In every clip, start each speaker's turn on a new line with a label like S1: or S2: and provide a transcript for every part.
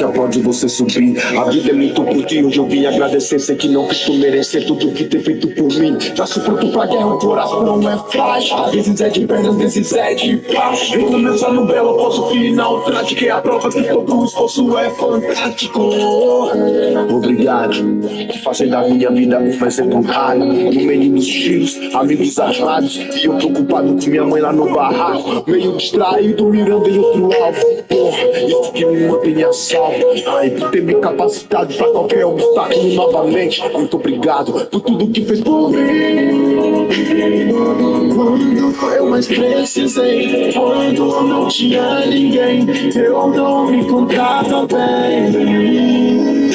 S1: nunca pode você subir. A vida é muito curta e hoje eu vim agradecer. Sei que não fiz tu merecer tudo que tem feito por mim. Já sou pronto pra guerra, o coração não é frágil. Às vezes é de perna, às vezes é de paz. Eu começo no belo, posso final trágico. É a prova que todo esforço é fantástico. Obrigado por fazer da minha vida um exemplo raro. No meio dos tiros, amigos armados. E eu preocupado com minha mãe lá no barraco. Meio distraído, mirando em outro alvo. Porra, isso que me mantém a salvo. Ai, por ter me capacitado pra qualquer obstáculo novamente. Muito obrigado por tudo que fez por mim. Quando eu mais precisei, quando eu não tinha ninguém, eu não me encontrava bem.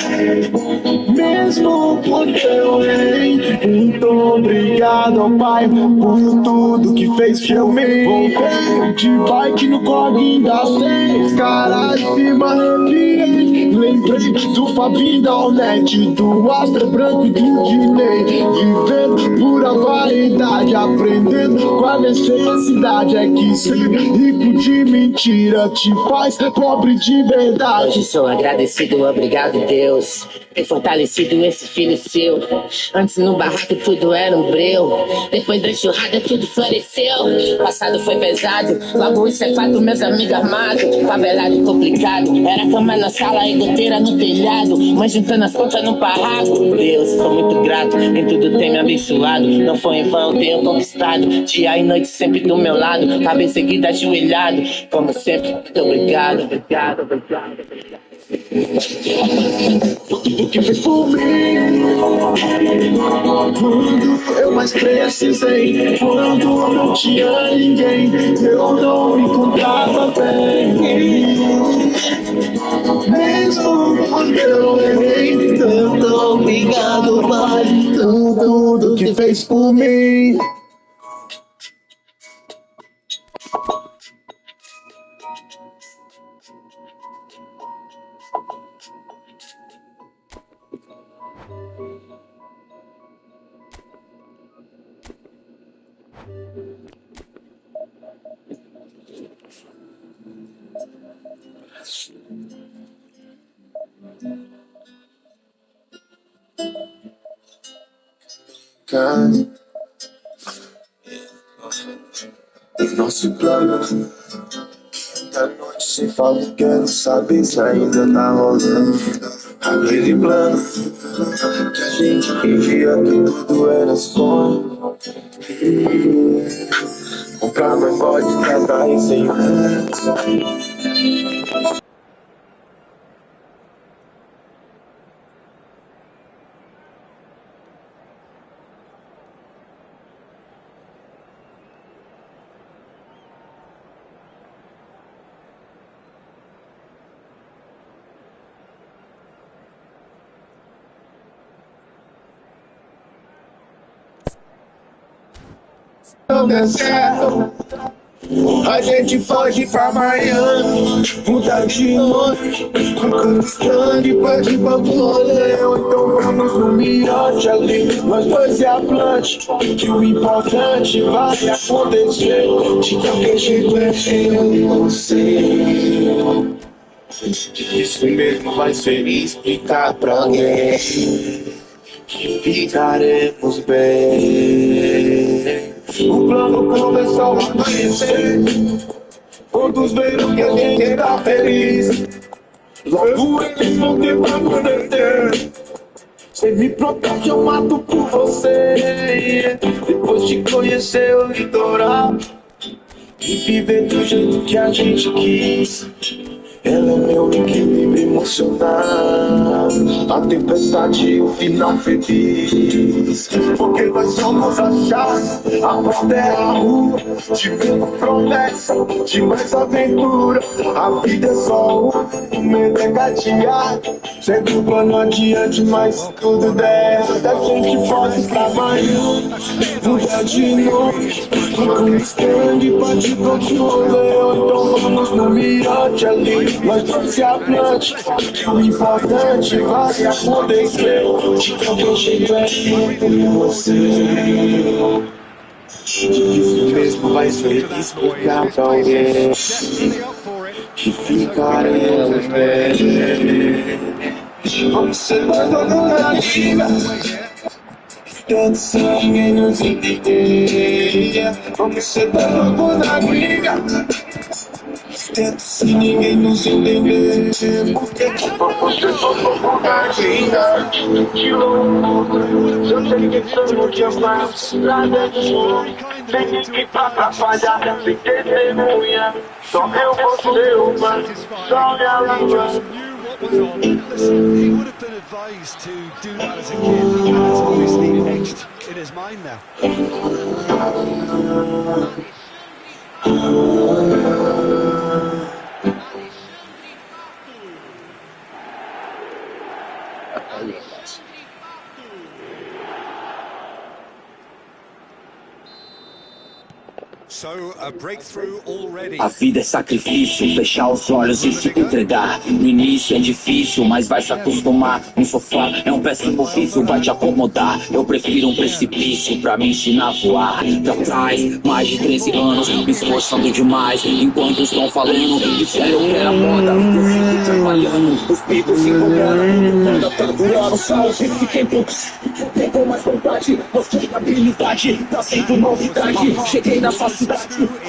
S1: Mesmo quando eu errei, muito obrigado ao Pai por tudo que fez por mim. Voltei de bike no corguinho da 6, caralho, me arrepiei. Lembrei do Fabinho da Ornette, do Astra Branco e do Dinei. Vivendo pura vaidade, aprendendo com a necessidade. É que ser rico de mentira te faz pobre de verdade.
S2: Hoje sou agradecido, obrigado Deus, ter fortalecido esse filho seu. Antes no barraco tudo era um breu, depois da enxurrada tudo floresceu. O passado foi pesado, logo isso é fato, meus amigos armados. Favelado complicado, era cama na sala e goteira no telhado, mas juntando as contas no barraco. Deus, sou muito grato, em tudo tem me abençoado. Não foi em vão, tenho conquistado, dia e noite sempre do meu lado, cabeça erguida, ajoelhado, como sempre, muito obrigado, obrigado, obrigado, obrigado.
S1: Tudo que fez por mim. Quando eu mais precisei, quando eu não tinha ninguém, eu não me encontrava bem. Mesmo quando eu errei, tanto obrigado, Pai, por tudo que fez por mim. Nosso plano da noite se fala, quero saber se ainda tá rolando aquele plano que a gente fingia que tudo era sonho. Comprar mais pode tratar em 100 anos. Não der certo, a gente pode pra amanhã, mudar de noite, conquistando e pode pra rolê. Ou então vamos no mirante ali, nós dois e a plante, que o importante vai acontecer. De qualquer jeito é eu e você. Isso mesmo vai ser explicar pra alguém que ficaremos bem. O plano começou a amanhecer, todos viram que a gente tá feliz. Logo eles vão ter pra prometer. Cê me protege, eu mato por você. Depois de conhecer o litoral e viver do jeito que a gente quis, ela é meu equilíbrio emocional, a tempestade e o final feliz. Porque nós somos a chave, a porta é a rua, de vento promessa, de mais aventura. A vida é só o medo é gatear, sempre o plano adiante, mas tudo der errado. A gente pode pra amanhã, mudar de novo, conquistando e pode continuar. Então vamos no mirante ali, nós vamos se aplante, que o importante vai acontecer. De qualquer jeito é eu e você. Isso mesmo vai ser explicar pra alguém que ficaremos bem. Vamos ser dois donos da liga. Tanto se ninguém nos entender. Vamos ser dois donos da liga. Tanto se ninguém nos entender. Porque vamos ser dois donos da liga. Que loucura. Eu sei que estamos de abraço. Nada de novo. Sem ninguém pra atrapalhar. Sem testemunha. Só eu posso derrubar. Só minha lua.
S3: Listen, he would have been advised to do that as a kid, and it's obviously etched in his mind now. So, a breakthrough already.
S4: A vida é sacrifício, fechar os olhos e se entregar. No início é difícil, mas vai se acostumar. Um sofá é um péssimo vício, vai te acomodar. Eu prefiro um precipício pra me ensinar a voar. Pra trás, mais de 13 anos, me esforçando demais. Enquanto estão falando, disseram que era moda. Eu fico trabalhando, os picos se empolgando. Anda tá durando, salve, fiquei tem com mais vontade, mostrei habilidade, trazendo novidade. Cheguei na sua cidade,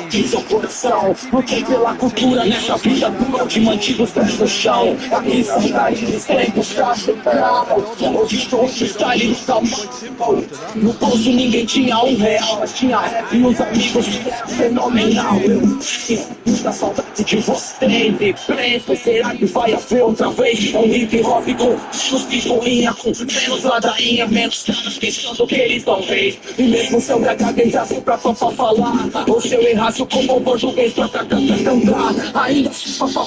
S4: diz o coração. Lutei pela cultura nessa vida dura, te mantive os pés no chão. Aqui são caídos tempos pra superar. Hoje estou freestyle no tamanho. No bolso ninguém tinha R$1, mas tinha rap e os amigos que era fenomenal. Eu tinha muita saudade de você, me prende. Será que vai haver outra vez um hip hop com menos picuinha, com menos ladainha, menos caras pensando que eles talvez. E mesmo se eu gaguejasse pra falar, ou se eu errasse o combo português pra cantar, ainda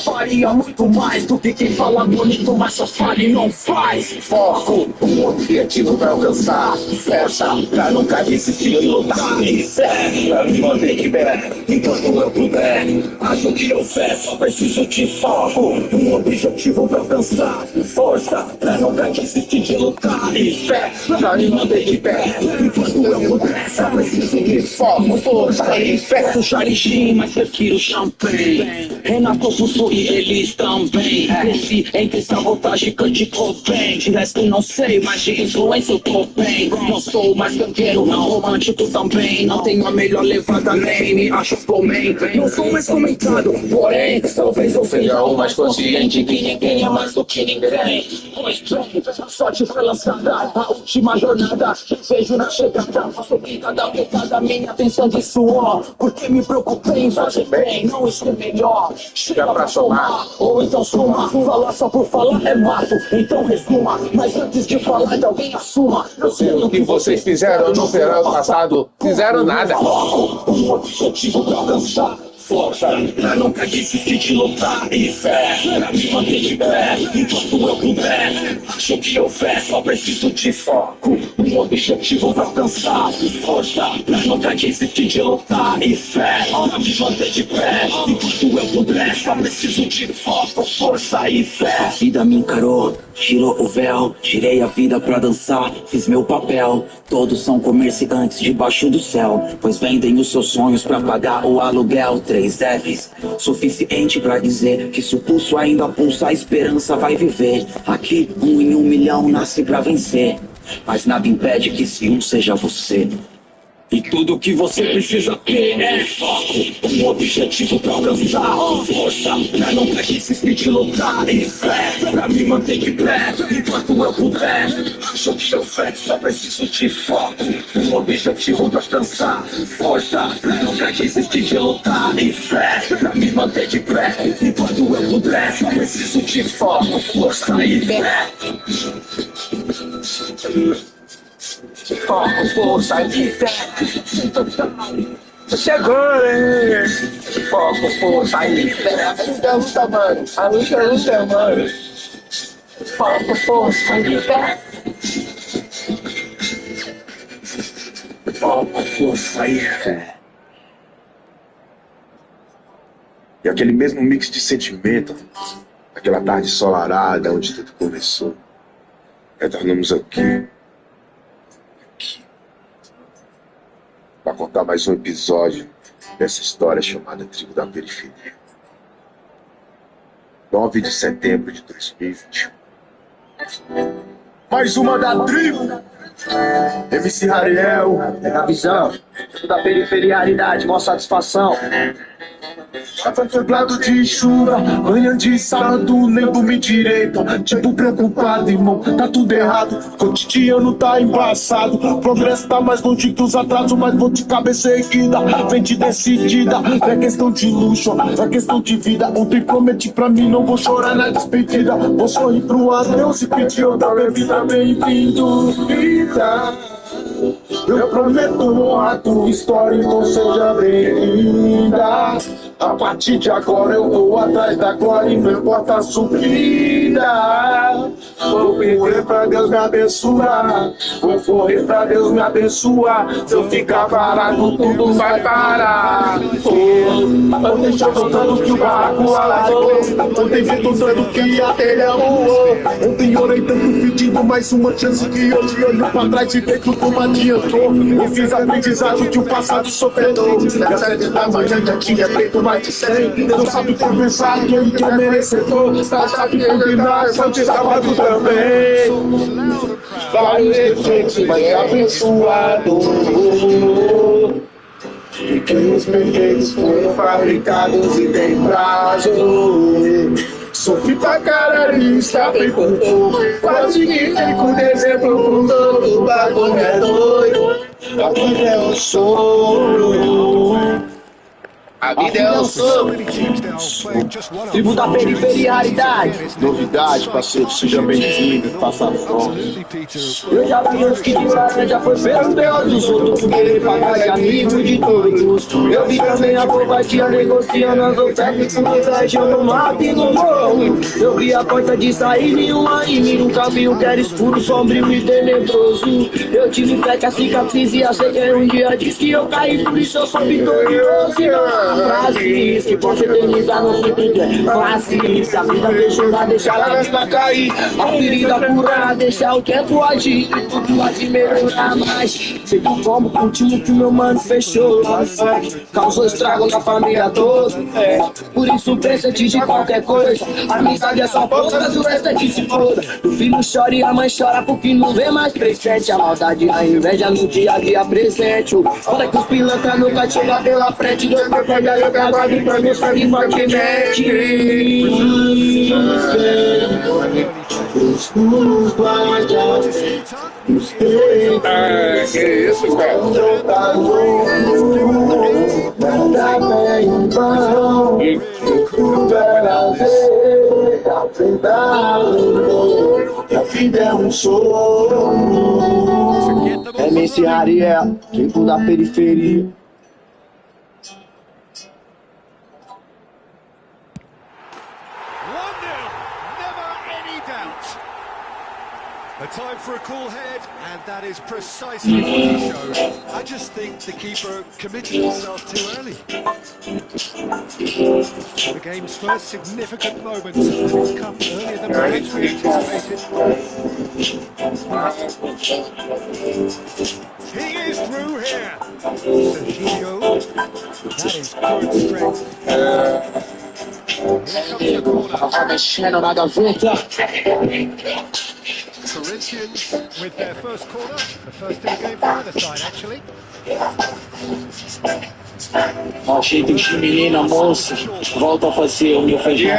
S4: faria muito mais do que quem fala bonito, mas só fala e não faz. Foco, um objetivo pra alcançar, força pra nunca desistir de lutar. E fé pra me manter de pé enquanto eu puder. Acho que eu fé, só preciso de foco, um objetivo pra alcançar, força pra nunca desistir de lutar. E fé pra me manter de pé enquanto eu puder. Só preciso de foco, força e fé. Xarixim, mas prefiro champanhe. Renato Russo e eles também. Cresci entre sabotagem, cante bem. De resto não sei, mas de influência eu tô bem. Não sou mais canqueiro, não romântico também. Não tenho a melhor levada, nem me acho flowman. Não sou mais comentado, porém talvez eu seja o mais consciente que ninguém é mais do que ninguém. Pois bem, a sorte foi lançada, a última jornada que vejo na chegada. Faço cada pecada, minha atenção de suor, porque me preocupei em fazer bem, não isso é melhor. Chega pra somar, ou então suma. Falar só por falar é mato, então resuma. Mas antes de falar de alguém assuma.
S5: Eu sei o que vocês fizeram no verão passado. Fizeram nada.
S4: Um objetivo pra alcançar, força pra nunca desistir de lutar. E fé pra me manter de pé enquanto eu puder. Acho que eu fé, só preciso de foco, um objetivo pra alcançar, força pra nunca desistir de lutar. E fé pra me manter de pé enquanto eu puder. Só preciso de foco, força e fé. A vida me encarou, tirou o véu, tirei a vida pra dançar, fiz meu papel. Todos são comerciantes debaixo do céu, pois vendem os seus sonhos pra pagar o aluguel. 3 Fs, suficiente pra dizer que se o pulso ainda pulsa, a esperança vai viver. Aqui 1 em 1 milhão nasce pra vencer, mas nada impede que esse um seja você. E tudo que você precisa ter é foco, um objetivo pra alcançar, força pra nunca desistir de lutar. E fé pra me manter de pé enquanto eu puder. Acho que eu fé, só preciso de foco, um objetivo pra alcançar, força pra nunca desistir de lutar. E fé pra me manter de pé enquanto eu puder. Só preciso de foco, força e fé. Foco, força e fé.
S5: Chegou, né?
S4: Foco, força e fé.
S5: A luta, mano. A luta, mano.
S4: Foco, força e fé. Foco, força e fé.
S1: E aquele mesmo mix de sentimento, aquela tarde ensolarada onde tudo começou. Retornamos aqui para contar mais um episódio dessa história chamada Tribo da Periferia. 9 de setembro de 2021. Mais uma da tribo. MC Rariel.
S6: É a visão da periferialidade, com satisfação.
S1: Café templado de chuva, manhã de sábado, nem dormi direito. Tipo preocupado, irmão, tá tudo errado. Cotidiano tá embaçado. Progresso tá mais longe que os atrasos, mas vou de cabeça erguida, frente decidida. Não é questão de luxo, é questão de vida. Ontem prometi pra mim, não vou chorar na despedida. Vou sorrir pro adeus e pedir outra bebida. Bem-vindo, vida. Eu prometo honrar tua história e não seja bem-vinda. A partir de agora eu vou atrás da glória e não importa a subida. Vou correr pra Deus me abençoar. Vou correr pra Deus me abençoar. Se eu ficar parado, tudo vai parar. Vou deixar contando que o barraco alargou. Ontem vi contando que a telha voou. Ontem orei tanto pedindo mais uma chance que hoje olho pra trás e vejo como adiantou. Eu fiz aprendizado que o passado sofredor. Essa da manhã já tinha feito mais de 100. Não sabe compensar que ele é merecedor. Não sabe combinar, só de sábado também. Vários defeitos, mas é abençoado. E que os perfeitos foram fabricados e tem prazo. Sofri pra caralho e está bem com pouco. Quase ninguém com exemplo pro dono do bagulho é doido. A vida é um soro. A vida é um soro.
S6: Tribo da periferialidade.
S1: Novidade, parceiro, seja bem-vindo, faça a fome.
S6: Eu já vi os que de laranja foi pelo B.O. dos outros, por querer pagar de amigo de todos. Eu vi também a covardia negociando as ofertas com inveja no mato e no morro. Eu vi a porta de sair nenhuma e nunca vi o que era escuro, sombrio e tenebroso. Eu tive fé que a cicatriz ia ser que um dia disse que eu caí, por isso eu sou vitorioso. Frases que posso eternizar no sentido é classe. Se a vida fechou, deixar a vida cair. A ferida curar, deixar o tempo agir. E tudo há de melhorar mais. Sei que como contigo que meu mano fechou. Causou estrago na família toda. Por isso pensa antes de qualquer coisa. A amizade é só poucas, o resto é que se foda. O filho chora e a mãe chora porque não vê mais presente. A maldade, a inveja no dia a dia presente. Olha que os pilantra nunca chega pela frente. Dois pra pegar e acabado pra mim sangue fortemente. Os guardas, os teus.
S5: Que isso, cara?
S1: Nada bem em vão. Tudo é prazer, a vida é um soro.
S6: MC Ariel, tribo da periferia.
S3: A time for a cool head, and that is precisely what he showed. I just think the keeper committed himself too early. The game's first significant moments, and it's come earlier than perhaps we anticipated. He is through here. Sergio, that is good strength. Here comes the corner.
S6: Mexendo na gaveta.
S3: Corinthians with their first corner, the first in the game for either side actually.
S4: Ó, jeito de menina, moça, volta a fazer o meu feijão.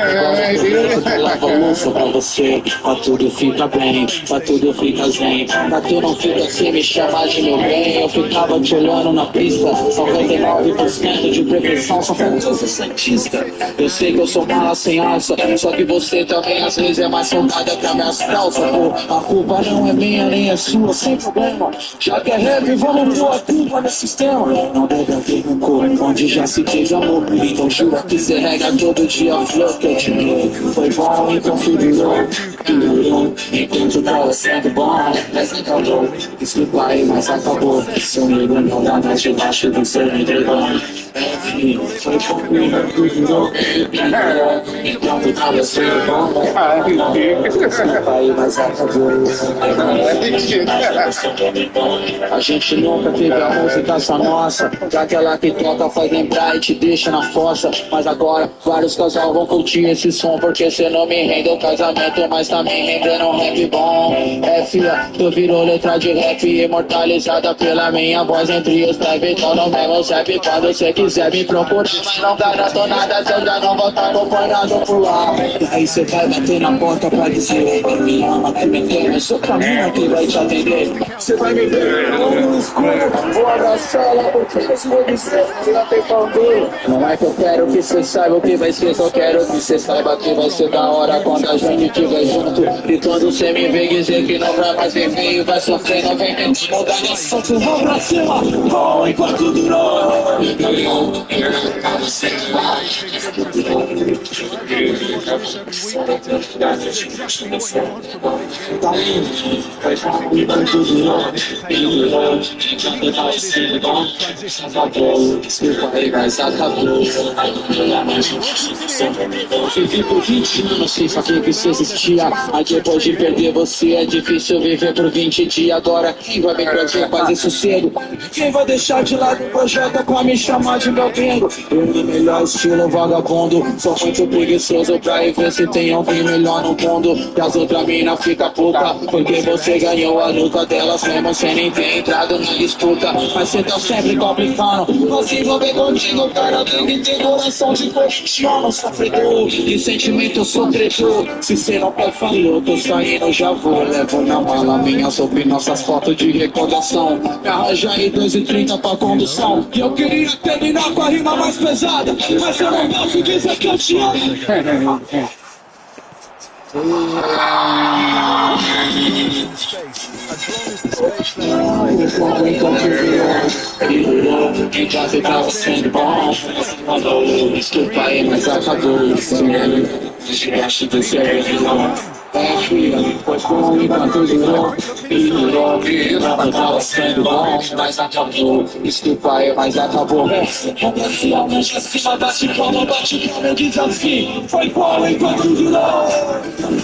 S4: Lava a louça pra você, pra tudo fica bem, pra tudo fica zen. Pra tu não fica assim, me chamar de meu bem. Eu ficava te olhando na pista, 99% de perfeição, só falta eu ser santista. Eu sei que eu sou mala sem alça, só que você também às vezes é mais soldada que a minhas calças. Pô, a culpa não é minha nem é sua, sem problema. Já que é rap, vamos pôr a culpa nesse sistema. Não deve haver um corpo onde já se diz amor. Então jura que você rega todo dia a flor que eu te dei. Foi bom, então figurou. Enquanto tava sendo bom, mas acabou. Desculpa aí, mas acabou. Seu amigo não dá mais debaixo do seu entregou. Enfim, foi bom, então figurou. Enquanto tava sendo bom, desculpa aí, mas acabou. A gente nunca teve a música só nossa, daquela que Nota faz lembrar e te deixa na fossa. Mas agora vários casal vão curtir esse som, porque cê não me rende o casamento, mas tá me rendendo um rap bom. É fia, tu virou letra de rap imortalizada pela minha voz entre os trap. Tô no mesmo rap quando cê quiser me procurar, mas não garanto nada se eu já não vou estar acompanhado por lá. E aí cê vai bater na porta pra dizer que me ama, que me quer, mas sou caminho que vai te atender. Cê vai me ver no escuro, vou abraçar ela porque eu vou dizer que não tem pandeiro. Não é que eu quero que cê saiba o que vai ser, só quero que cê saiba que vai ser da hora quando a gente estiver junto. E quando cê me vê dizer que não vai mais viver e vai sofrer, não vem tentar mudar de assunto. Vou pra cima, vou enquanto durou. Desculpa aí, mas acabou. Vivi por 20 anos sem saber que isso existia. Aí depois de perder você é difícil viver por 20 dias. Agora quem vai me trazer fazer isso cedo? Quem vai deixar de lado o projeto pra me chamar de meu bingo? Eu no melhor estilo vagabundo, sou muito preguiçoso pra ir ver se tem alguém melhor no mundo. Que as outras mina fica puta, porque você ganhou a luta delas mesmo sem nem ter entrado na disputa. Mas cê tá sempre complicando, não se envolver contigo, cara, tem que ter coração de corintiano. Sofredor, de sentimento sofredor. Se cê não quer falar, eu tô saindo, já vou. Levo na mala minhas roupas e nossas fotos de recordação. Me arranja aí 2,30 pra condução. E eu queria terminar com a rima mais pesada, mas eu não posso dizer que eu te amo. Quem já se tava sendo bom, desculpa aí, mas acabou. Acho que você é vilão. É filha, foi bom enquanto durou. E durou, não tava sendo bom, mas acabou. Desculpa aí, mas acabou. Oficialmente acima da palma, bate palma, eu diz assim. Foi bom enquanto durou. Não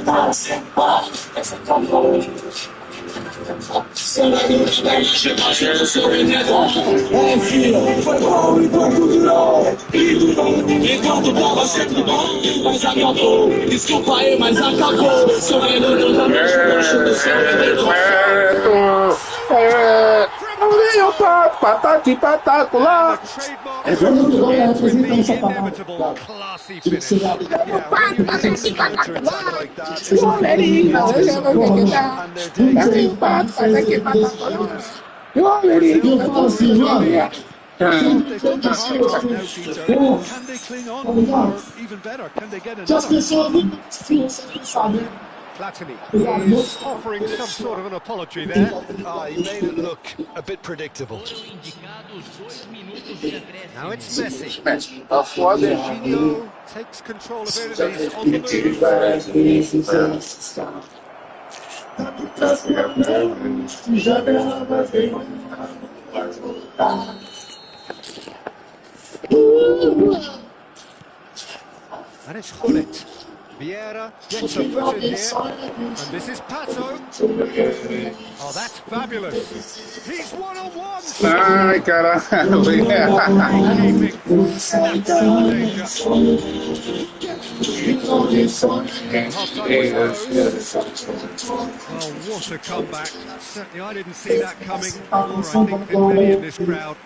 S4: tava sendo bom, mas acabou. É filho, foi bom enquanto durou. E durou, enquanto tava sempre bom, mas acabou. Desculpa aí, mas acabou. Sorrindo do tamanho do seu
S5: Patati, patacular.
S3: É
S6: vamos agora apresentar essa
S3: inevitable
S6: palavra.
S3: classy
S6: Que
S3: finish.
S6: será?
S3: Yeah, when you release a counter-attack like that,
S6: Vocês vão ver aí,
S3: and their days
S6: eu falo assim, mano.
S3: they've done their hard work now, Peter. Can they cling on? Or even better, can they get
S6: Já as
S3: another?
S6: pessoas não sabem.
S3: Platini is offering some sort of an apology there. He made it look a bit predictable. Now it's Messi.
S5: Tá foda, hein?
S3: Jorginho takes control of it and he's on the move. And it's Hullet. Vieira gets a foot in here, and this is Pato. Oh, that's fabulous. He's one-on-one.
S5: Ai, caralho.
S3: Keeping snaps in danger. Oh, what a comeback. Certainly I didn't see that coming, or I think that many in this crowd.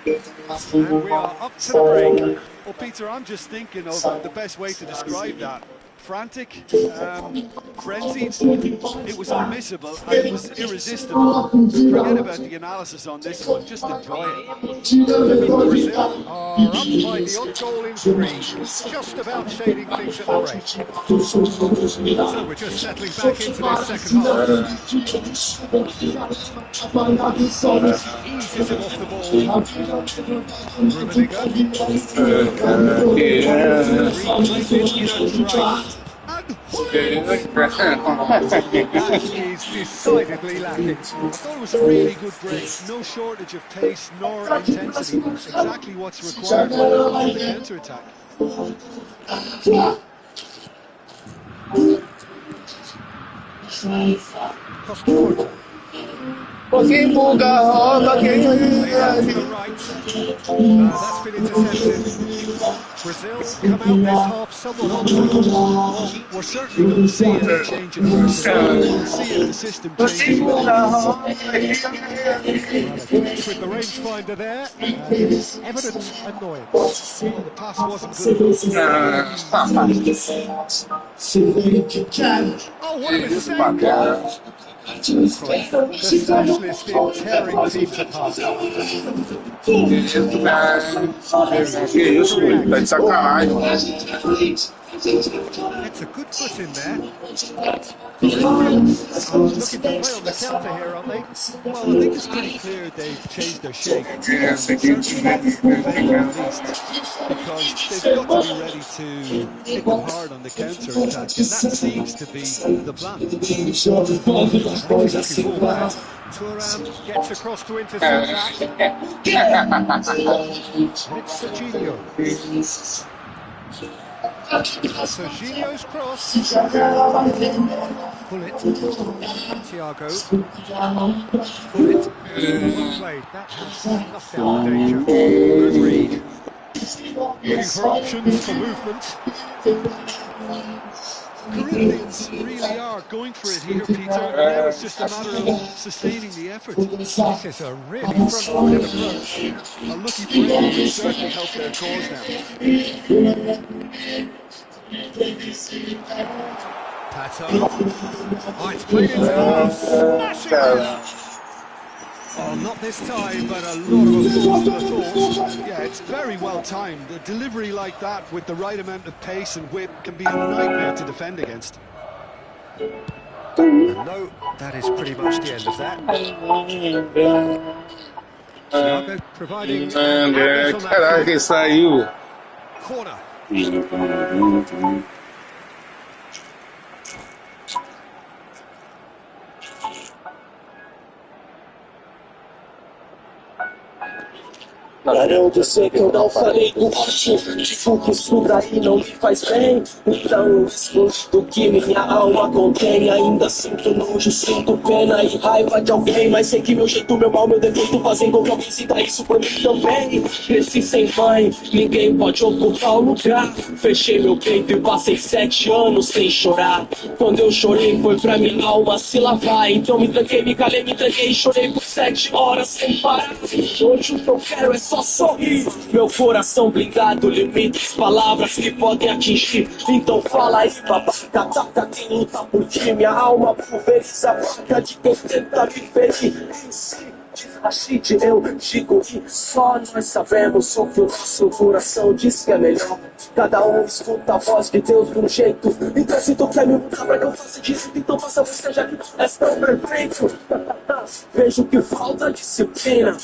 S3: And we are up to the break. Well, Peter, I'm just thinking of the best way to describe that. Frantic, frenzied, it was unmissable and it was irresistible. Forget about the analysis on this one, just enjoy it. Brazil are up by the odd goal in 3, just about shading things at the break. So we're just settling back into this second half. Eases him off the ball. That is decidedly lacking. I thought it was a really good break. No shortage of pace nor intensity. Exactly what's required for the counter-attack. Costa
S5: Quem buga roda, quem
S3: To the right. That's been intercepted. Brazil come out this half somewhat on top. Well, we're certainly not seeing a change in personnel. We're seeing the system changing. Well, a catch with the rangefinder there, and evident annoyance. The pass wasn't good enough. Oh, what a mistake! The specialist in tearing teams apart.
S5: Que isso, velho? Tá de sacanagem.
S3: It's a good foot in there. Looking to play on the counter here, aren't they? Well, I think it's pretty clear they've changed their shape. Certainly not defending at least, because they've got to be ready to hit them hard on the counter attack, and that seems to be the plan. Turan gets across to intercept that. It's Serginho. Serginho's cross. Pull it. Thiago. Pull it. Well played. That has snuffed out the danger. Good read. Looking for options for movement. Corinthians really are going for it here, Peter. Now it's just a matter of sustaining the effort. This is a really front-footed approach. A lucky break would certainly help their cause now. Pato. Oh, it's played into the smashing header. Oh, not this time, but a lot of applause to the thought. Yeah, it's very well timed. A delivery like that with the right amount of pace and whip can be a nightmare to defend against. And no, that is pretty much the end of that. Thiago providing outlets on that
S5: Caraca,
S3: front.
S5: saiu.
S3: Corner.
S6: Pra não dizer que eu não falei do ótimo, tipo que isso daí não me faz bem. Então eu escuto do que minha alma contém. Ainda sinto nojo, sinto pena e raiva de alguém. Mas sei que meu jeito, meu mal, meu defeito fazem com que alguém sinta isso por mim também. Cresci sem mãe, ninguém pode ocupar o lugar. Fechei meu peito e passei 7 anos sem chorar. Quando eu chorei foi pra minha alma se lavar. Então me tranquei, me calei, me tranquei e chorei por 7 horas sem parar. Hoje o que eu quero é só sorrir. Meu coração blindado limita as palavras que podem atingir. Então fala aí, babaca, taca quem luta por ti. Minha alma pulveriza a boca de quem tenta me ferir. Desrachite, eu digo que só nós sabemos o que o nosso coração diz que é melhor. Cada um escuta a voz de Deus de um jeito. Então se tu quer me mudar pra que eu faça disso, então faça você, já que tu és tão perfeito. Vejo que falta disciplina.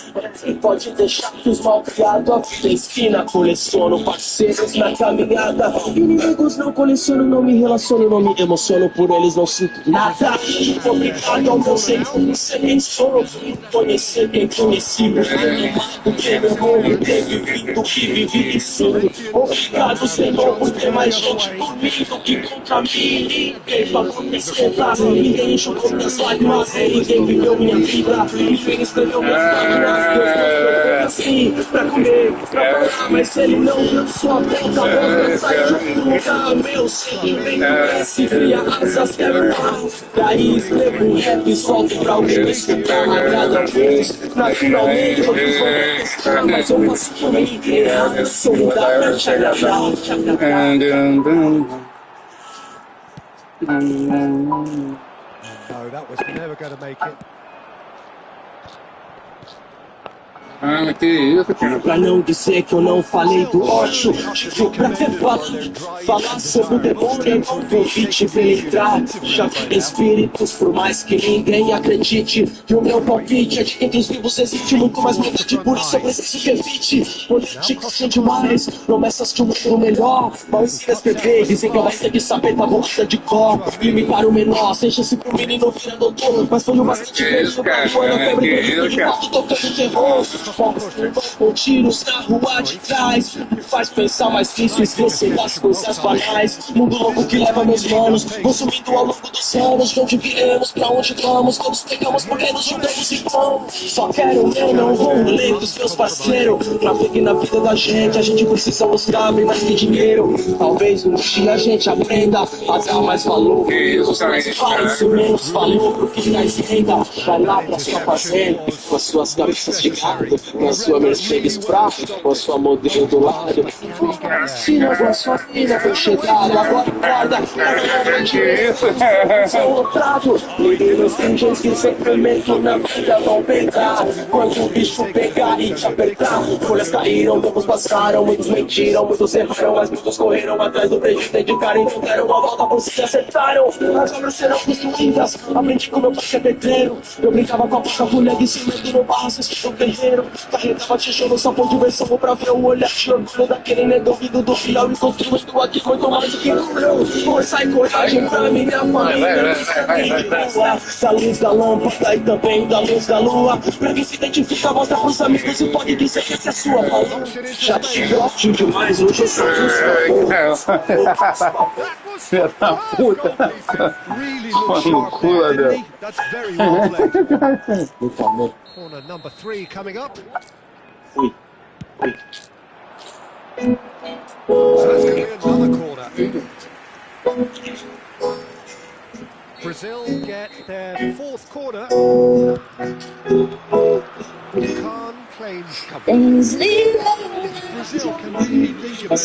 S6: E pode deixar que os mal criados a vida esquina. Coleciono parceiros na caminhada. Inimigos não coleciono, não me relaciono, não me emociono. Por eles não sinto nada. Obrigado ao meu Senhor, não sei quem sou. Conhecer quem conheci, porque meu nome teve vindo que vivi e sinto. Obrigado, Senhor, por ter mais gente por mim do que contra mim. Ninguém pagou me esquentar, ninguém enxugou minhas lágrimas, ninguém viveu minha vida, ninguém escreveu minhas páginas. Deus não foi assim, pra comer, pra falar, mas ele não deu sua boca, a boca saiu do lugar. Meu sentimento cresce, cria asas, quero voar. Daí escrevo um rap, solto pra alguém escutar, agrada a Deus. Naturalmente, outros vão testar, mas eu faço por mim. Eu sou mudar pra te agradar, te agradar.
S3: No, that was never going to make it.
S5: Que isso, cara.
S6: Pra não dizer que eu não falei do ódio, digo pra ter falar sobre o demônio, não convite pra ele entrar. Já vi espíritos, por mais que ninguém acredite. E o meu palpite é de que entre os vivos existe muito mais maldade, por isso eu preciso que evite. Políticos são demais, promessas de um mundo melhor. Mal ensina escrever, dizem que eu vai ter que saber da bolsa de cor. Imitar o menor, seja se pro menino vira doutor. Mas foi o bastante grande no ano, a febre do mundo de fato tocando terror. Com tiros na rua de trás, me faz pensar mais que isso, esquecer das coisas banais. Mundo louco que leva meus manos, consumindo ao longo dos anos. De onde viemos, pra onde vamos, todos pegamos porque nos juntamos e vamos. Só quero ver, não vou ler dos meus parceiros, pra ver que na vida da gente a gente precisa mostrar bem mais que dinheiro. Talvez um dia a gente aprenda a dar mais valor. Fala isso menos valor pro que traz renda. Vai lá pra sua fazenda, com as suas cabeças de gado, com a sua Mercedes Prata, com a sua modelo do lado. Ensina com a sua filha, foi chegado, agora guarda. São lotrado, meninos virgens que sempre meto na vida vão pegar. Quando o bicho pegar e te apertar, folhas caíram, tempos passaram, muitos mentiram, muitos erraram, mas muitos correram atrás do prejuízo, dedicaram, não deram uma volta por si, acertaram. As obras serão construídas, aprendi com meu pai que é pedreiro. Eu brincava com a placa mulher de cimento no barro, assistindo o terreiro. Carregava tijolo só por diversão, pra ver o olhar de orgulho daquele negão vindo do fiel e construindo aqui muito mais do que orgulho. Força e coragem pra minha família, da luz da lâmpada e também da luz da lua. Pra quem se identifica, mostra pros amigos e pode dizer que essa é sua falou. Já te gosto demais, hoje eu sou
S5: Filha da puta.
S3: Really looks
S5: Mano,
S3: sharp
S5: cula,
S3: there, didn't
S5: meu.
S3: he? That's very well played. Corner number 3 coming up. So that's going to be another corner. Brazil get their 4th corner. Khan claims cover. Brazil can really think about it.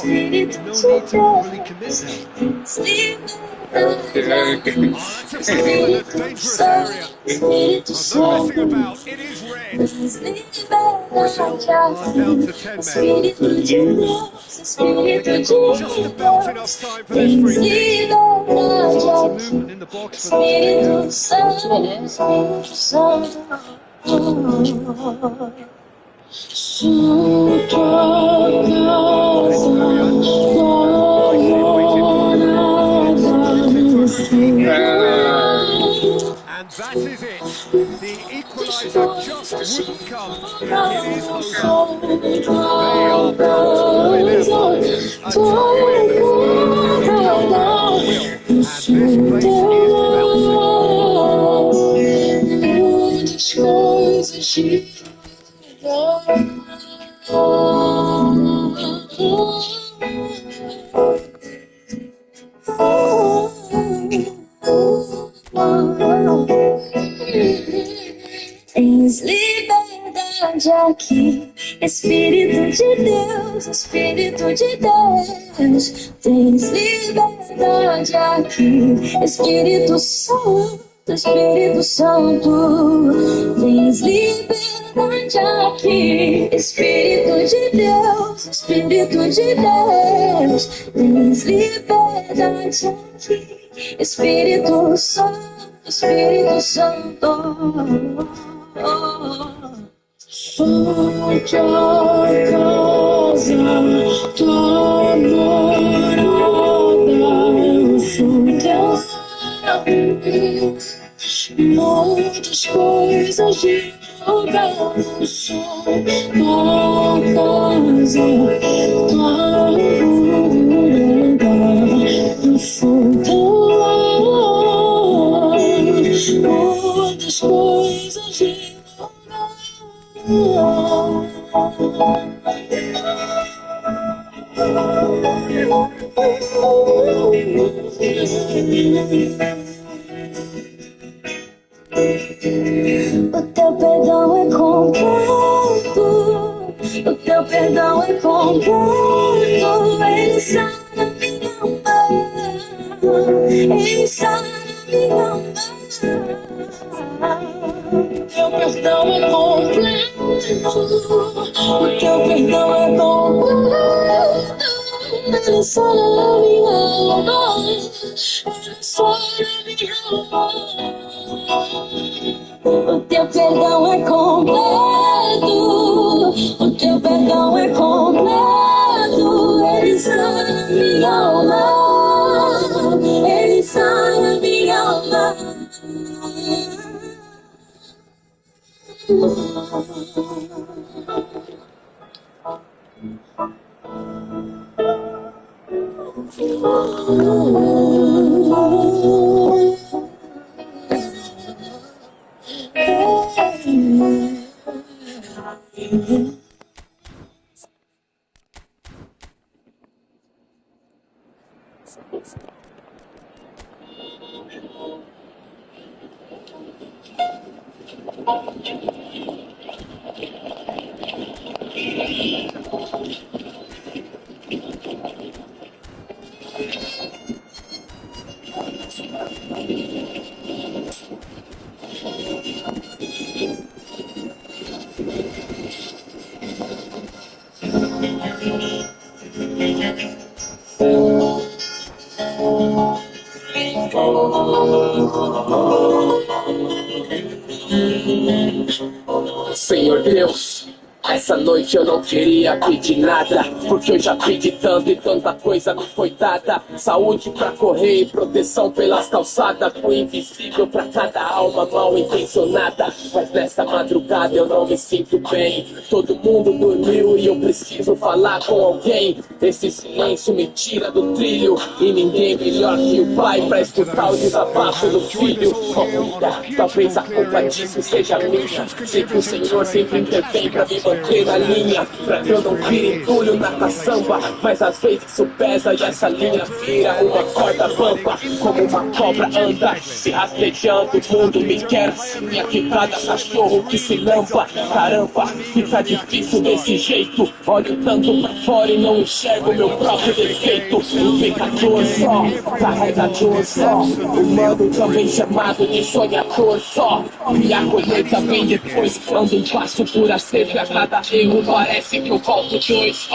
S3: No need to overly commit now. That's a foul in a dangerous area. I'm not messing about. It is red. Brazil are down to 10 men. Just about enough time for this free kick. Lots of movement in the box for them and that is it. The equaliser just wouldn't come. It is over. They are pulling their boat. A tough win for will. And this place is
S1: Tens liberdade aqui, Espírito de Deus, Espírito de Deus. Tens liberdade aqui, Espírito Santo, Espírito Santo. Tens liberdade aqui, Espírito de Deus, Espírito de Deus. Tens liberdade aqui, Espírito Santo, Espírito Santo. Sou tua casa, tua morada, eu sou teu Deus. Muitas coisas de lugar, eu sou tua casa, tua morada, eu sou teu lar. Muitas coisas de o teu perdão é completo, o teu perdão é completo. Ele sana minha alma, ele sana minha alma. O teu perdão é completo, o teu perdão é completo. Ele sana minha alma, ele sana minha alma. O teu perdão é completo, o teu perdão é completo. Ele sana minha alma, ele sana minha alma.
S4: Senhor Deus, essa noite eu não queria pedir nada, porque eu já pedi tanto e tanta coisa me foi dada. Saúde pra correr e proteção pelas calçadas, fui invisível pra cada alma mal intencionada. Mas nessa madrugada eu não me sinto bem, todo mundo dormiu e eu preciso falar com alguém. Esse silêncio me tira do trilho e ninguém melhor que o pai pra escutar o desabafo do filho. Oh, talvez a culpa disso seja minha, sei que o Senhor sempre intervém pra me manter na linha, pra que eu não vire entulho na caçamba. Mas às vezes isso pesa e essa linha vira uma corda bamba. Como uma cobra anda se rastejando, o mundo me quer assim, aqui cada cachorro que se lampa. Caramba, fica difícil desse jeito, olho tanto pra fora e não enxergo meu próprio defeito. Um pecador só, carregador só, humano também chamado de sonhador só. E a colheita vem depois, ando um passo por acerto, a cada erro parece que eu volto dois.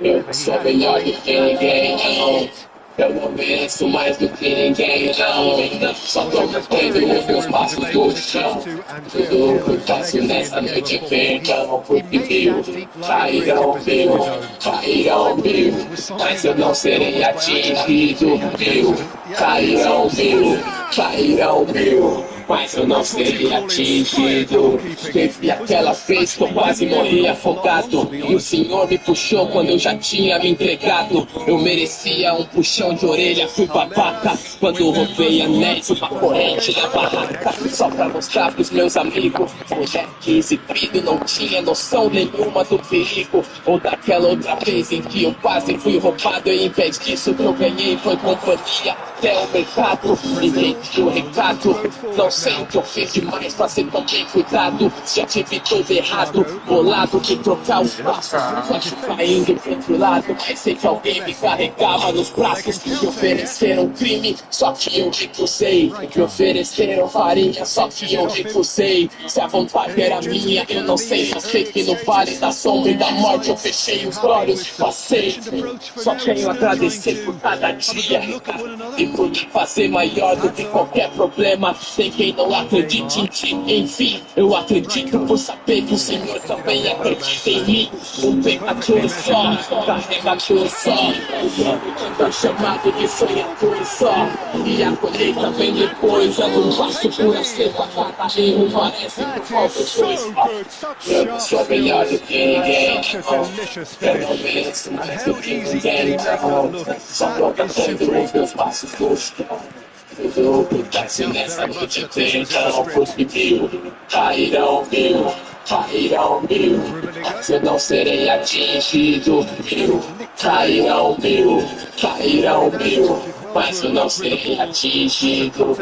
S4: Eu não sou melhor do que ninguém, não. Eu não mereço mais do que ninguém, não. Só tô mantendo os meus passos no chão. Tudo que eu faço nessa noite é perdão. Porque cairão mil, mas eu não serei atingido. Cairão mil, mas eu não serei atingido. Teve aquela vez que eu quase morri afogado, e o Senhor me puxou quando eu já tinha me entregado. Eu merecia um puxão de orelha, fui babaca quando roubei anéis, uma corrente na barraca, só pra mostrar pros meus amigos. Moleque exibido, não tinha noção nenhuma do perigo, ou daquela outra vez em que eu quase fui roubado, e em vez disso o que eu ganhei foi companhia até o mercado. Entendi o recado, não sei o que eu fiz demais pra ser tão bem cuidado. Já tive tudo errado, bolado de trocar os passos, acho caindo pro outro lado. Mas sei que alguém me carregava nos braços. Me ofereceram crime, só que eu recusei. Me ofereceram farinha, só que eu recusei. Se a vontade era minha, eu não sei. Só sei que no vale da sombra e da morte eu fechei os olhos, passei. Só tenho a agradecer por cada dia e por me fazer maior do que qualquer problema. Tem quem não acredite em ti, enfim, eu acredito por saber que o Senhor também acredita em mim. Um pecador só, carregador só, humano chamado de sonhador só. E a colheita vem depois, ando um passo por acerto, a cada erro parece que falta dois. Eu não sou melhor do que ninguém, não. Eu não mereço mais do que ninguém, não. Só tô cantando os meus passos no chão. Tudo que desce nessa noite tem não conseguiu. Cairão mil, mas eu não serei atingido. Cairão mil, mas eu não serei atingido.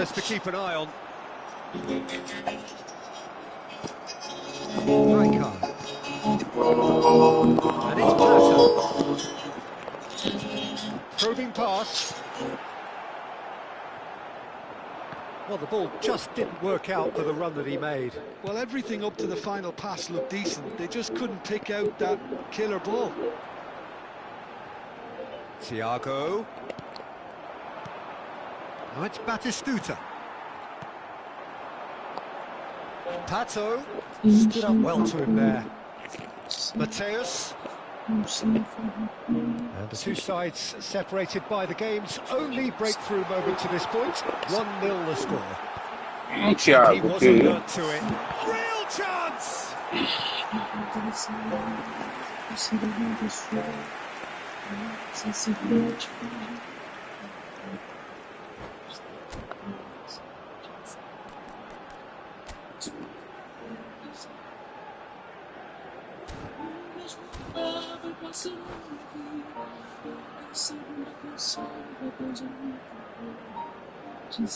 S3: And it's Patton. Probing pass. Well, the ball just didn't work out for the run that he made. Well, everything up to the final pass looked decent. They just couldn't pick out that killer ball. Thiago. Now it's Batistuta. Pato stood up well to him there. Mateus. And the two sides separated by the game's only breakthrough moment to this point. 1-0 the score. He
S5: Thiago,
S3: wasn't hurt to it. Real chance!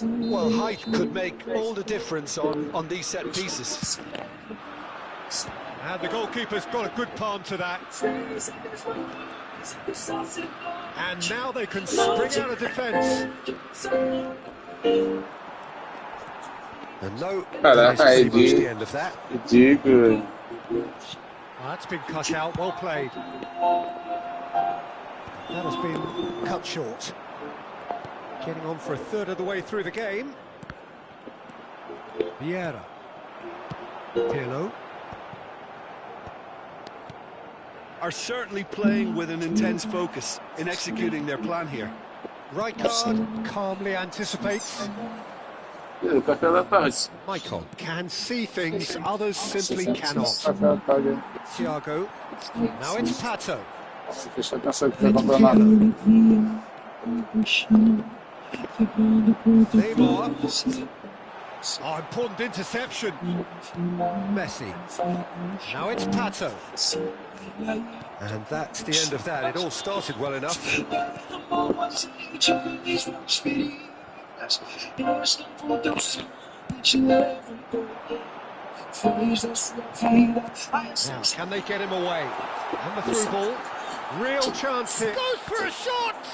S3: Well, height could make all the difference on these set pieces. And the goalkeeper's got a good palm to that. And now they can spring out of defence. And no,
S5: Caraca,
S3: that's pretty much the end of that.
S5: ridículo.
S3: Well, that's been cut out, well played. That has been cut short. Getting on for a third of the way through the game. Vieira. Pirlo. Are certainly playing with an intense focus in executing their plan here. Rijkaard calmly anticipates. Michael can see things others simply cannot. Thiago. Now it's Pato. Neymar. Oh, important interception. Messi. Now it's Pato. And that's the end of that. It all started well enough. Now, can they get him away? And the through ball. Real chance here. Goes for a shot!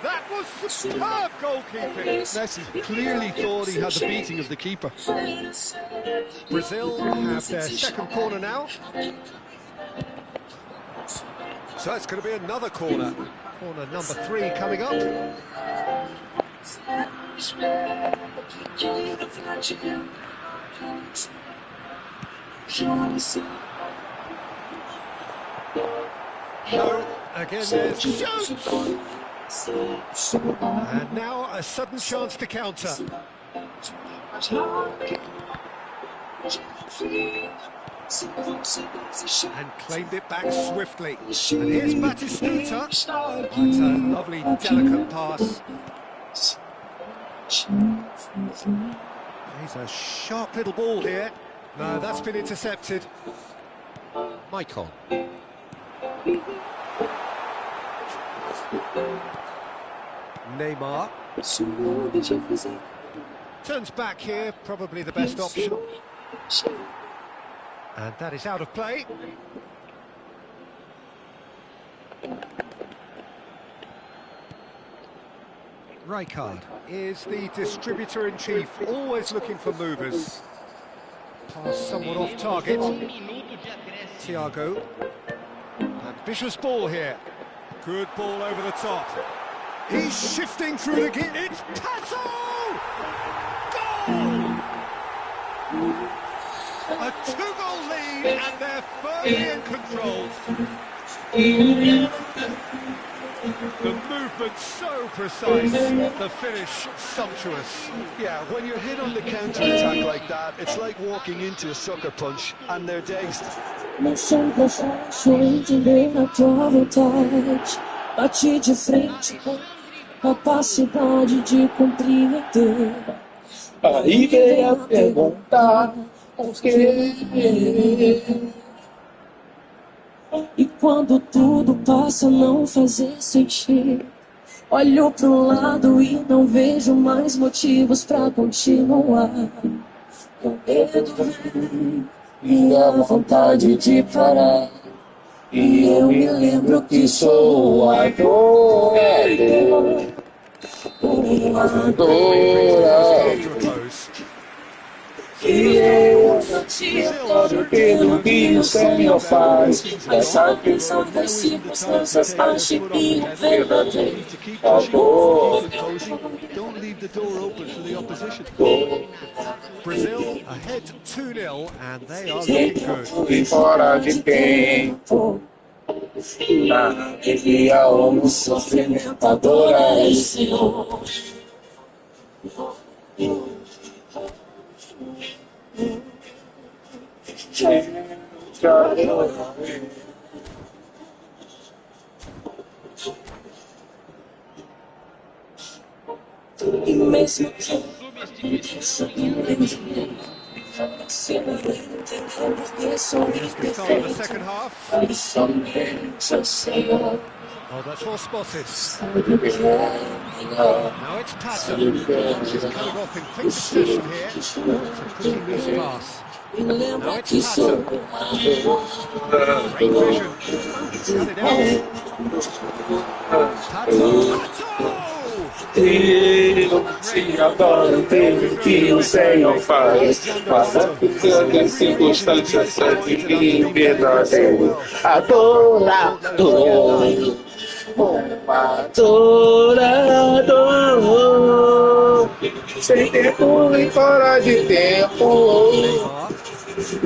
S3: That was superb goalkeeping. Messi clearly thought he had the beating of the keeper. Brazil have their second corner now. So it's going to be another corner. Corner number 3 coming up. No, again there's shoots! And now a sudden chance to counter. And claimed it back swiftly. And here's Batistuta. That's a lovely, delicate pass. He's a sharp little ball here. No, that's been intercepted. Michael. Neymar. Turns back here, probably the best option. And that is out of play. Rijkaard is the distributor-in-chief, always looking for movers. Pass somewhat off target. Thiago. Ambitious ball here. Good ball over the top. He's shifting through the gate. It's Pato! Goal! A 2-goal lead, and they're firmly in control. The movement so precise, the finish sumptuous. Yeah, when you're hit on the counter-attack like that, it's like walking into a sucker punch, and they're dazed.
S7: Bati de frente com capacidade de compreender. Aí veio a perguntar por quê. E quando tudo passa a não fazer sentido, olho pro lado e não vejo mais motivos pra continuar. O medo vem e a vontade de parar. E eu me lembro que sou adorador. E eu não te adoro pelo que o Senhor faz. Essa visão das circunstâncias acho que é verdadeiro amor.
S3: Don't leave the door open for the opposition. Brazil ahead 2-0, and they are looking good.
S5: E fora de tempo, na alegria ou no sofrimento, adorar o Senhor.
S7: E mesmo que
S3: Here's the start of the second half. Oh, that's well spotted. Now it's Patter. She's cutting off in quick succession here. It's a pretty loose pass. Now it's Patter. Great vision. Cut it out. Patter.
S5: Eu te adoro, tenho que o Senhor faz. Faça que as circunstâncias serem verdadeiro. Adorador, adorador, sem tempo e fora de tempo.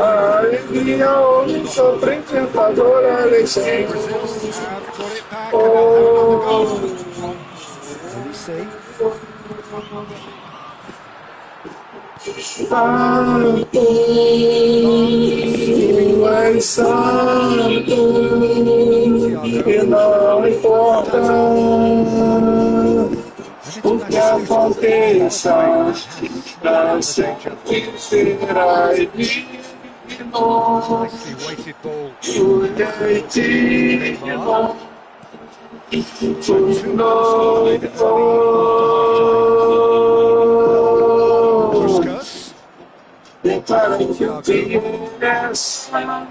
S5: A alegria ou sofre tentadora, Deixem. Santo, tu és santo, e não importa o que aconteça, pra sempre serás digno. Tu és digno.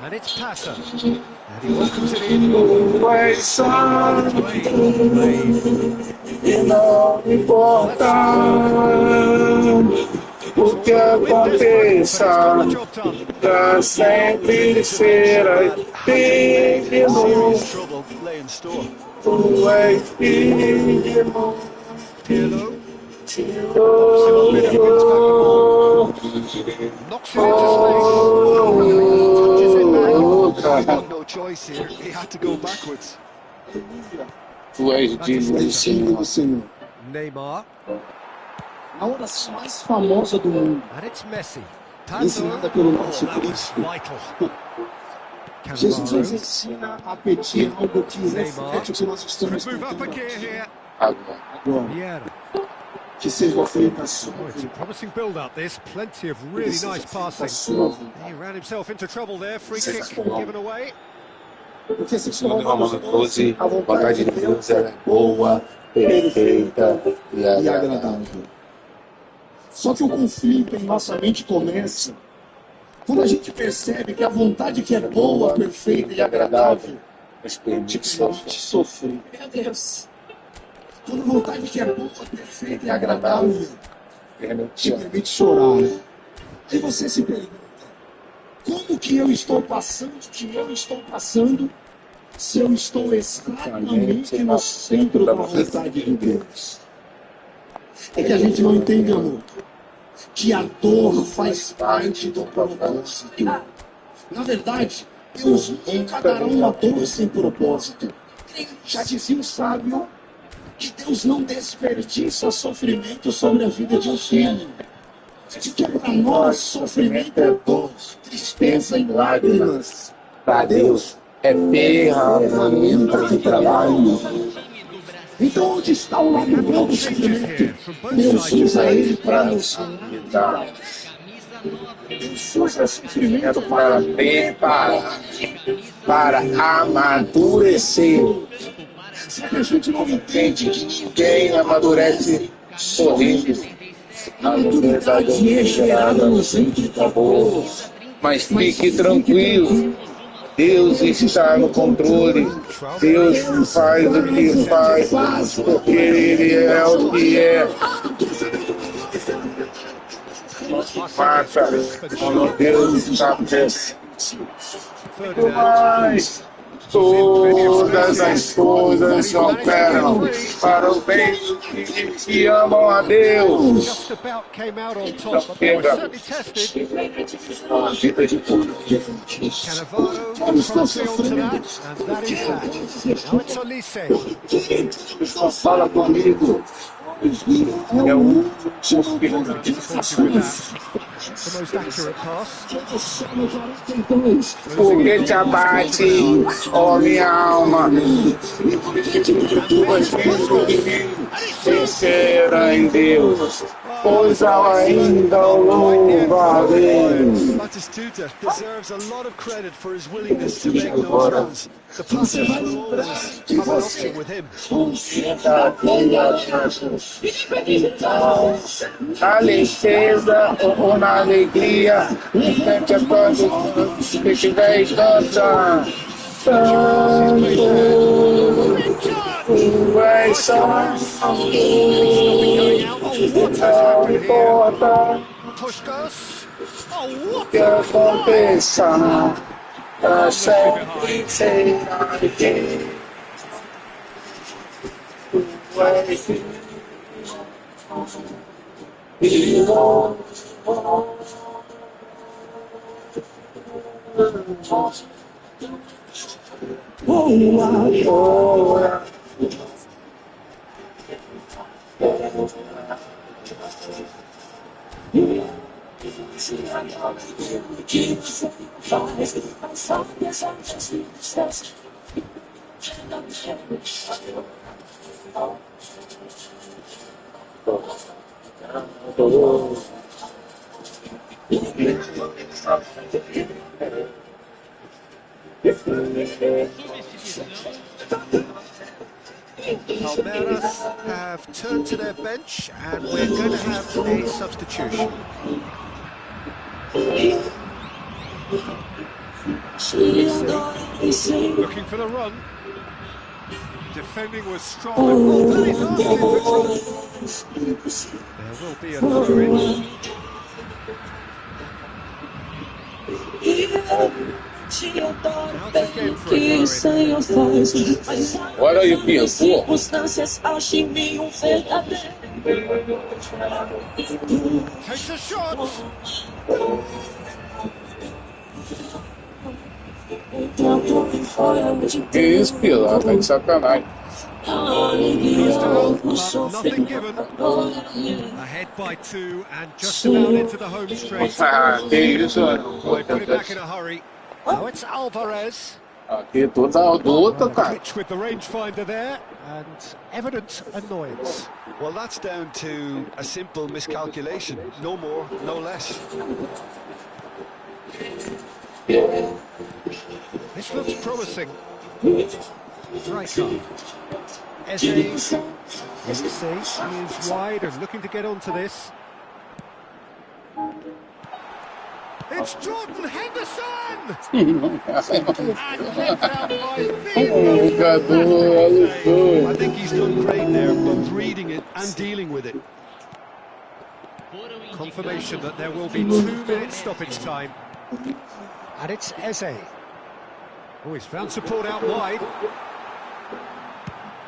S3: And it's Patter. And he welcomes it in.
S5: E não importa o que aconteça, pra sempre serás digno. Tu és digno.
S3: Knocks it into space. He's got no choice here. He had to go backwards.
S5: Tu és digno, Senhor.
S3: Neymar.
S6: A oração mais famosa do mundo,
S3: And it's Messi.
S6: ensinada pelo nosso Cristo.
S3: Vital.
S6: Jesus nos ensina a pedir algo que reflete o que nós estamos
S3: Move up a
S6: tentando
S3: gear here.
S6: agora.
S3: Yeah.
S6: Que seja feita a sua
S3: Oh, it's a
S6: vontade.
S3: promising build-up. This plenty of really nice
S6: A
S3: passing.
S6: sua vontade.
S3: He ran himself into trouble there. Free kick given away.
S6: Porque se
S5: Segundo Romanos 12, a vontade de Deus é boa, perfeita e agradável.
S6: Só que o conflito em nossa mente começa quando a gente percebe que a vontade que é boa, perfeita e agradável
S5: Mas permite
S6: te permite sofrer. Meu Deus! Quando a vontade que é boa, perfeita e agradável te permite chorar. Aí você se pergunta, como que eu estou passando, se eu estou exatamente no centro da vontade de Deus? É que a gente não entende, amor, que a dor faz parte do propósito. Na verdade, Deus nunca dará uma dor sem propósito. Já dizia o sábio que Deus não desperdiça sofrimento sobre a vida de um filho. Que para nós sofrimento é dor, tristeza e lágrimas.
S5: para Deus é ferramenta de trabalho.
S6: Então onde está o lado bom do sofrimento? Deus usa ele para nos dar. Deus usa sofrimento para preparar, para amadurecer. Só que a gente não entende que
S5: Quem amadurece sorrindo,
S6: a maturidade é gerada no centro de amor.
S5: mas fique tranquilo. Deus está no controle. Deus faz o que faz, porque Ele é o que é. Mata quando Deus está presente. Mas todas as coisas operam para o bem dos que amam a Deus.
S3: Just about came out on top, but they were certainly tested.
S6: A vida de todo
S3: Cannavaro crossed field to that, and that is that. Now it's Olise.
S6: Só fala comigo. É o último
S3: Difficulty with that. the most accurate pass.
S5: Foguete abate, ó minha alma. Tuas sincera em Deus, pois ao ainda o louvarei.
S3: Batistuta deserves a lot of credit for his willingness to make those runs. The passes will always have an option with him.
S5: Na tristeza ou na alegria, sempre é quando que estiver cantando. Tu és santo, não importa
S3: Puskos. Oh, what
S5: que
S3: a
S5: aconteça, pra sempre será de quem tu és.
S3: Palmeiras have turned to their bench and we're going to have a substitution. Looking for the run. Defending was strong. Oh, that is asking for trouble. There will be a throw-in. Out again for a throw-in.
S5: Olha aí, pensou?
S3: Takes a shot.
S5: Que isso, Pilar? Tá de sacanagem.
S3: Goes to help, but nothing given. Ahead by 2 and just about into the home straight.
S5: Ah, que isso,
S3: They put it back in a hurry. Now it's Alvarez.
S5: aqui toda adulta, cara.
S3: Glitch with the rangefinder there, and evident annoyance. Well, that's down to a simple miscalculation. No more, no less. This looks promising. Striker. Eze, is wide and looking to get onto this. It's Jordan Henderson! And left out by I think he's done great there, both reading it and dealing with it. Confirmation that there will be 2 minutes stoppage time. And it's Eze. Oh, he's found support out wide.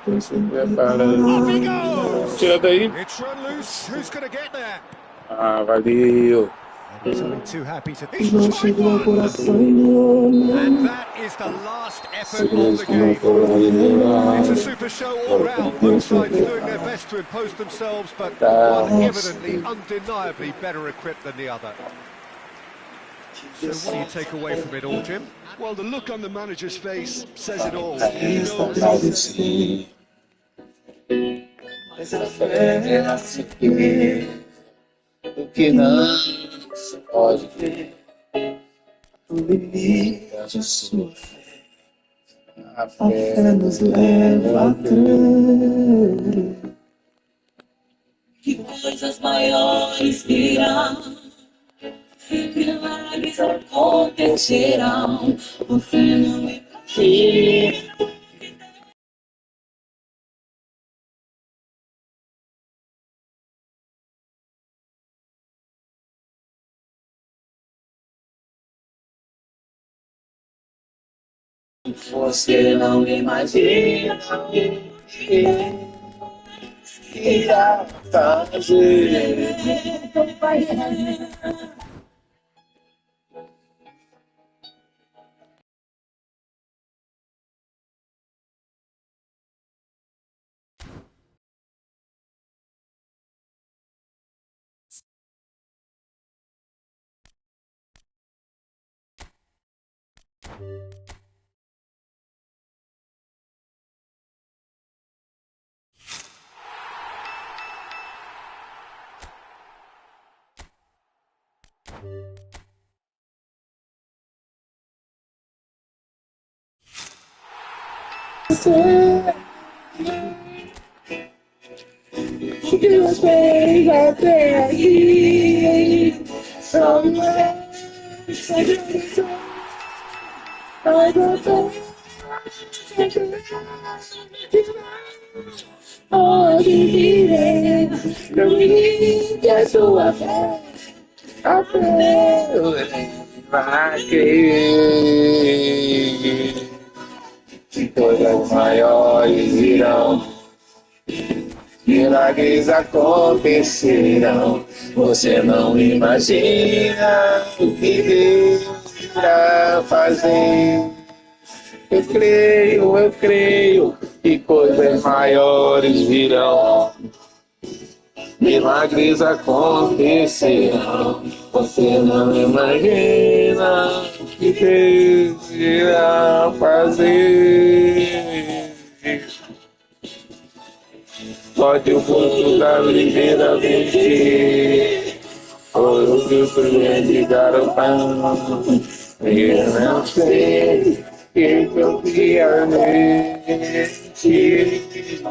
S3: Up he goes!
S5: Tira daí.
S3: It's run loose. Who's going to get there?
S5: Ah, valeu.
S3: He's only too happy to... He's tried one! And that is the last effort of the game. It's a super show all round. Both sides doing their best to impose themselves, but one evidently, undeniably better equipped than the other. So what do you take away from it all, Jim? Well, the look on the manager's face says it all. He knows.
S5: O que não se pode ver, o limite de sua fé, a fé nos leva a crer
S7: que coisas maiores virão, milagres acontecerão, você não me partir.
S5: Você não imagina o que irá fazer.
S6: O que Deus fez até aqui só me ai, doutor, onde virei, não me que a sua fé, a fé,
S5: Vai crer que coisas maiores virão, milagres acontecerão. Você não imagina o que Deus irá fazer. Eu creio que coisas maiores virão, milagres acontecerão. Você não imagina o que Deus irá fazer. Pode o mundo da ligeiramente, por o que o cliente garotão. Eu não sei que confiamente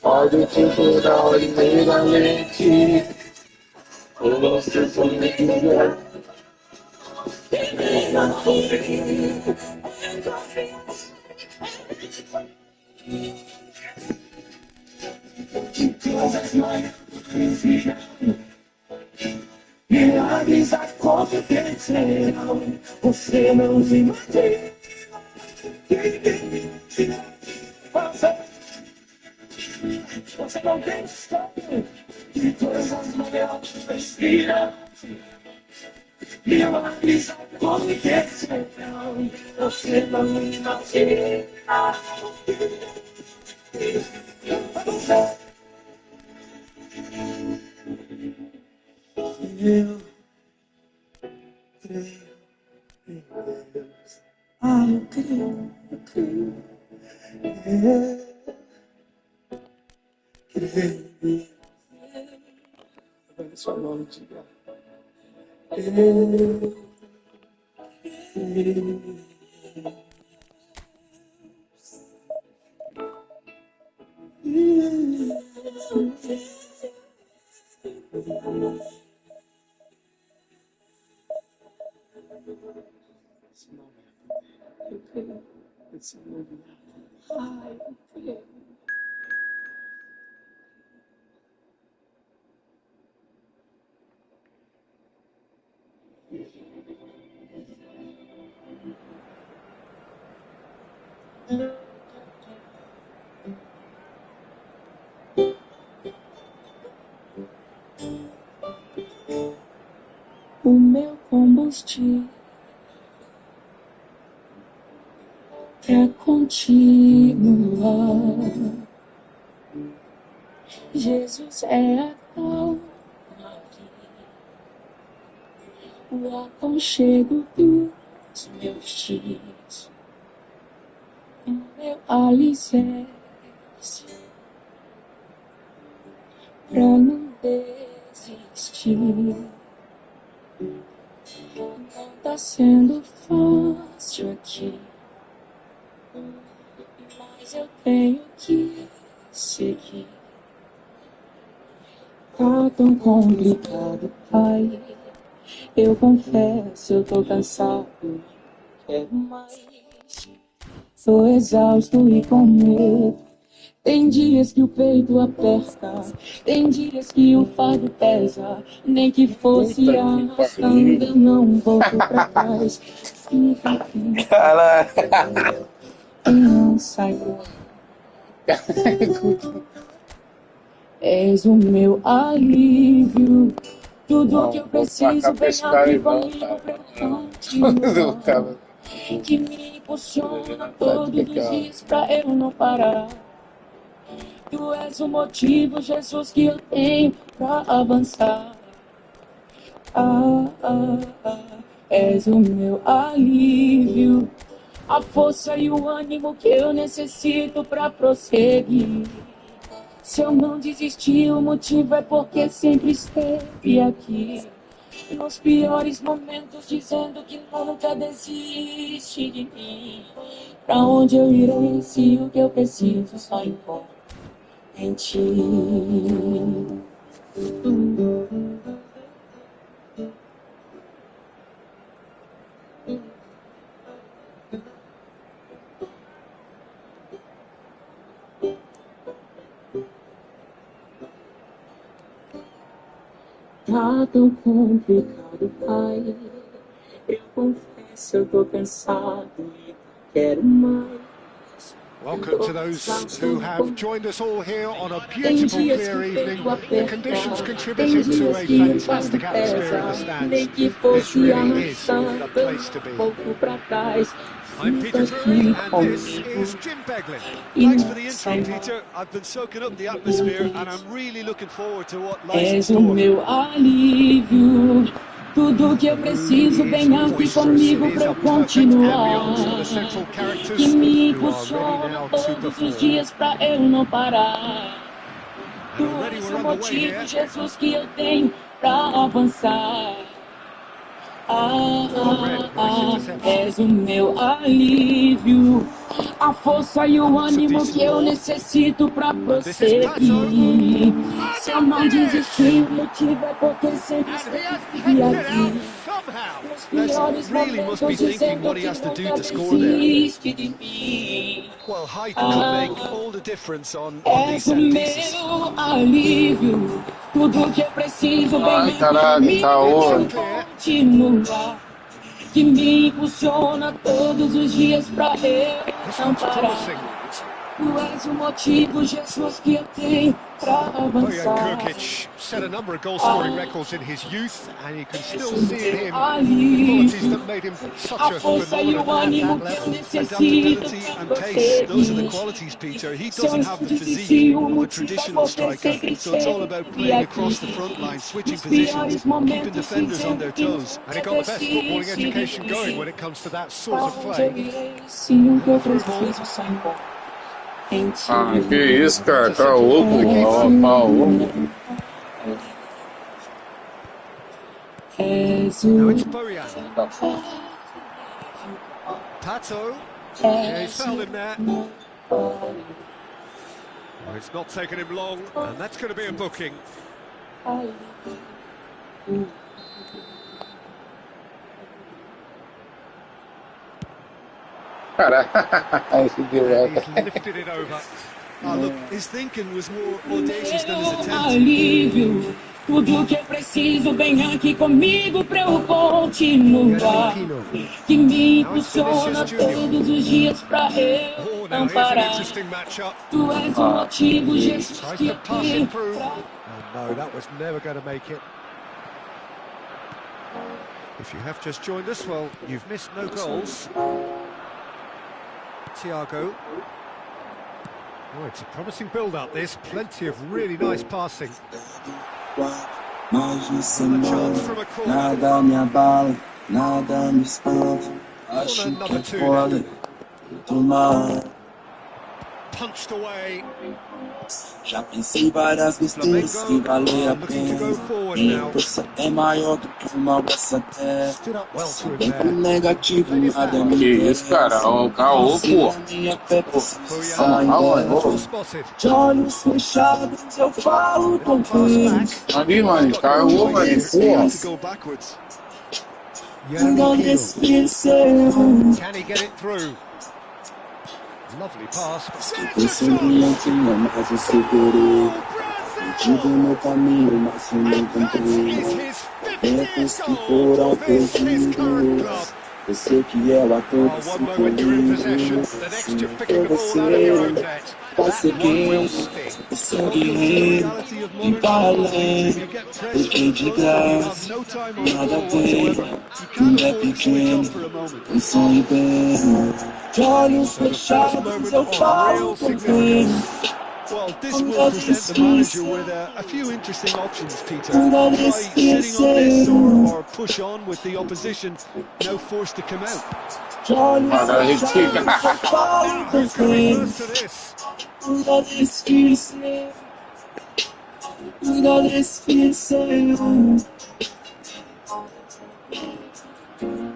S5: pode o tempo da ligeiramente, por você quiser. Milagres acontecerão, você não imagina. Você não tem história de coisas maiores virão. Milagres acontecerão, você não imagina. Eu creio em Deus. Ah, eu creio. Eu creio em Deus. Agora sua mão diga. Eu creio em esse nome. Ai, eu creio. O meu combustível pra continuar. Jesus é a calma, o aconchego dos meus dias, o meu alicerce pra não desistir. Não tá sendo fácil aqui, mas eu tenho que seguir. Tá tão complicado, pai. Eu confesso, eu tô cansado, quero mais. Tô exausto e com medo. Tem dias que o peito aperta, tem dias que o fardo pesa. Nem que fosse arrastando, eu não volto pra trás. Fica aqui. Caralho.
S6: E não sai. És o meu alívio. Tudo que eu preciso vem aqui comigo pra continuar. Que me impulsiona todos os dias pra eu não parar. Tu és o motivo, Jesus, que eu tenho pra avançar.
S5: És o meu alívio, a força e o ânimo que eu necessito pra prosseguir. Se eu não desisti, o motivo é porque sempre esteve aqui. Nos piores momentos, dizendo que nunca desiste de mim. Pra onde eu irei se o que eu preciso só encontro em ti? Tá tão complicado, pai. Eu confesso, eu tô cansado e quero mais.
S3: Welcome to those who have joined us all here on a beautiful, clear evening. The conditions contributing to a fantastic atmosphere in the stands. This really is the place to be. I'm Peter Drury, and this is Jim Beglin. Thanks for the intro, Peter. I've been soaking up the atmosphere, and I'm really looking forward to what lies in store.
S5: És o meu alívio, tudo que eu preciso vem aqui comigo pra eu continuar. Que me impulsiona todos os dias pra eu não parar. Tu és o motivo, Jesus, que eu tenho pra avançar. És o meu alívio, a força e o ânimo que eu necessito pra prosseguir. Se eu não desistir, o motivo é porque sempre estive aqui. Nos piores momentos, dizendo que nunca desiste de mim. És o meu alívio, tudo que eu preciso vem comigo pra continuar. Que me impulsiona todos os dias pra eu não parar. Tu és o motivo, Jesus, que eu tenho pra avançar.
S3: Kurkic set a number of goal-scoring records in his youth, and you can still see in him qualities that made him such a phenomenon at that level. Adaptability and pace, those are the qualities, Peter. He doesn't have the physique of a traditional striker, so it's all about playing across the front line, switching positions, keeping defenders on their toes. And he got the best footballing education going when it comes to that sort of play.
S8: Ah, que isso, cara, tá louco,
S3: Now it's Bojan. Pato. Yeah, he's fouled him there. Well, it's not taken him long, and that's going to be a booking. He's lifted it over. Oh, look, his thinking was more audacious than his attempt.
S5: Tudo que eu preciso vem aqui comigo pra eu continuar. Que me impulsiona todos os dias pra eu não parar. Tu és o motivo, Jesus, que eu tenho pra...
S3: Oh no, that was never going to make it. If you have just joined us, well, you've missed no goals. Thiago. Oh, it's a promising build-up, this. Plenty of really nice passing. And a chance from a corner.
S6: Nada me abala, nada me espanta.
S3: Acho
S6: que pode tomar.
S3: Punched away.
S6: Já pensei várias besteiras que valeu a pena. Força é maior do que o mal dessa terra. Tempo negativo, nada me
S8: que isso, cara? O caô, pô.
S6: De olhos fechados eu falo com Deus.
S8: Ali, mano, caô, mano, pô.
S6: Não me esqueceu.
S3: Can he get it through? Lovely pass.
S6: Eu sempre não tinha, mas eu segurei. Perdido no caminho, mas eu não encontrei. Tempos que foram perdidos. Eu sei que ela toda se colheu. Sem você, vai seguir. Eu sou guerreiro e para além. Porque de graça, nada tem. Tudo é pequeno, um sonho bem. De olhos fechados eu falo com Deus.
S3: Well, this will present the manager with a few interesting options, Peter. Try sitting on this or push on with the opposition, now forced to come out.
S8: Mas a gente fica.
S3: Now, who can reverse to this?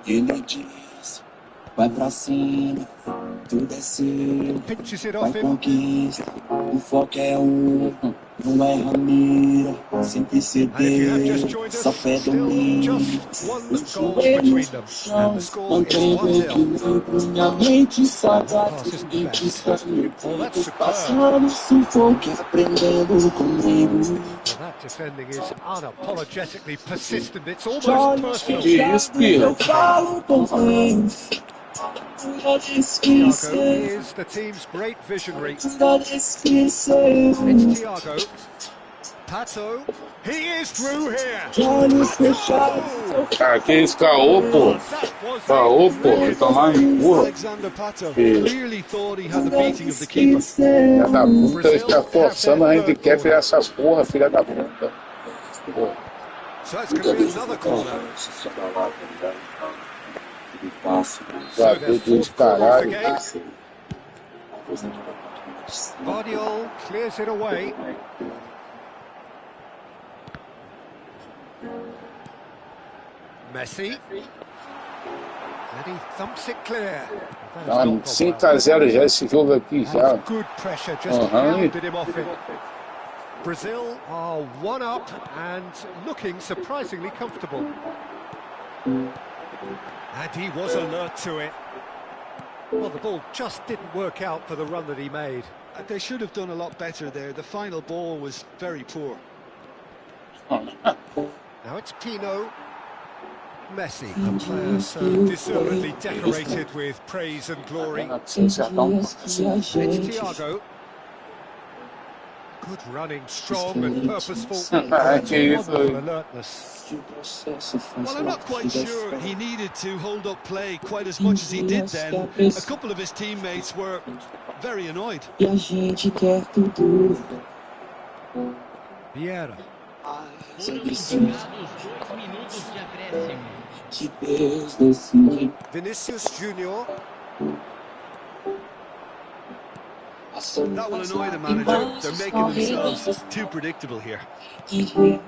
S6: Ele diz, vai pra cima, tudo é seu,
S3: Pinches it
S6: vai
S3: off him.
S6: conquista, o foco é um, não erra a mira, sempre
S3: And if you have just
S6: ceder,
S3: joined
S6: só
S3: us,
S6: fé
S3: still
S6: domina.
S3: just one goal between them. And the score is 1-0.
S6: Mantendo minha mente sagaz,
S3: Pass isn't the
S6: e
S3: best.
S6: distraído,
S3: Oh, that's superb.
S6: passando sufoco, aprendendo comigo.
S3: Well, that defending is unapologetically persistent. It's almost personal.
S8: Que isso, filho?
S6: Eu falo com eles.
S3: Thiago is the team's great visionary. It's Thiago. Pato. He is through here.
S8: Cara, que isso, caô, pô.
S3: That was
S8: Caô, pô. Vai tomar em curva.
S3: Alexander Pato clearly thought he had the beating of the keeper.
S8: Filha da puta, está forçando a handicap e essas porra, filha da puta. Pô.
S3: So it's going to be another corner.
S8: Jogador de caralho.
S3: Guardiola clears it away. Messi. And he thumps it clear.
S8: Tá 5-0 já esse jogo aqui já.
S3: Good pressure, just hounded him off it. Brazil are one up and looking surprisingly comfortable. And he was alert to it. Well, the ball just didn't work out for the run that he made. They should have done a lot better there. The final ball was very poor. Now it's Pino. Messi, a player so deservedly decorated with praise and glory. It's Thiago. Good running, strong and purposeful. Wonderful alertness.
S1: Well, I'm not quite sure he needed to hold up play quite as much as he did then. A couple of his teammates were very annoyed.
S3: Vieira. Vinicius Junior.
S1: That will annoy the manager. They're making themselves too predictable here.
S3: There's the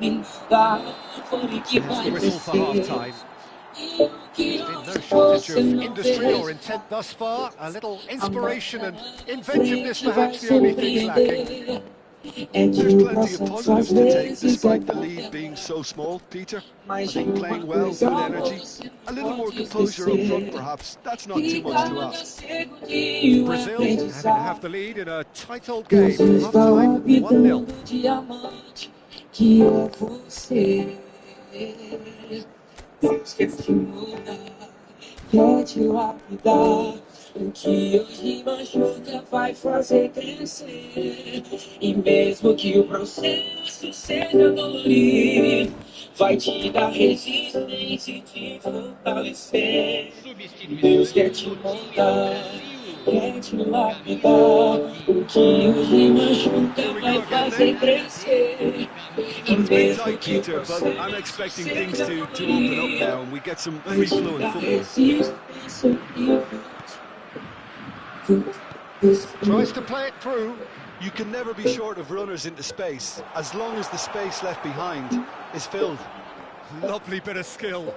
S3: whistle for half-time. There's been no shortage of industry or intent thus far. A little inspiration and inventiveness perhaps the only things lacking.
S1: There's plenty of positives to take despite the lead being so small, Peter. I think playing well, good energy, a little more composure up front perhaps. That's not too much to ask.
S3: Brazil having half the lead in a tight old game. Half-time 1-0.
S5: O que hoje machuca vai fazer crescer. E mesmo que o processo seja dolorido, vai te dar resistência e te fortalecer. Deus quer te moldar, quer te lapidar. O que hoje machuca vai fazer crescer.
S1: It's been tight, Peter, but I'm expecting things to open up now and we get some free-flowing football.
S3: Tries to play it through.
S1: You can never be short of runners into space, as long as the space left behind is filled.
S3: Lovely bit of skill.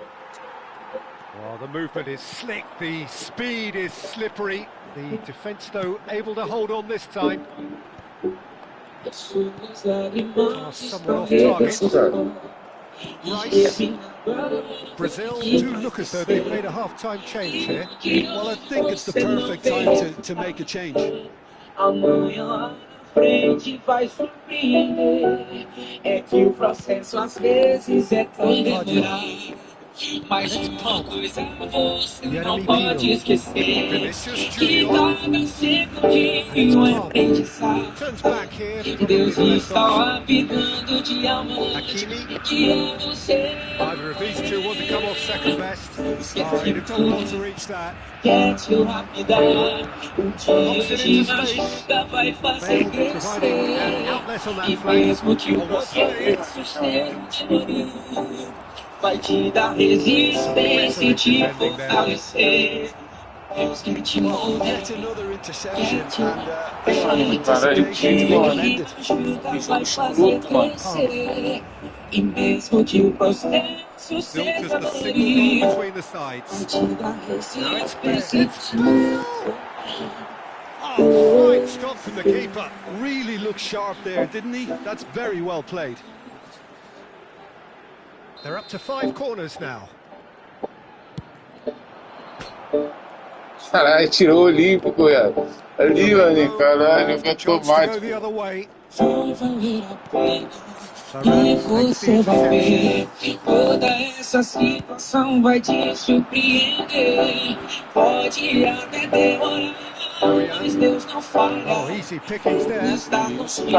S3: Oh, the movement is slick, the speed is slippery. The defence, though, able to hold on this time. Someone off target. Rice. Brazil do look as though they've made a half-time change here.
S1: Well, I think it's the perfect time to make a change.
S5: Amanhã frente vai surpreender. É que o processo às vezes é tão demorado.
S7: Mas uma coisa você não pode esquecer, que cada segundinho é aprendizado. Deus está apitando diamante, que é você.
S3: Either of these two want to come off second best. It took one to reach that.
S7: Quer te lapidar, dia de machuca vai fazer crescer. E mesmo que o processo seja dolorido, vai te dar resistência e te fortalecer. Deus quer te moldear, quer te vai fazer crescer. E mesmo que o processo seja dolorido, vai te dar resistência e te
S3: Oh, right stop from the keeper. Really looked sharp there, didn't he? That's very well played. They're up to 5 corners now.
S8: Caralho, tirou o olímpico, velho. Ali, mano, caralho, foi automático.
S7: E você vai ver, toda essa situação vai te surpreender. Pode até demorar, mas Deus não falha.
S3: Easy pickings there.
S7: Está conseguindo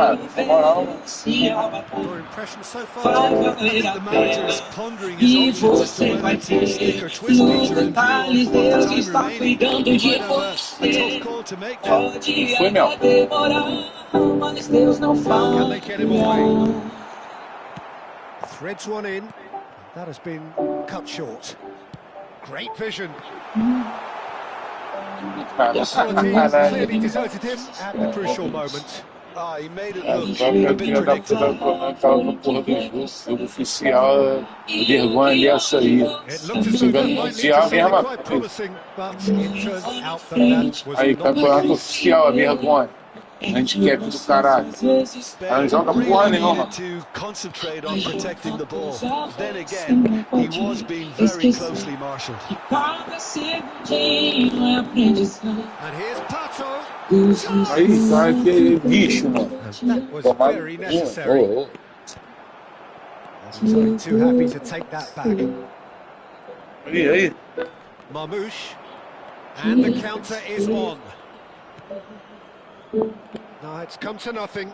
S3: Your impression so far?
S7: vai valer a pena. E você vai ver, nos detalhes Deus está cuidando de você. Pode até demorar, mas Deus não falha.
S3: Threads one in. That has been cut short. Great vision. Clearly deserted him at the crucial moment. He made it look a bit predictable.
S8: O oficial, vergonha dessa aí.
S3: It looked as though that might lead to something quite promising, but it turned out that was
S8: Aí,
S3: not the
S8: campeonato
S3: case.
S8: oficial, a vergonha. Handicap do caralho. Ela não joga porra nenhuma.
S1: To concentrate on protecting the ball. Then again, he was being very closely marshaled.
S3: And here's Pato.
S8: Aí, cara, que bicho, mano.
S3: That was very necessary. He's only too happy to take that back.
S8: Aí.
S3: Marmouche. And the counter is on. No, it's come to nothing.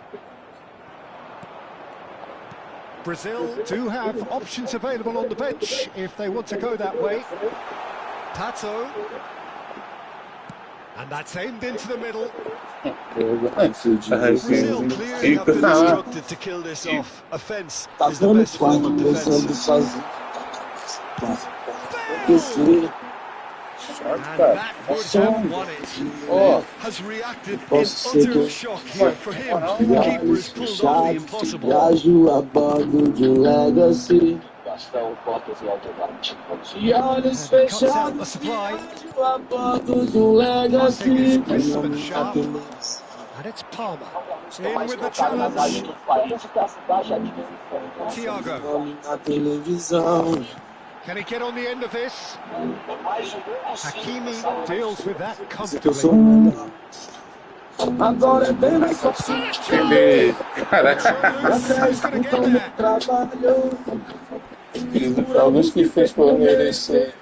S3: Brazil do have options available on the bench if they want to go that way. Pato. And that's aimed into the middle.
S1: Brazil clearly have been instructed to kill this off. Offence is the best form of defence.
S3: And that would have won it.
S1: Has reacted in utter shock here. For him, the keeper has pulled off the impossible.
S6: Viajo a bordo de um legacy. De olhos fechados, viajo a bordo de um legacy.
S3: And it's Palmer in with the challenge. Thiago.
S6: Na televisão.
S3: Can he get on the end of this? Hakimi deals with that comfortably.
S6: Agora é bem mais fácil.
S8: Ele. Caralho. Alguns que fez por merecer.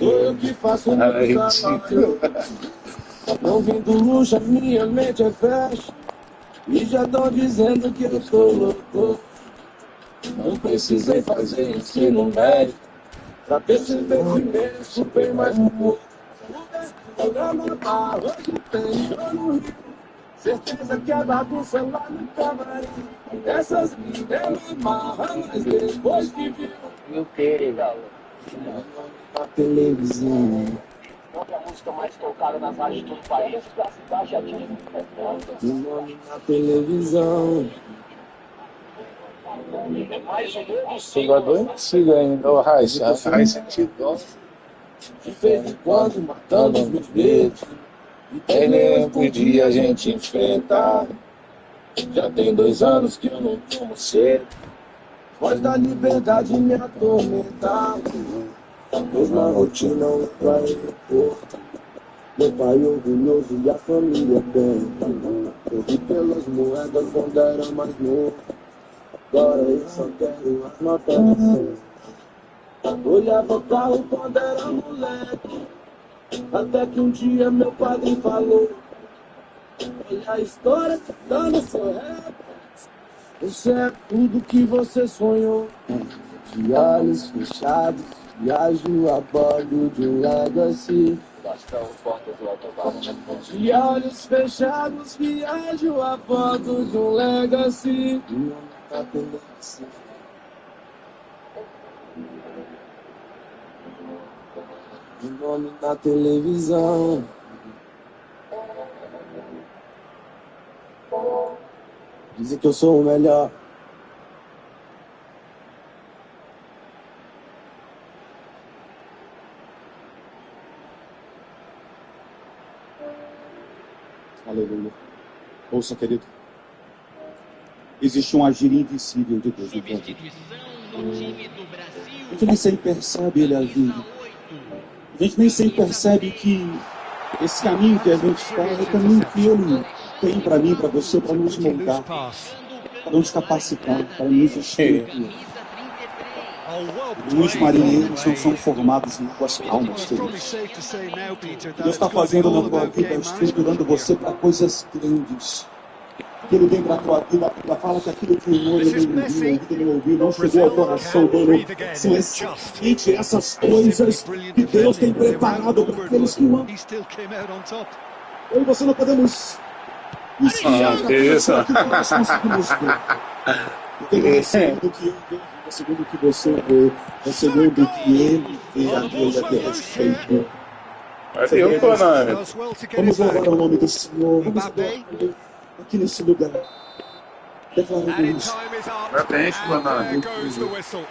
S6: Eu que faço um trabalho. Não vindo luz, a minha mente é flash. E já estão dizendo que eu tô louco. Não precisei fazer ensino médio pra perceber que mereço bem mais um pouco. Programa barro que tem show no Rio. Certeza que a bagunça lá no camarim. Essas meninas amarram, mas depois que viu.
S4: Meu legal.
S6: Na televisão.
S4: Onde a música mais tocada nas rádios do país, da cidade atinge
S6: O nome na televisão.
S8: Jogador antigo ainda, o Raiz sentido.
S6: De vez em quando matando os meus medos. E que nem podia a gente enfrentar. Já tem 2 anos que eu não tomo cedo. Voz da liberdade me atormentar. Mesma rotina, um vai no porto. Meu pai orgulhoso e a família bem. Eu vi pelas moedas quando era mais novo. Agora eu só quero as notas de 100. Olhava carro quando era moleque, até que um dia meu padre falou: olha a história que tá no seu rap. Você é tudo que você sonhou. De olhos fechados, viajo a bordo de um Legacy. De olhos fechados, viajo a bordo de um Legacy. Meu nome na televisão. Dizem que eu sou o melhor.
S9: Aleluia. Ouça, querido. Existe um agir invisível de Deus no povo. A gente nem sempre percebe ele agindo. A gente nem sempre percebe que esse caminho que a gente está é o caminho que ele tem para mim, para você, para nos moldar, para nos capacitar, para nos estruturar. Os marinheiros não são formados em águas calmas, queridos. Deus está fazendo na tua vida, estruturando você para coisas grandes. Que ele vem para a tua vida, a fala que aquilo que o olho não viu, o ouvido não ouviu, não chegou ao coração dele. São exatamente essas coisas que Deus tem preparado para aqueles que o amam. Eu e você não podemos esquecer que nós conseguimos ver. Porque não é segundo que eu vejo, é segundo que você vê, é segundo que ele vê aquele a teu respeito. Vamos louvar o nome do Senhor, vamos adorar aqui nesse lugar. Declaramos.
S3: There goes the whistle.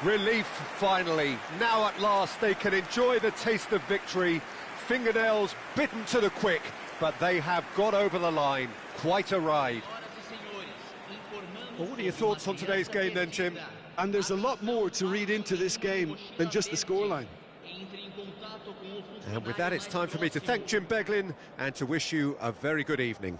S3: Relief finally. Now at last they can enjoy the taste of victory. Fingernails bitten to the quick, but they have got over the line. Quite a ride. Well, what are your thoughts on today's game then, Jim?
S10: And there's a lot more to read into this game than just the scoreline.
S3: And with that, it's time for me to thank Jim Beglin and to wish you a very good evening.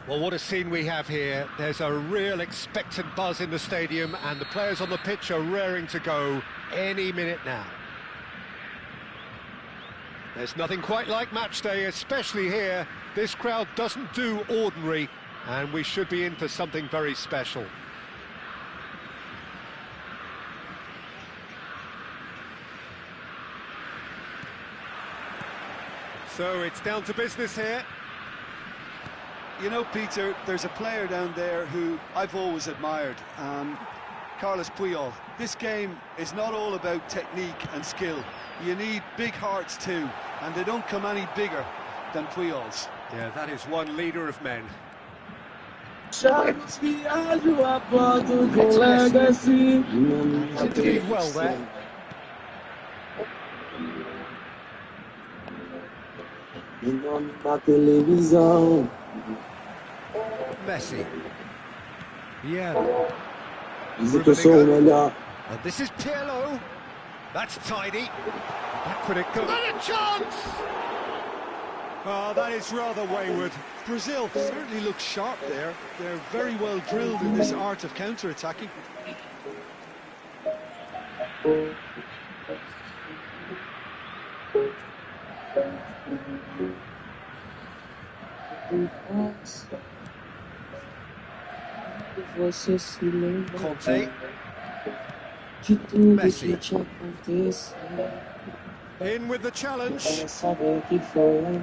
S3: Well, what a scene we have here. There's a real expectant buzz in the stadium, and the players on the pitch are raring to go any minute now. There's nothing quite like match day, especially here. This crowd doesn't do ordinary, and we should be in for something very special. So it's down to business here.
S10: You know, Peter, there's a player down there who I've always admired, Carlos Puyol. This game is not all about technique and skill. You need big hearts too, and they don't come any bigger than Puyol's.
S3: Yeah, that is one leader of men.
S6: Chaves viajo a bordo de um legacy.
S3: Interviewed well there.
S6: Meu nome na televisão.
S3: Messi. Yeah.
S6: Dizem que eu sou o melhor.
S3: And this is Pirlo. That's tidy. That could have got a chance. Oh, that is rather wayward.
S10: Brazil certainly looks sharp there. They're very well drilled in this art of counter-attacking.
S5: Você se lembra
S3: Conte.
S5: de tudo
S3: Messi.
S5: que te aconteceu?
S3: In with the challenge.
S5: Quero saber que foi.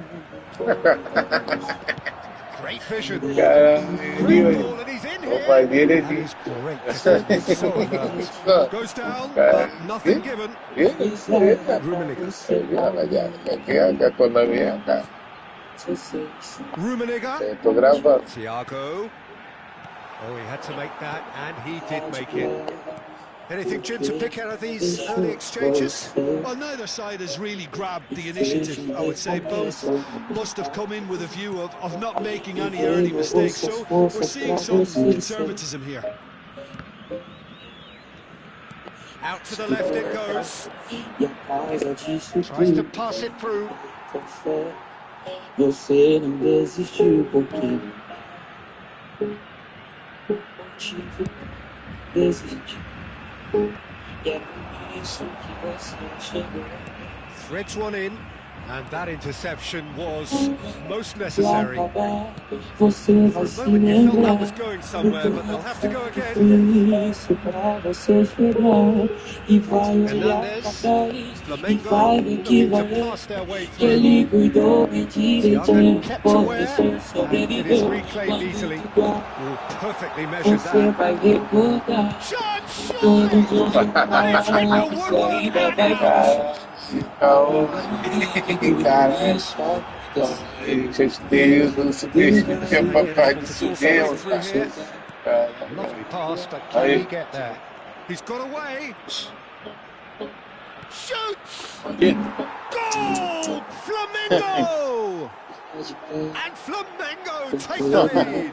S3: Great vision.
S8: Caramba,
S3: Great ball, and he's in
S8: o
S3: here.
S8: pai dele
S3: That
S8: aqui.
S3: is great. So alert. Goes down, but nothing given. Rummenigge.
S8: Tô gravando.
S3: Thiago. Oh, he had to make that, and he did make it. Anything, Jim, to pick out of these early exchanges?
S10: Well, neither side has really grabbed the initiative, I would say. Both must have come in with a view of not making any early mistakes. So we're seeing some conservatism here.
S3: Out to the left it goes. Tries to pass it through.
S5: Você não desistiu porque desistiu. E é por isso que você chegou.
S3: Threads one in, and that interception was most necessary. For a moment you thought that was going somewhere, but they'll have to go again. Hernandez, Flamengo looking to pass their way through. Thiago kept aware, and it is reclaimed easily. Oh, perfectly measured that. Shot! It's like the woodwork out.
S8: Então, cara, vocês têm o subscrito que é papai do cinema,
S3: Lovely pass, but can he get there? He's got away. Shoots! Goal! Flamengo! And Flamengo take the lead.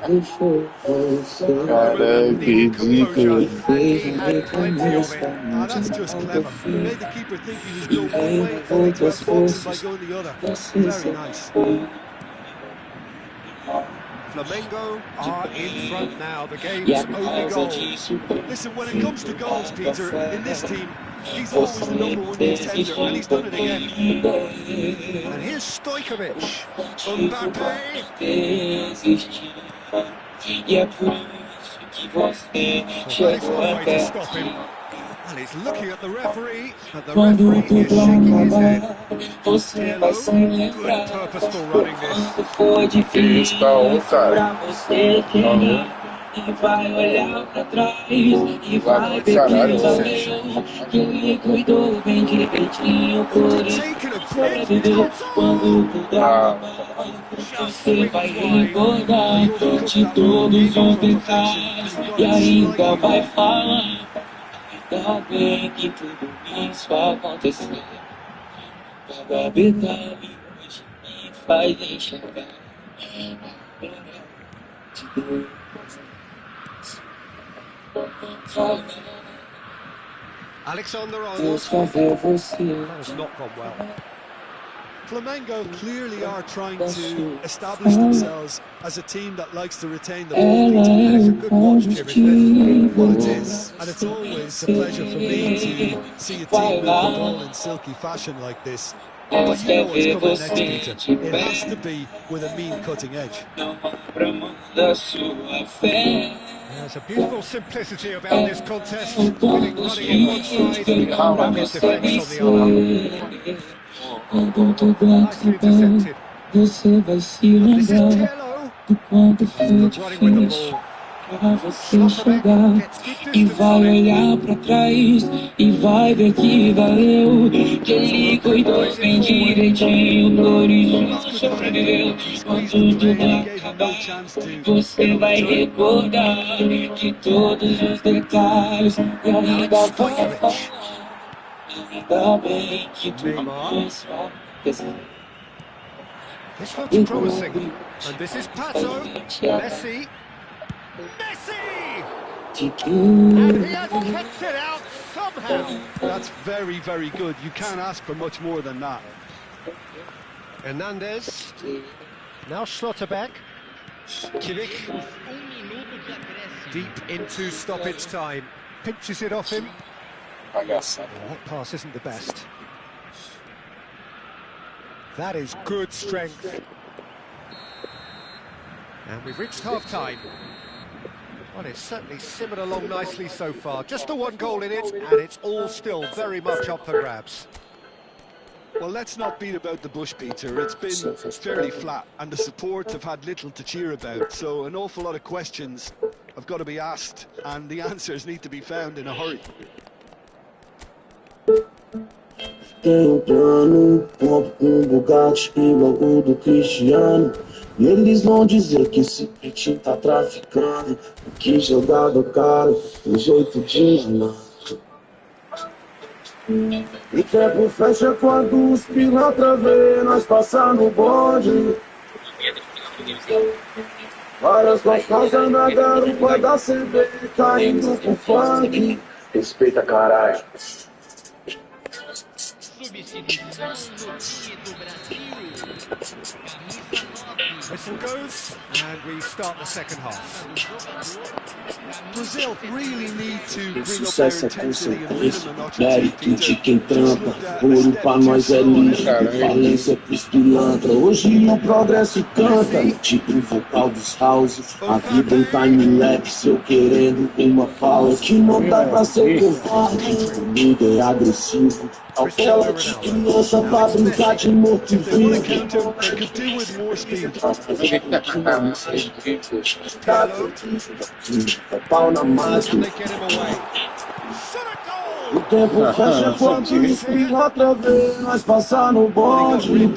S8: Cara, que ridículo.
S3: He had plenty of it.
S10: Ah, that's just clever. Made the keeper think he was going one way, only to expose him by going the other. Very nice.
S3: Flamengo are in front now. The game's only goal.
S10: Listen, when it comes to goals, Peter, in this team, he's always the number one contender, and he's done it again.
S3: And here's Stojkovic. Mbappe. Well, that is one way to stop him. And he's looking at the referee, and the referee is shaking his head. Hello, good purposeful running this.
S8: Que isso, tá on, cara.
S5: E vai olhar pra trás e vai ver que valeu, que ele cuidou bem direitinho, por isso sobreviveu quando tudo acabar. Você vai recordar de todos os detalhes e ainda vai falar. Ainda bem que tudo isso aconteceu. Cada detalhe hoje me faz enxergar a glória de Deus.
S3: Alexander-Arnold. That has not gone well.
S10: Flamengo clearly are trying to establish themselves as a team that likes to retain the ball.
S3: And it's a good watch, Jim, isn't it?
S10: Well, it is, and it's always a pleasure for me to see a team move the ball in silky fashion like this. But you know what's coming next, Peter. It has to be with a mean cutting edge.
S3: There's a beautiful simplicity about this contest. Winning money in one side, rapid defence on the other. Nicely intercepted. This is Tello. Good running with the ball.
S5: Pra você chegar e vai olhar pra trás e vai ver que valeu, que ele cuidou bem direitinho, por isso sofreu. Quando tudo acabar, você vai recordar de todos os detalhes e ainda vai falar. Ainda bem que tudo isso aconteceu.
S3: This looks promising. And this is Pato. Messi. And he has kept it out somehow.
S10: That's very, very good. You can't ask for much more than that.
S3: Hernandez. Now Schlotterbeck. Kimmich. Deep into stoppage time. Pinches it off him.
S8: I got some.
S3: That pass isn't the best. That is good strength. And we've reached half-time. Well, it's certainly simmered along nicely so far. Just the one goal in it, and it's all still very much up for grabs.
S10: Well, let's not beat about the bush, Peter. It's been fairly flat, and the support have had little to cheer about. So an awful lot of questions have got to be asked, and the answers need to be found in a hurry.
S6: Tem plano, compro Bugatti e logo do Cristiano. E eles vão dizer que esse pretinho tá traficando. Que jogador caro, um jeito de malandro. O tempo fecha quando os pilantra vê nós passar no bonde. Várias gostosas na garupa da CB caindo com funk. Respeita, caralho.
S3: Whistle goes, and we start the second half. Brazil really need to bring up their intensity and rhythm a notch.
S6: Mérito de quem trampa, ouro pra nós é lixo, falência pros pilantra. Hoje o progresso canta, tipo o vocal dos house. A vida em time-lapse, eu querendo uma fala que não dá pra ser covarde. O mundo é agressivo, aquela de criança pra brincar de morto-vivo. Pau na máquina. O tempo fecha quando os pilantra vê nós passar no bonde.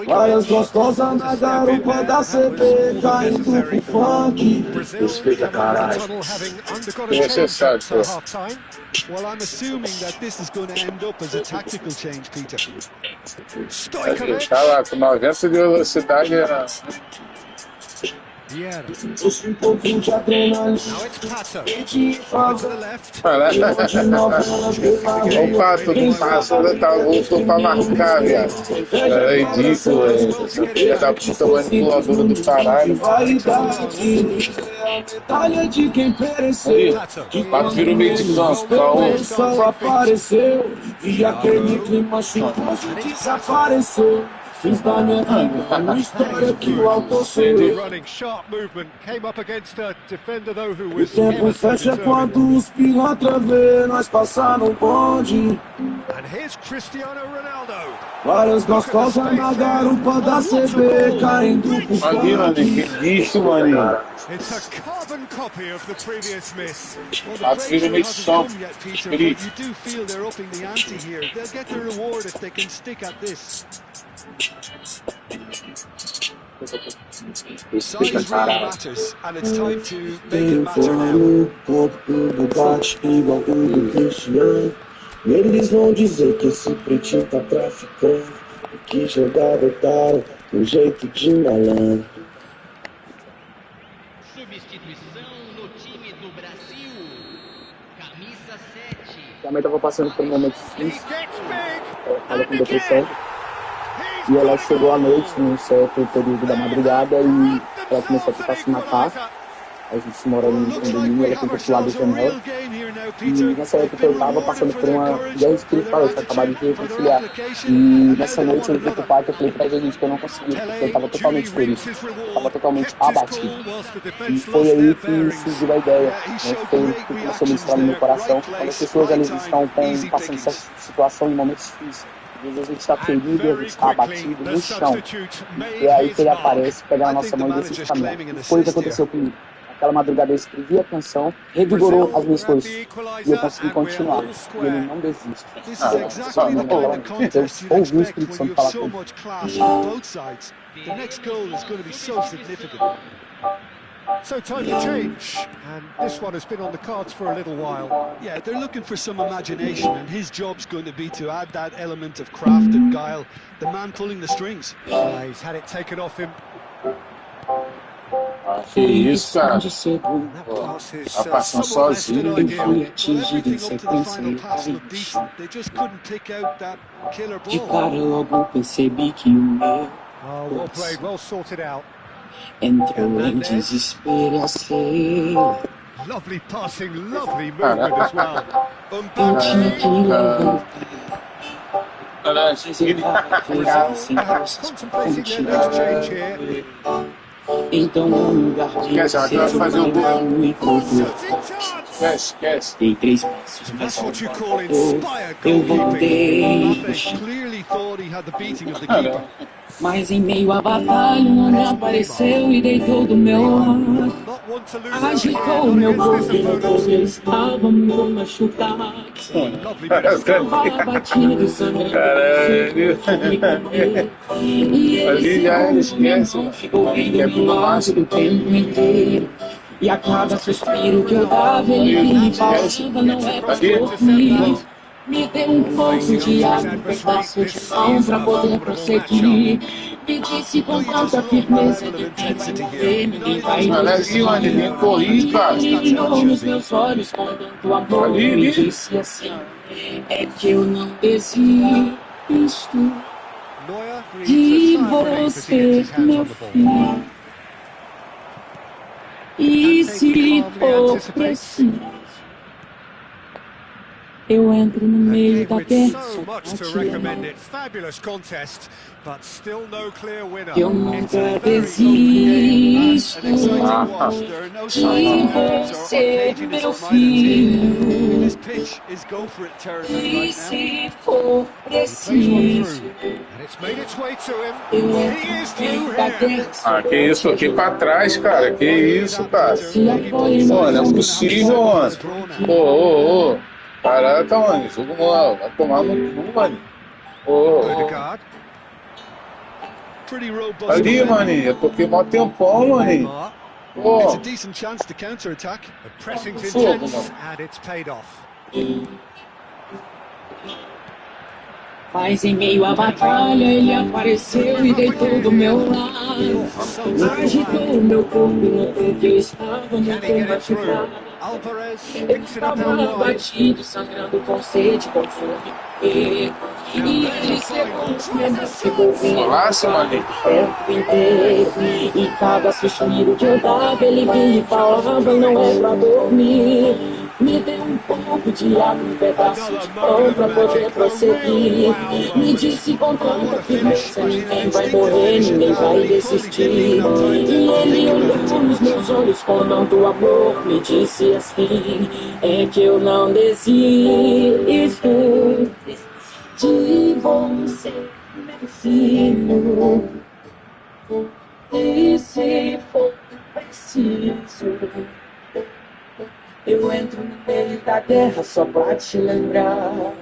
S6: Várias gostosas na garupa da CB caindo pro funk. Respeita, caralho.
S8: Necessário, pô.
S10: Well, I'm assuming that this is going to end up as a tactical change, Peter.
S8: Tá lá, com 90 de velocidade.
S6: Um pouquinho de adrenalina.
S8: O Pato do Passo voltou pra marcar, viado. É ridículo, velho. Essa filha da puta manipuladora do caralho. O Pato virou meio de campo.
S6: Só apareceu e aquele clima chocante desapareceu. Fiz da minha vida uma história que o autor sou. O tempo fecha quando os pilantra vê nós passar no bonde. Várias gostosas na garupa da CB caindo pro
S8: funk. Que lixo, maninho.
S3: It's a carbon copy of the previous miss.
S8: Vira meio de campo.
S10: You do feel they're upping the ante here. They'll get the reward if they can stick at this. Size really matters, and it's time to make it matter now.
S6: Eles vão dizer que esse pretinho tá traficando, que jogada otário, do jeito de malandro.
S11: Substituição no time do Brasil. Camisa 7.
S12: Também tava passando por um momento difícil, ela com depressão. E ela chegou à noite, num certo período da madrugada, e ela começou a tentar se matar. A gente mora no condomínio, ela tentou pular da janela. E nessa época eu estava passando por uma guerra espiritual, eu tinha acabado de reconciliar. E nessa noite eu vi pro quarto, eu falei pra Jesus que eu não conseguia, porque eu estava totalmente feliz, eu estava totalmente abatido. E foi aí que surgiu a ideia, né? Foi o que começou a ministrar no meu coração. Quando as pessoas elas estão passando essa situação em momentos difíceis, às vezes a gente está ferido, a gente está abatido no chão. E é aí que ele aparece, pega a nossa mão e decide caminhar. Foi o que aconteceu comigo. Aquela madrugada eu escrevi a canção, revigorou as minhas forças e eu consegui continuar. E ele não desiste. Eu ouvi o Espírito Santo falar comigo.
S3: So time to change, and this one has been on the cards for a little while.
S10: Yeah, they're looking for some imagination, and his job's going to be to add that element of craft and guile. The man pulling the strings.
S3: He's had it taken off him.
S8: Que isso, cara? Tá passando sozinho.
S5: De cara logo percebi que o meu
S3: well played, well sorted out.
S5: Entrou em desesperação.
S3: Lovely passing, lovely movement as well.
S5: Eu tinha que levantar.
S3: Contemplating their next change here.
S5: Então no lugar de
S8: fazer um gol. Esquece.
S5: Dei 3 passos, mas eu voltei. Mas em meio à batalha um homem apareceu e deitou do meu lado. Agitou o meu corpo e notou que eu estava muito machucado. Estava batido, sangrando. E ele
S8: ali já esquece.
S5: ficou rindo do lado o tempo inteiro. E a cada suspiro que eu dava, ele me falava, não é pra dormir. Me deu um pouco de água, um pedaço de pão pra poder prosseguir. Me disse com tanta firmeza, ninguém vai morrer, ninguém vai desistir. Ele olhou nos meus olhos com tanto amor, me disse assim, é que eu não desisto de você, meu filho. E se for preciso, eu entro no meio da guerra só pra te lembrar. Eu nunca desisto de você, meu filho. E se for preciso, eu entro no meio da guerra só pra te lembrar.
S8: Que isso aqui pra trás, cara? Que isso, cara? Pô, não é possível, mano. Ô. Caraca, mano, jogo não vai tomar no cu, mano. Ali, maninho, eu toquei mó tempão, maninho.
S3: It's a decent chance to counter-attack. The pressing's intense and it's paid off.
S5: Mas em meio à batalha ele apareceu e deitou do meu lado. Agitou o meu corpo e notou que eu estava muito machucado. Eu estava abatido, sangrando com sede, com fome. E ele secou os membros, ficou vendo o tempo inteiro. E cada suspiro que eu dava, ele vinha e falava, não é pra dormir. Me deu um pouco de água, um pedaço de pão pra poder prosseguir. Me disse com tanta firmeza, ninguém vai morrer, ninguém vai desistir. E ele olhou nos meus olhos com tanto amor, me disse assim, é que eu não desisto de você, meu filho. E se for preciso, eu entro no meio da guerra só pra te lembrar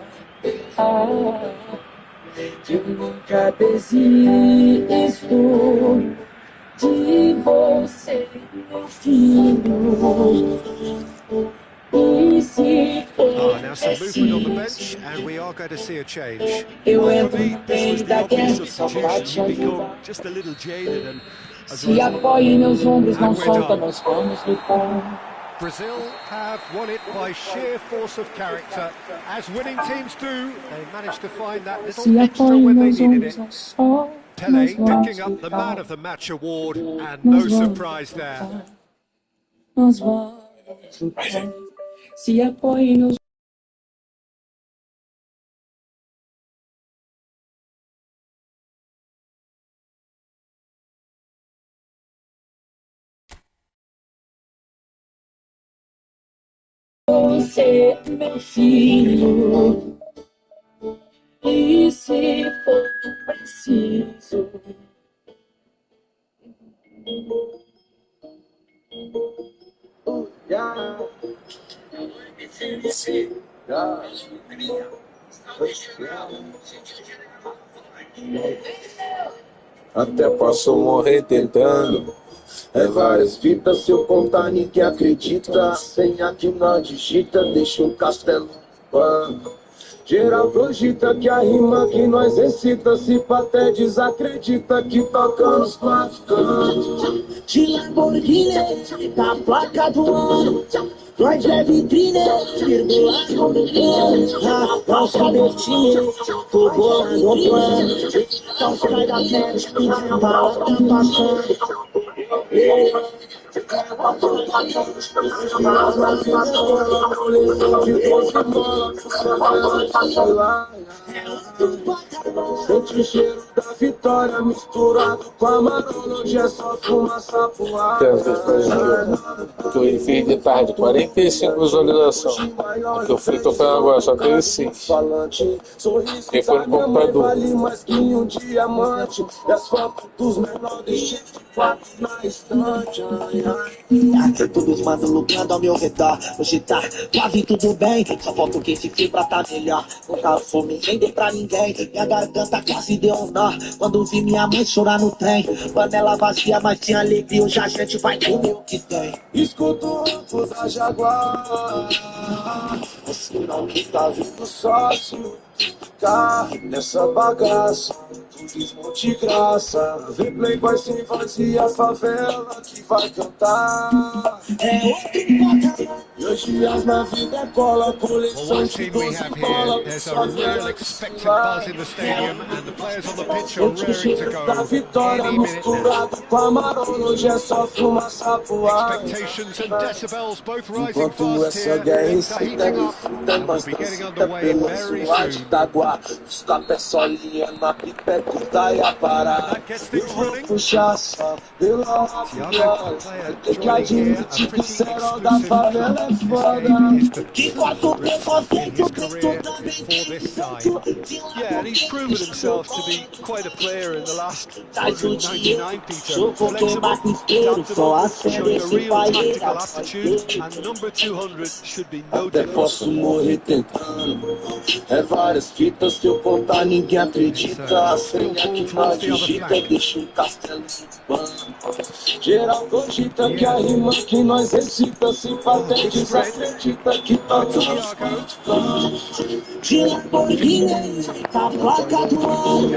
S5: que eu nunca desisto de você, meu filho. E se for preciso, eu entro no meio da guerra só pra te lembrar. Se apoia em meus ombros, não solta, nós vamos lutar.
S3: Brazil have won it by sheer force of character. As winning teams do, they managed to find that little extra when they needed it. Pelé picking up the Man of the Match award, and no surprise there.
S5: Nós vamos lutar. Se apoia em meus você, meu filho, e se for preciso,
S1: até posso morrer tentando. É várias vidas, se eu contar ninguém acredita. Senha que não digita, deixa um castelo pano. Geral cogita que a rima que nós recita, se até desacredita que toca nos quatro cantos. De Lamborghini, da placa do ano, nós é vitrine, vírgula com calça Bertini, tô bolando o plano, calça cai da frente, bala tá passando. Sente o cheiro da vitória misturado com a marola, hoje é só fumaça voada.
S8: Que eu fiz de tarde, 45 visualizações. O que eu fui tocando agora, só teve 6. Quem foi no computador?
S1: Vale mais que diamante. E as fotos dos menores de quatro na estante.
S6: Todos mandam lucrando ao meu redor. Hoje tá quase tudo bem, só falta o que se fez pra tá melhor. Nunca fome, nem dei pra ninguém. Minha garganta quase deu um nó quando vi minha mãe chorar no trem. Panela vazia, mas tinha alegria. Hoje a gente vai comer o que tem. Escuto o ronco da Jaguar. Você não que tá vindo sócio. Ficar nessa bagaça, turismo de graça. Vem playboy sem vazia, a favela que vai cantar. É outro patamar. E hoje as navigas é cola, coleção de 12 bola.
S3: There's a real expectant buzz in the stadium, and the players on the pitch are raring to go any minute now. Expectations and decibels both rising fast here. Things are heating up, and we'll be getting underway very soon. That gets things running. The other player joining here, a pretty exclusive club. This game is the 200th in his career for this side.
S10: Yeah, and he's proven himself to be quite a player in the last 199, Peter. Flexible, adaptable, showing a real tactical aptitude, and number 200 should be no different.
S6: É várias fitas que eu contar, ninguém acredita. A senha que nós digita deixa um castelo no banco. Geral cogita que a rima que nós recita se patetiza, acredita que tanto nos de Lamborghini, a placa do ano.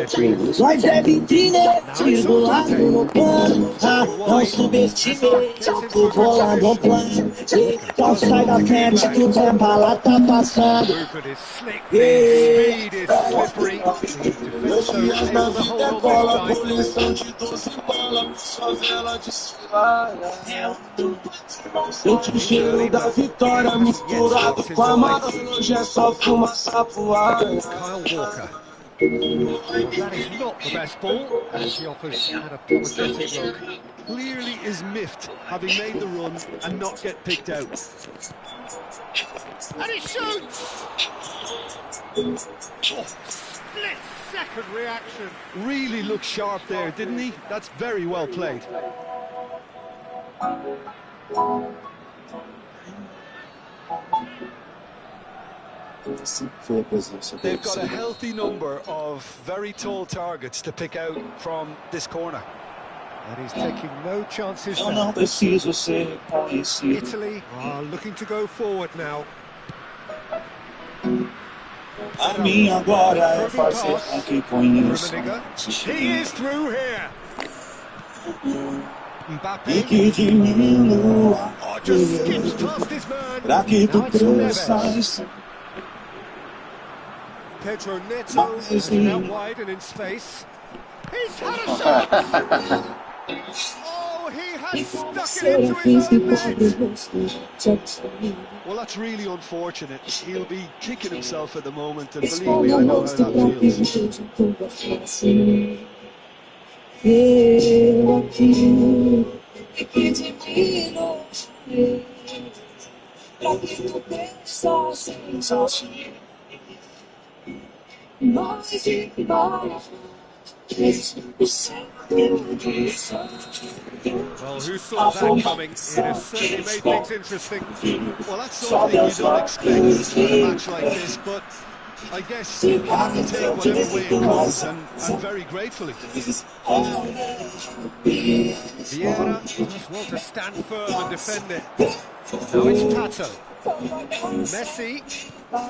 S6: Nós é vitrine, tiro lá no plano. Ah, não subestime, tô bolado no plano. Então sai da frente que o tempo lá tá passando.
S3: Speed is slippery. The defense able to hold on this time.
S6: Sente o cheiro da vitória misturado com a amarelo, hoje é só fumaça pro ar.
S3: Kyle Walker. That is not the best ball, as he offers an apologetic look.
S10: Clearly is miffed, having made the run and not get picked out.
S3: And he shoots! Oh, split-second reaction.
S10: Really looked sharp there, didn't he? That's very well played. They've got a healthy number of very tall targets to pick out from this corner.
S3: And he's taking no chances
S6: Eu
S3: now.
S6: não preciso ser conhecido.
S3: Italy are looking to go forward now.
S6: A minha glória é fazer com que conheçam.
S3: He is through here.
S6: E que diminua
S3: Just skips past his man.
S6: pra que tu
S3: Now it's
S6: cresças.
S3: Pedro Neto is out wide and in space. He's had a shot. Oh, he has stuck it into his own net.
S10: Well, that's really unfortunate. He'll be kicking himself at the moment, and believe me, I know how that feels.
S3: Well, who saw that coming? It has certainly made things interesting.
S10: Well, that's something you don't expect in a match like this, but I guess you have to take whatever way it comes, and very gratefully.
S3: Vieira just want to stand firm and defend it. Now it's Pato. Messi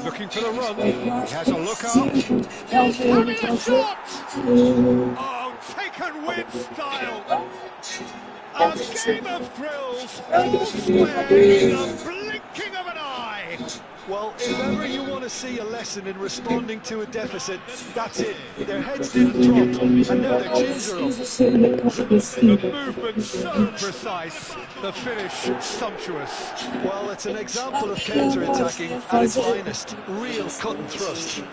S3: looking for the run. He has a look up. He's having a shot! Oh, taken with style. A game of thrills, all square in the blinking of an eye.
S10: Well, if ever you want to see a lesson in responding to a deficit, that's it. Their heads didn't drop, and now their chins are up.
S3: The movement so precise, the finish sumptuous.
S10: Well, it's an example of counter-attacking at its finest. Real cut and thrust.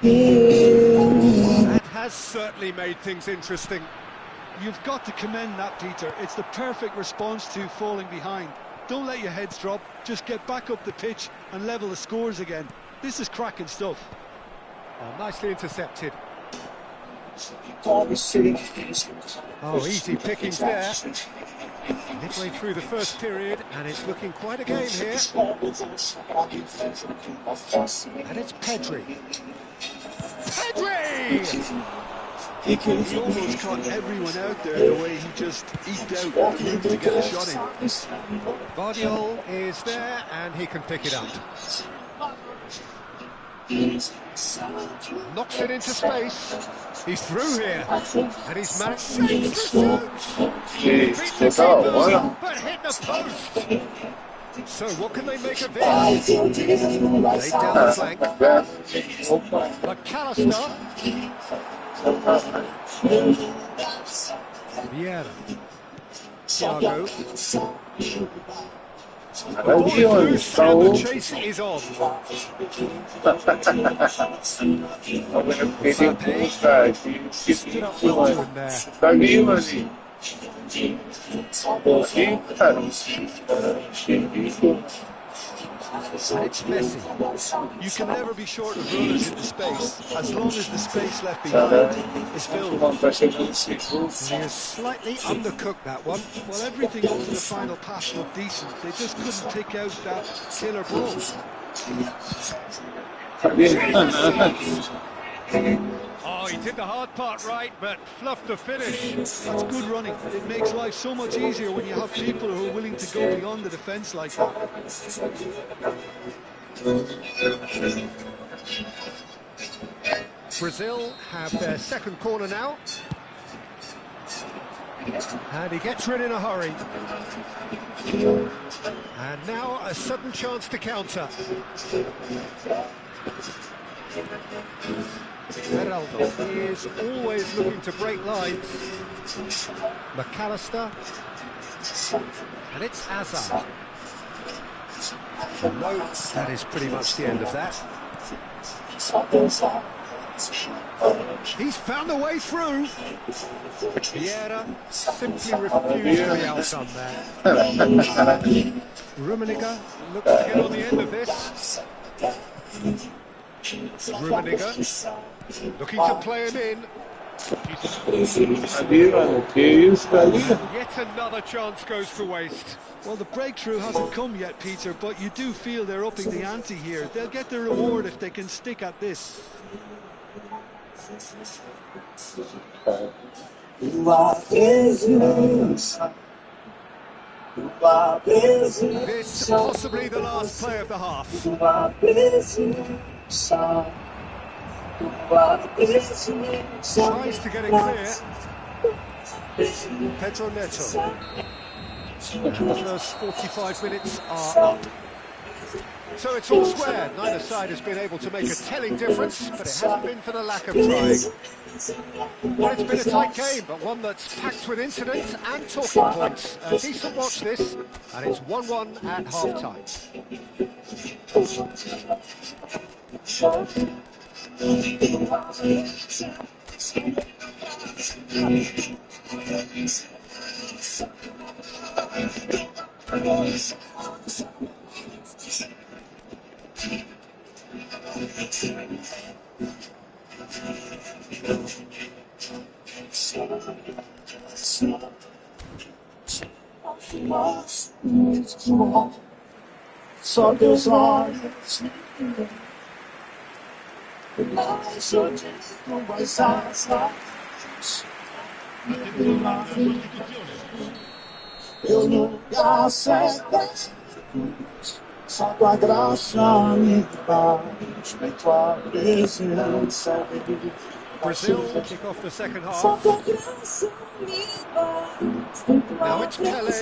S3: That has certainly made things interesting.
S10: You've got to commend that, Peter. It's the perfect response to falling behind. Don't let your heads drop, just get back up the pitch and level the scores again. This is cracking stuff.
S3: Oh, nicely intercepted. Oh, easy pickings there. Midway through the first period, and it's looking quite a game here. And it's Pedri. Pedri!
S10: He almost caught everyone out there the way he just eked out room to get the shot in.
S3: Guardiola is there, and he can pick it up. Knocks it into space. He's through here, and he's managed to save the He's beaten the keeper, but hit the post. So what can they make of this? Laid down the flank. McAllister. Vieira. Thiago. The ball is loose and the chase is on. Stood up well to him there. It's Messi.
S10: You can never be short of runners into space, as long as the space left behind is filled.
S3: He has slightly undercooked that one.
S10: Well, everything up to the final pass looked decent. They just couldn't pick out that killer ball.
S3: Oh, he did the hard part right, but fluffed the finish.
S10: That's good running. It makes life so much easier when you have people who are willing to go beyond the defence like that.
S3: Brazil have their second corner now. And he gets rid in a hurry. And now a sudden chance to counter. Geraldo is always looking to break lines. McAllister. And it's Hazard. No, that is pretty much the end of that. He's found a way through. Vieira simply refused the outcome there. Rummenigge looks to get on the end of this. Rummenigge looking to play him in. Yet another chance goes to waste.
S10: Well, the breakthrough hasn't come yet, Peter, but you do feel they're upping the ante here. They'll get the reward if they can stick at this.
S3: This possibly the last play of the half. Tries to get it clear. Pedro Neto. And the first 45 minutes are up. So it's all square. Neither side has been able to make a telling difference, but it hasn't been for the lack of trying. Well, it's been a tight game, but one that's packed with incidents and talking points. A decent watch this, and it's 1-1 at half-time.
S6: Só Deus olha, mas eu digo mais eu nunca certo, só tua graça me bate, tua presença.
S3: Brazil kick off the second half. Now it's Pele.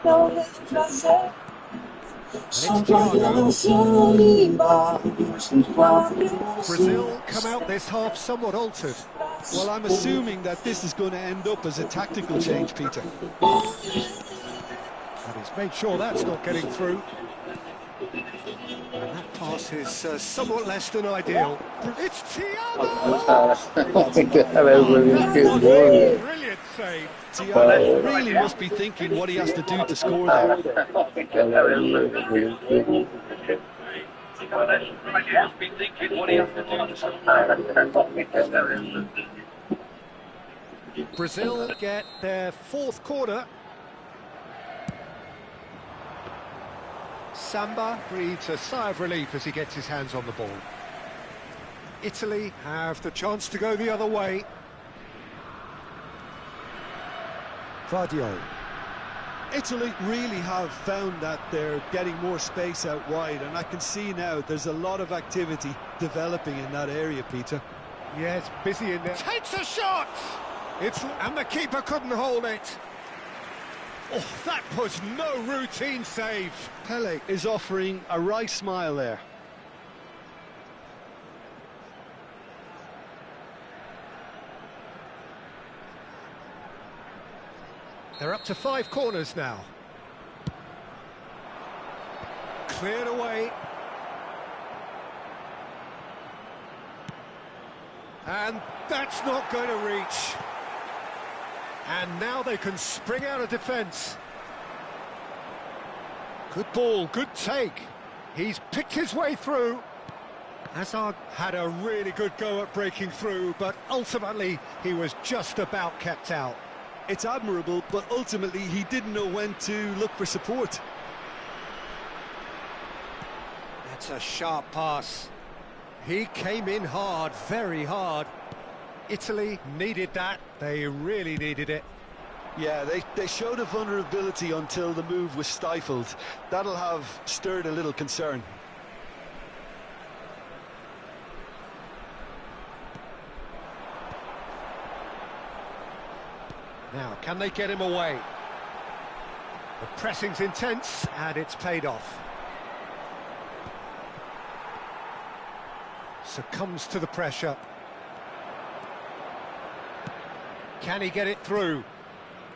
S3: And it's Thiago. Brazil come out this half somewhat altered.
S10: Well, I'm assuming that this is going to end up as a tactical change, Peter.
S3: And he's made sure that's not getting through. And that pass is somewhat less than ideal. It's Thiago! Brilliant save.
S10: Thiago really must be thinking what he has to do to score there.
S3: Brazil get their fourth corner. Samba breathes a sigh of relief as he gets his hands on the ball. Italy have the chance to go the other way. Vardio.
S10: Italy really have found that they're getting more space out wide, and I can see now there's a lot of activity developing in that area, Peter.
S3: Yeah, it's busy in there. Takes a shot! And the keeper couldn't hold it. Oh, that was no routine save.
S10: Pele is offering a wry smile there.
S3: They're up to 5 corners now. Cleared away. And that's not going to reach. And now they can spring out of defence. Good ball, good take. He's picked his way through. Hazard had a really good go at breaking through, but ultimately he was just about kept out.
S10: It's admirable, but ultimately he didn't know when to look for support.
S3: That's a sharp pass. He came in hard, very hard. Italy needed that. They really needed it.
S10: Yeah, they showed a vulnerability until the move was stifled. That'll have stirred a little concern.
S3: Now, can they get him away? The pressing's intense, and it's paid off. Succumbs to the pressure. Can he get it through?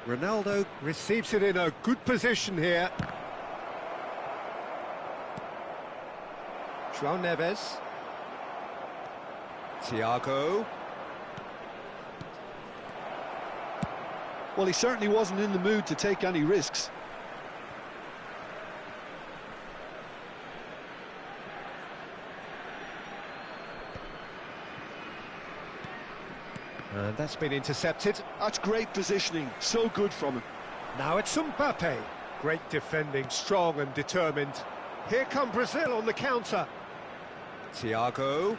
S3: Ronaldo receives it in a good position here. João Neves. Thiago.
S10: Well, he certainly wasn't in the mood to take any risks.
S3: And that's been intercepted.
S10: That's great positioning, so good from him.
S3: Now it's Mbappe. Great defending, strong and determined. Here come Brazil on the counter. Thiago.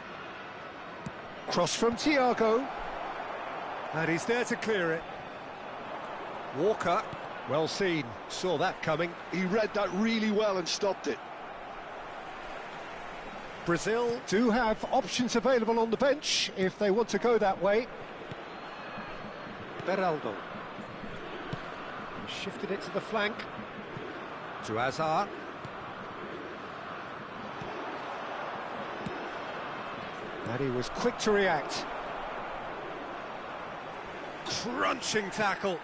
S3: Cross from Thiago. And he's there to clear it. Walker, well seen, saw that coming.
S10: He read that really well and stopped it.
S3: Brazil do have options available on the bench if they want to go that way. Beraldo. Shifted it to the flank. To Hazard. And he was quick to react. Crunching tackle.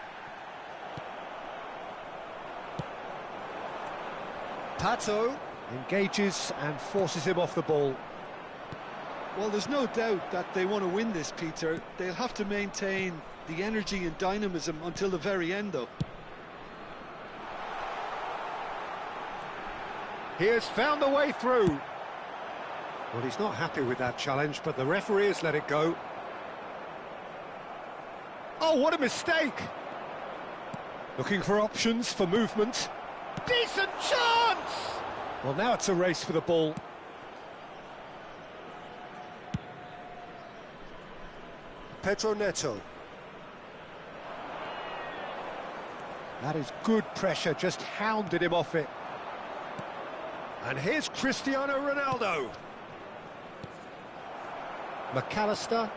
S3: Pato engages and forces him off the ball.
S10: Well, there's no doubt that they want to win this, Peter. They'll have to maintain the energy and dynamism until the very end, though.
S3: He has found the way through. Well, he's not happy with that challenge, but the referee has let it go. Oh, what a mistake! Looking for options for movement. Decent chance! Well, now it's a race for the ball. Pedro Neto. That is good pressure, just hounded him off it. And here's Cristiano Ronaldo. McAllister.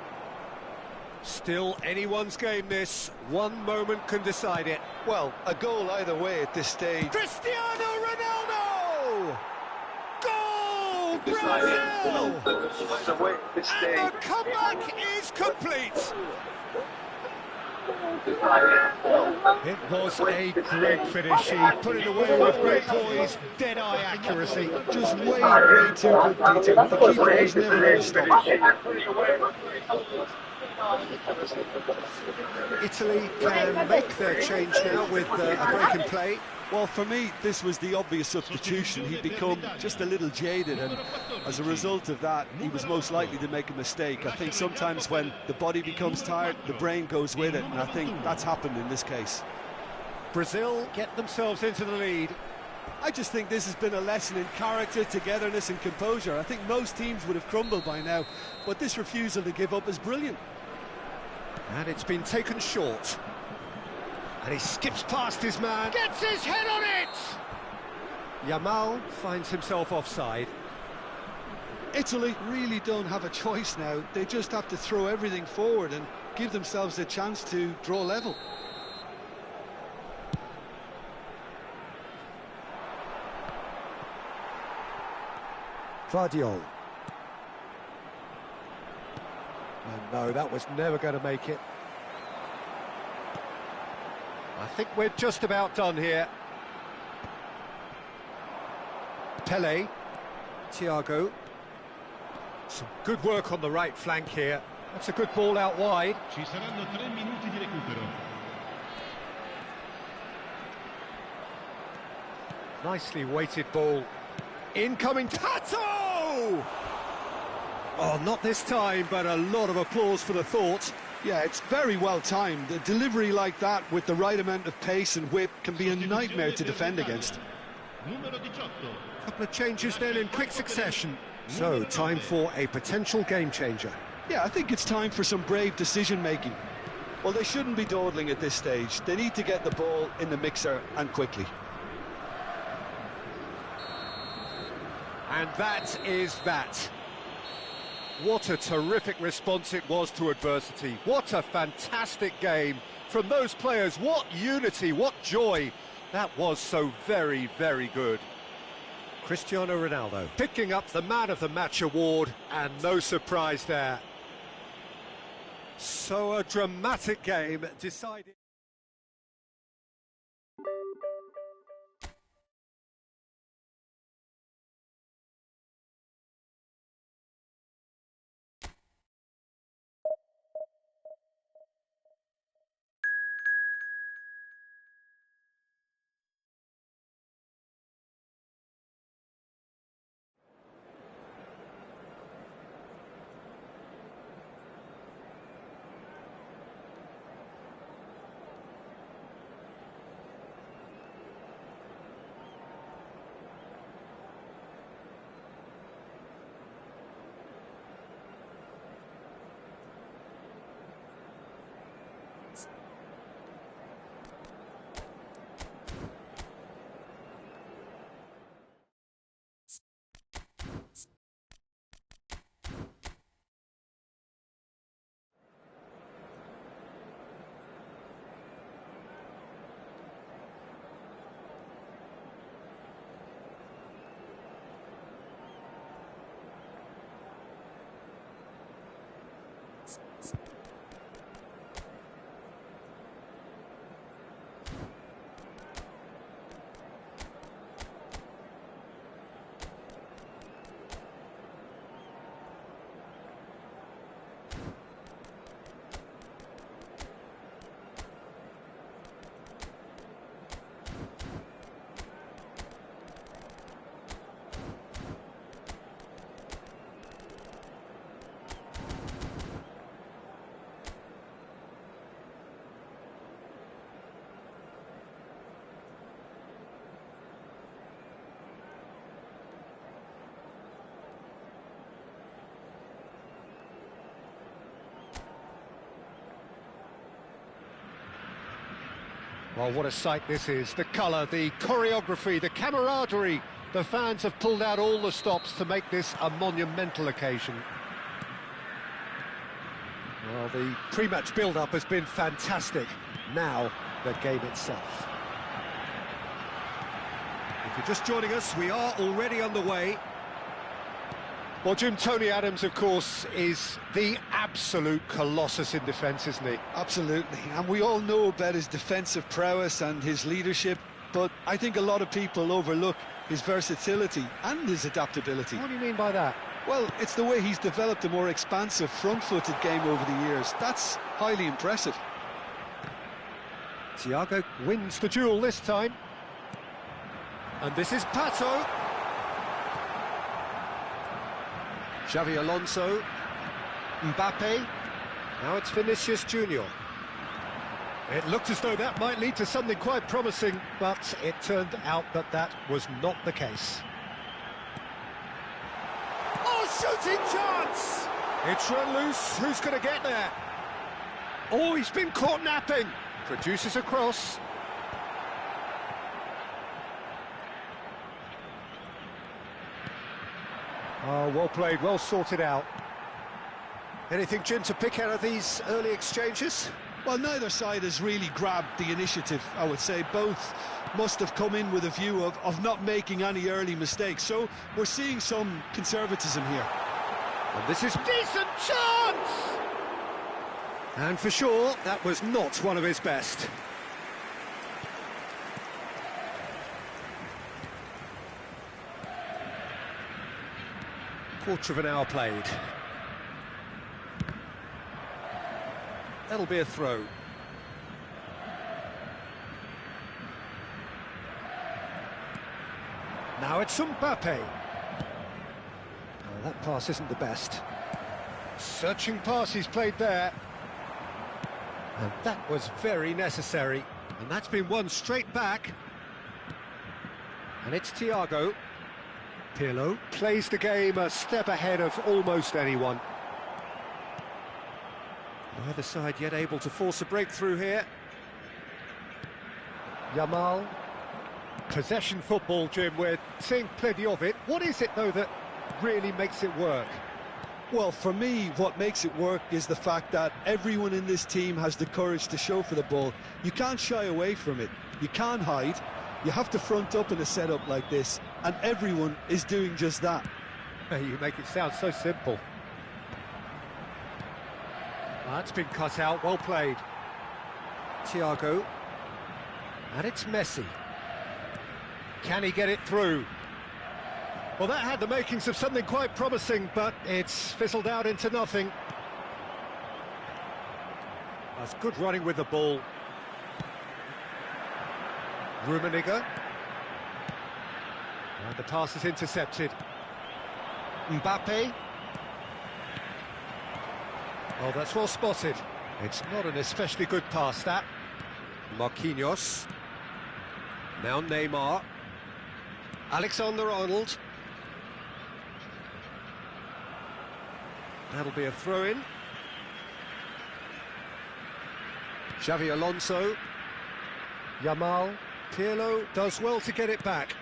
S3: Still anyone's game this. One moment can decide it.
S10: Well, a goal either way at this stage.
S3: Cristiano Ronaldo! Goal, Brazil! And the comeback is complete. It was a great finish. He put it away with great poise, dead-eye accuracy.
S10: Just way too good, Peter. The keeper was never going to stop.
S3: Italy can make their change now with a break in play.
S10: Well, for me, this was the obvious substitution. He'd become just a little jaded, and as a result of that, he was most likely to make a mistake. I think sometimes when the body becomes tired, the brain goes with it, and I think that's happened in this case.
S3: Brazil get themselves into the lead.
S10: I just think this has been a lesson in character, togetherness and composure. I think most teams would have crumbled by now, but this refusal to give up is brilliant.
S3: And it's been taken short. And he skips past his man. Gets his head on it! Yamal finds himself offside.
S10: Italy really don't have a choice now. They just have to throw everything forward and give themselves a chance to draw level.
S3: Vardiol. And no, that was never going to make it. I think we're just about done here. Pele. Thiago. Some good work on the right flank here. That's a good ball out wide.
S13: Ci saranno 3 minuti di recupero.
S3: Nicely weighted ball. Incoming Tato! Oh, not this time, but a lot of applause for the thought.
S10: Yeah, it's very well timed. A delivery like that with the right amount of pace and whip can be a nightmare to defend against.
S3: Couple of changes then in quick succession. So, time for a potential game changer.
S10: Yeah, I think it's time for some brave decision-making. Well, they shouldn't be dawdling at this stage. They need to get the ball in the mixer and quickly.
S3: And that is that. What a terrific response it was to adversity. What a fantastic game from those players. What unity, what joy. That was so very, very good. Cristiano Ronaldo picking up the Man of the Match award, and no surprise there. So a dramatic game decided. Well, what a sight this is. The colour, the choreography, the camaraderie. The fans have pulled out all the stops to make this a monumental occasion. Well, the pre-match build-up has been fantastic. Now, the game itself. If you're just joining us, we are already underway. Well, Jim, Tony Adams, of course, is the absolute colossus in defence, isn't he?
S10: Absolutely, and we all know about his defensive prowess and his leadership, but I think a lot of people overlook his versatility and his adaptability.
S3: What do you mean by that?
S10: Well, it's the way he's developed a more expansive front-footed game over the years. That's highly impressive.
S3: Thiago wins the duel this time. And this is Pato. Xavi Alonso. Mbappe. Now it's Vinicius Junior. It looked as though that might lead to something quite promising, but it turned out that that was not the case. Oh, shooting chance! It's run loose. Who's going to get there? Oh, he's been caught napping. Produces a cross. Oh, well played, well sorted out. Anything, Jim, to pick out of these early exchanges?
S10: Well, neither side has really grabbed the initiative, I would say. Both must have come in with a view of not making any early mistakes. So we're seeing some conservatism here.
S3: And this is decent chance! And for sure, that was not one of his best. Quarter of an hour played. That'll be a throw. Now it's Mbappe. Oh, that pass isn't the best. Searching pass he's played there. And that was very necessary. And that's been won straight back. And it's Thiago. Pirlo plays the game a step ahead of almost anyone. Neither side yet able to force a breakthrough here. Yamal. Possession football, Jim, we're seeing plenty of it. What is it, though, that really makes it work?
S10: Well, for me, what makes it work is the fact that everyone in this team has the courage to show for the ball. You can't shy away from it. You can't hide. You have to front up in a setup like this, and everyone is doing just that.
S3: You make it sound so simple. That's been cut out, well played. Thiago. And it's Messi. Can he get it through? Well, that had the makings of something quite promising, but it's fizzled out into nothing. That's good running with the ball. Rummenigge. And the pass is intercepted. Mbappe. Oh, that's well spotted. It's not an especially good pass, that. Marquinhos. Now Neymar. Alexander-Arnold. That'll be a throw-in. Xavi Alonso. Yamal. Pirlo does well to get it back.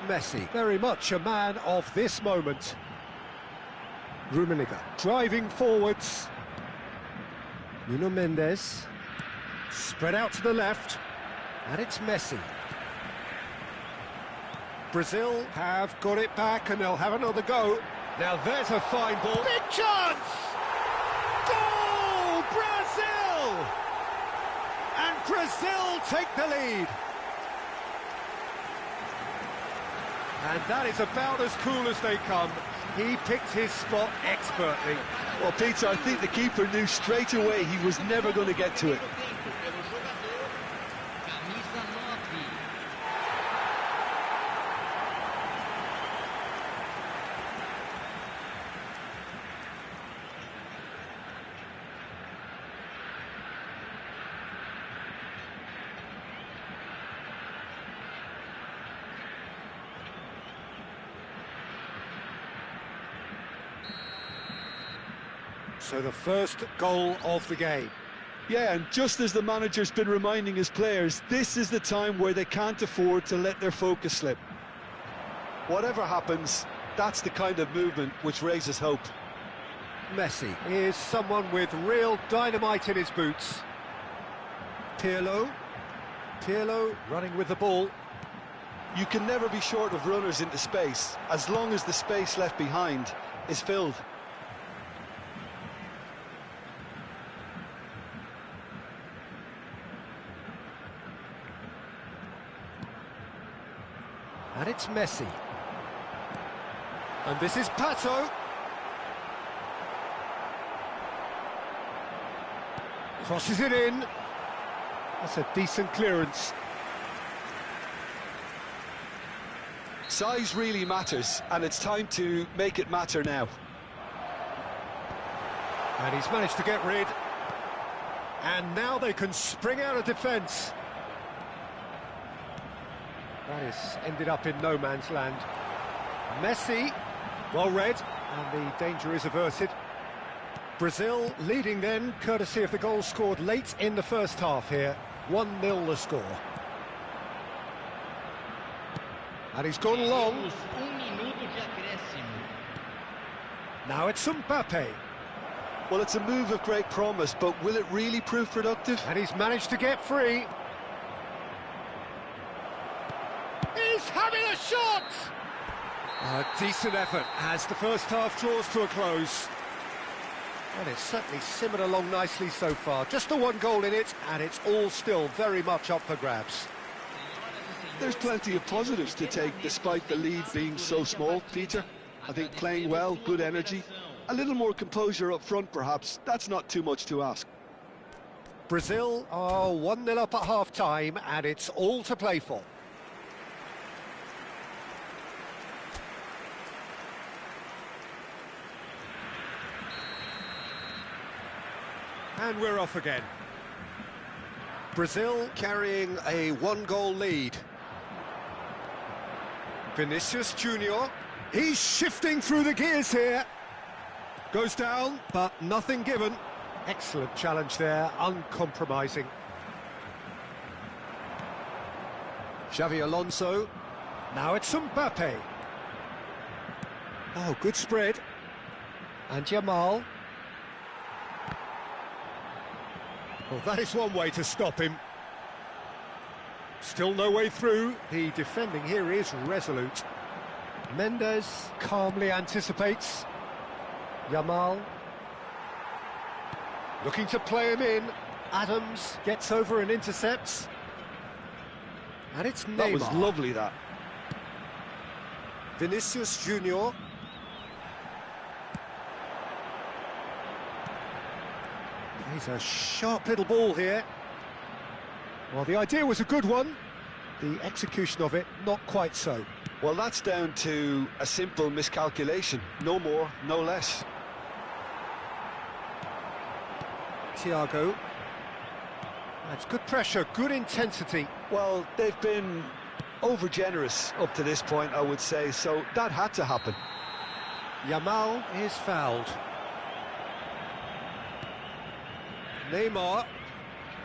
S3: Messi, very much a man of this moment. Rummenigge driving forwards. Nuno Mendes. Spread out to the left. And it's Messi. Brazil have got it back and they'll have another go. Now there's a fine ball. Big chance! Goal! Brazil! And Brazil take the lead. And that is about as cool as they come. He picked his spot expertly.
S10: Well, Peter, I think the keeper knew straight away he was never going to get to it.
S3: So the first goal of the game.
S10: Yeah, and just as the manager's been reminding his players, this is the time where they can't afford to let their focus slip. Whatever happens, that's the kind of movement which raises hope.
S3: Messi is someone with real dynamite in his boots. Pirlo. Pirlo running with the ball.
S10: You can never be short of runners into space, as long as the space left behind is filled.
S3: And it's Messi. And this is Pato. Crosses it in. That's a decent clearance.
S10: Size really matters, and it's time to make it matter now.
S3: And he's managed to get rid. And now they can spring out of defence. That has ended up in no man's land. Messi, well read, and the danger is averted. Brazil leading then, courtesy of the goal scored late in the first half here. 1-0 the score. And he's gone long. Now it's Mbappe.
S10: Well, it's a move of great promise, but will it really prove productive?
S3: And he's managed to get free. He's having a shot! A decent effort as the first half draws to a close. And it's certainly simmered along nicely so far. Just the one goal in it, and it's all still very much up for grabs.
S10: There's plenty of positives to take despite the lead being so small, Peter. I think playing well, good energy. A little more composure up front, perhaps. That's not too much to ask.
S3: Brazil are 1-0 up at half-time, and it's all to play for. And we're off again. Brazil carrying a one-goal lead. Vinicius Junior. He's shifting through the gears here. Goes down, but nothing given. Excellent challenge there, uncompromising. Xavi Alonso. Now it's Mbappe. Oh, good spread. And Yamal. Well, that is one way to stop him. Still no way through. The defending here is resolute. Mendes calmly anticipates. Yamal. Looking to play him in. Adams gets over and intercepts. And it's Neymar.
S10: That was lovely, that.
S3: Vinicius Junior. He's a sharp little ball here. Well, the idea was a good one. The execution of it, not quite so.
S10: Well, that's down to a simple miscalculation. No more, no less.
S3: Thiago. That's good pressure, good intensity.
S10: Well, they've been over-generous up to this point, I would say, so that had to happen.
S3: Yamal is fouled. Neymar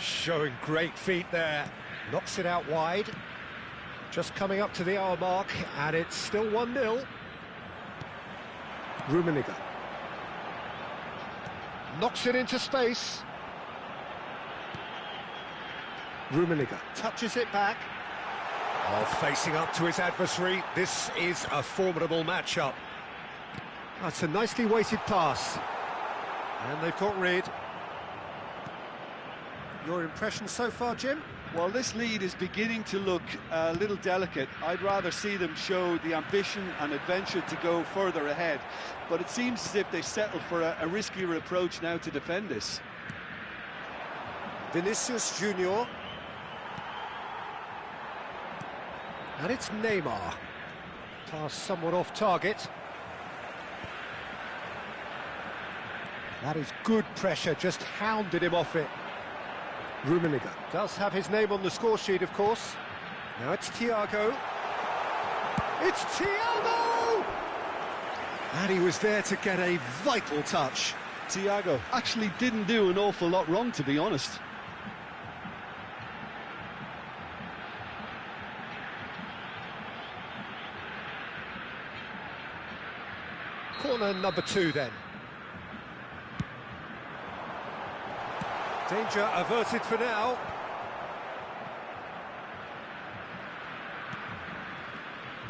S3: showing great feet there. Knocks it out wide. Just coming up to the hour mark, and it's still 1-0. Rummenigge. Knocks it into space. Rummenigge touches it back. Oh, facing up to his adversary. This is a formidable matchup. That's a nicely weighted pass. And they've got rid. Your impression so far, Jim?
S10: Well, this lead is beginning to look a little delicate. I'd rather see them show the ambition and adventure to go further ahead. But it seems as if they've settled for a riskier approach now to defend this.
S3: Vinicius Junior. And it's Neymar. Pass somewhat off target. That is good pressure, just hounded him off it. Rummenigge does have his name on the score sheet, of course. Now it's Thiago. It's Thiago! And he was there to get a vital touch.
S10: Thiago actually didn't do an awful lot wrong, to be honest.
S3: Corner number 2 then. Danger averted for now.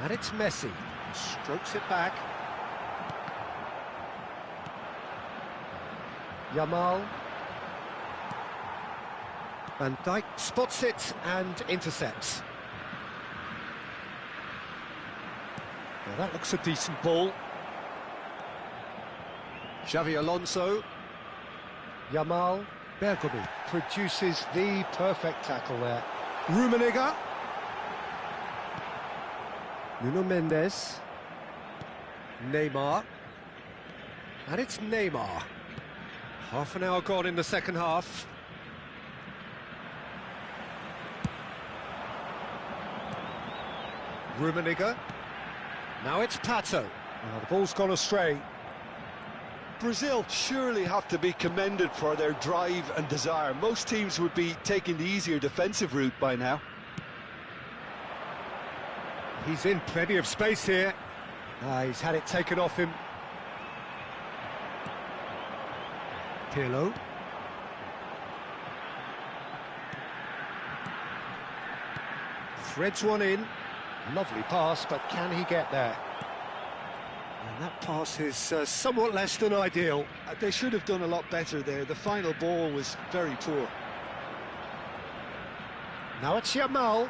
S3: And it's Messi. Strokes it back. Yamal. Van Dijk spots it and intercepts. Now that looks a decent ball. Xavi Alonso. Yamal. Bergomi produces the perfect tackle there. Rummenigge. Nuno Mendes. Neymar. And it's Neymar. Half an hour gone in the second half. Rummenigge. Now it's Pato. Oh, the ball's gone astray.
S10: Brazil surely have to be commended for their drive and desire. Most teams would be taking the easier defensive route by now.
S3: He's in plenty of space here. He's had it taken off him. Pirlo. Threads one in. Lovely pass, but can he get there? And that pass is somewhat less than ideal.
S10: They should have done a lot better there. The final ball was very poor.
S3: Now it's Yamal.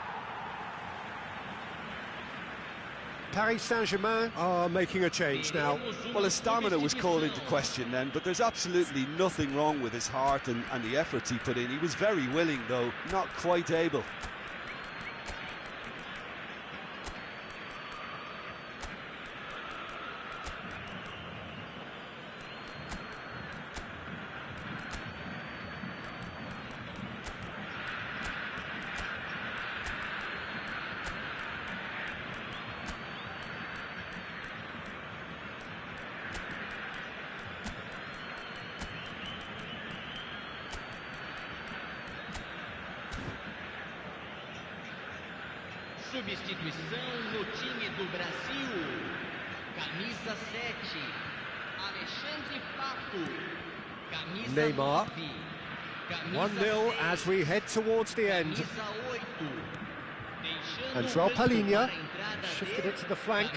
S3: Paris Saint-Germain are making a change now.
S10: Well, his stamina was called into question then, but there's absolutely nothing wrong with his heart and the efforts he put in. He was very willing, though, not quite able.
S11: Substituição no time do Brasil. Camisa 7, Alexandre Pato. Camisa
S3: Neymar.
S11: 9,
S3: 1-0 as we head towards the end.
S11: Camisa 8.
S3: And João Palhinha shifted it to the flank.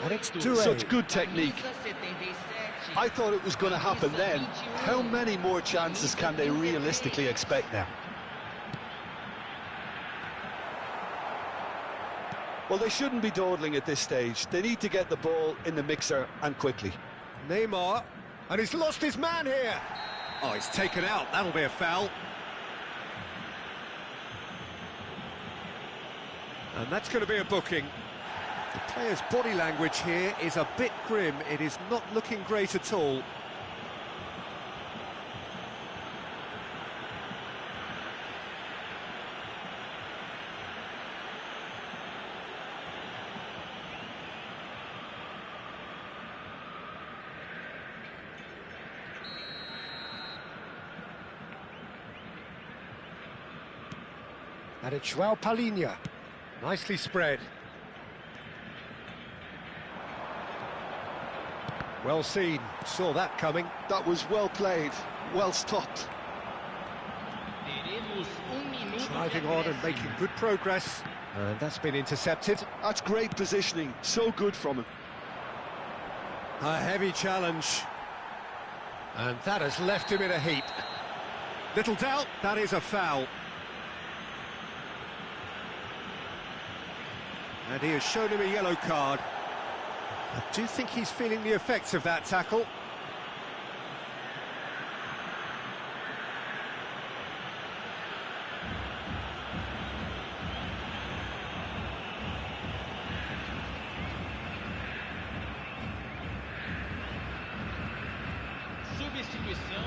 S3: And it's Doué.
S10: Such good technique. I thought it was going to happen then. How many more chances can they realistically expect now? Well, they shouldn't be dawdling at this stage. They need to get the ball in the mixer and quickly.
S3: Neymar, and he's lost his man here. Oh, he's taken out. That'll be a foul. And that's going to be a booking. The player's body language here is a bit grim. It is not looking great at all. And it's João Palhinha. Nicely spread. Well seen. Saw that coming.
S10: That was well played. Well stopped.
S3: Driving on and making good progress. And that's been intercepted.
S10: That's great positioning. So good from him.
S3: A heavy challenge. And that has left him in a heap. Little doubt, that is a foul. And he has shown him a yellow card. I do think he's feeling the effects of that tackle.
S11: Substituição.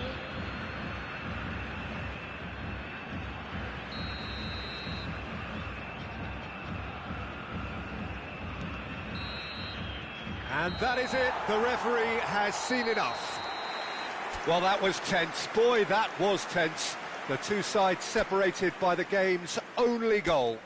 S3: And that is it. The referee has seen enough. Well, that was tense. Boy, that was tense. The two sides separated by the game's only goal.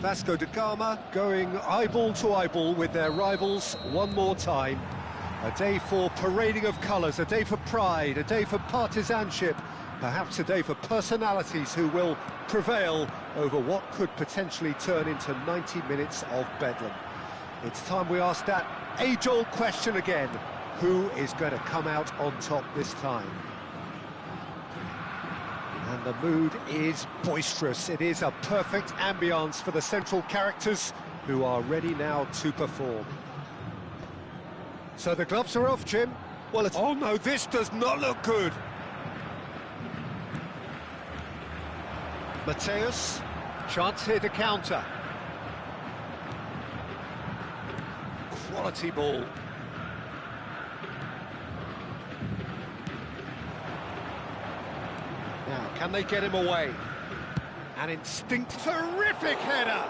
S3: Vasco da Gama going eyeball to eyeball with their rivals one more time. A day for parading of colours, a day for pride, a day for partisanship, perhaps a day for personalities who will prevail over what could potentially turn into 90 minutes of bedlam. It's time we ask that age-old question again: who is going to come out on top this time? And the mood is boisterous. It is a perfect ambience for the central characters who are ready now to perform. So the gloves are off, Jim. Well, it's... Oh no, this does not look good. Mateus, chance here to counter. Quality ball. Now, can they get him away? An instinct, terrific header!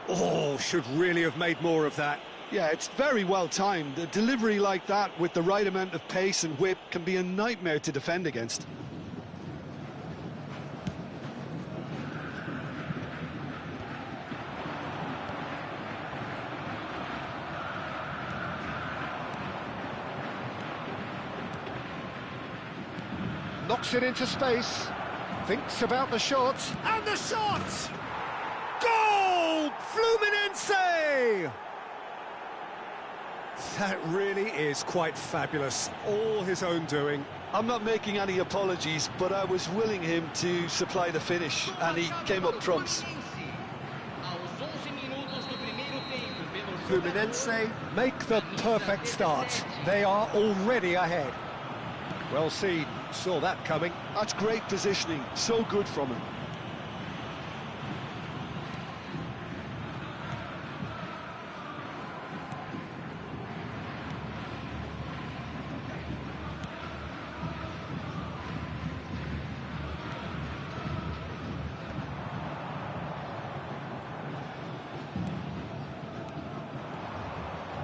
S3: Oh, should really have made more of that.
S10: Yeah, it's very well timed. A delivery like that with the right amount of pace and whip can be a nightmare to defend against.
S3: Knocks it into space, thinks about the shot, and the shot! Goal! Fluminense! That really is quite fabulous, all his own doing.
S10: I'm not making any apologies, but I was willing him to supply the finish, and he came up trumps.
S3: Fluminense make the perfect start. They are already ahead. Well seen, saw that coming.
S10: That's great positioning, so good from him.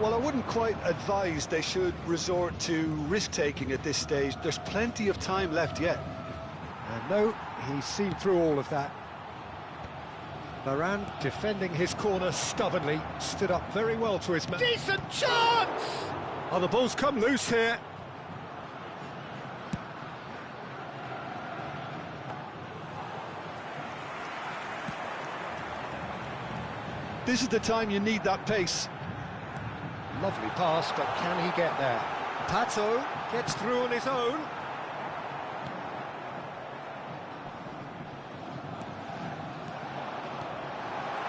S10: Well, I wouldn't quite advise they should resort to risk-taking at this stage. There's plenty of time left yet.
S3: And no, he's seen through all of that. Moran, defending his corner stubbornly, stood up very well to his man.
S10: Decent chance!
S3: Oh, the ball's come loose here.
S10: This is the time you need that pace.
S3: Lovely pass, but can he get there? Pato gets through on his own.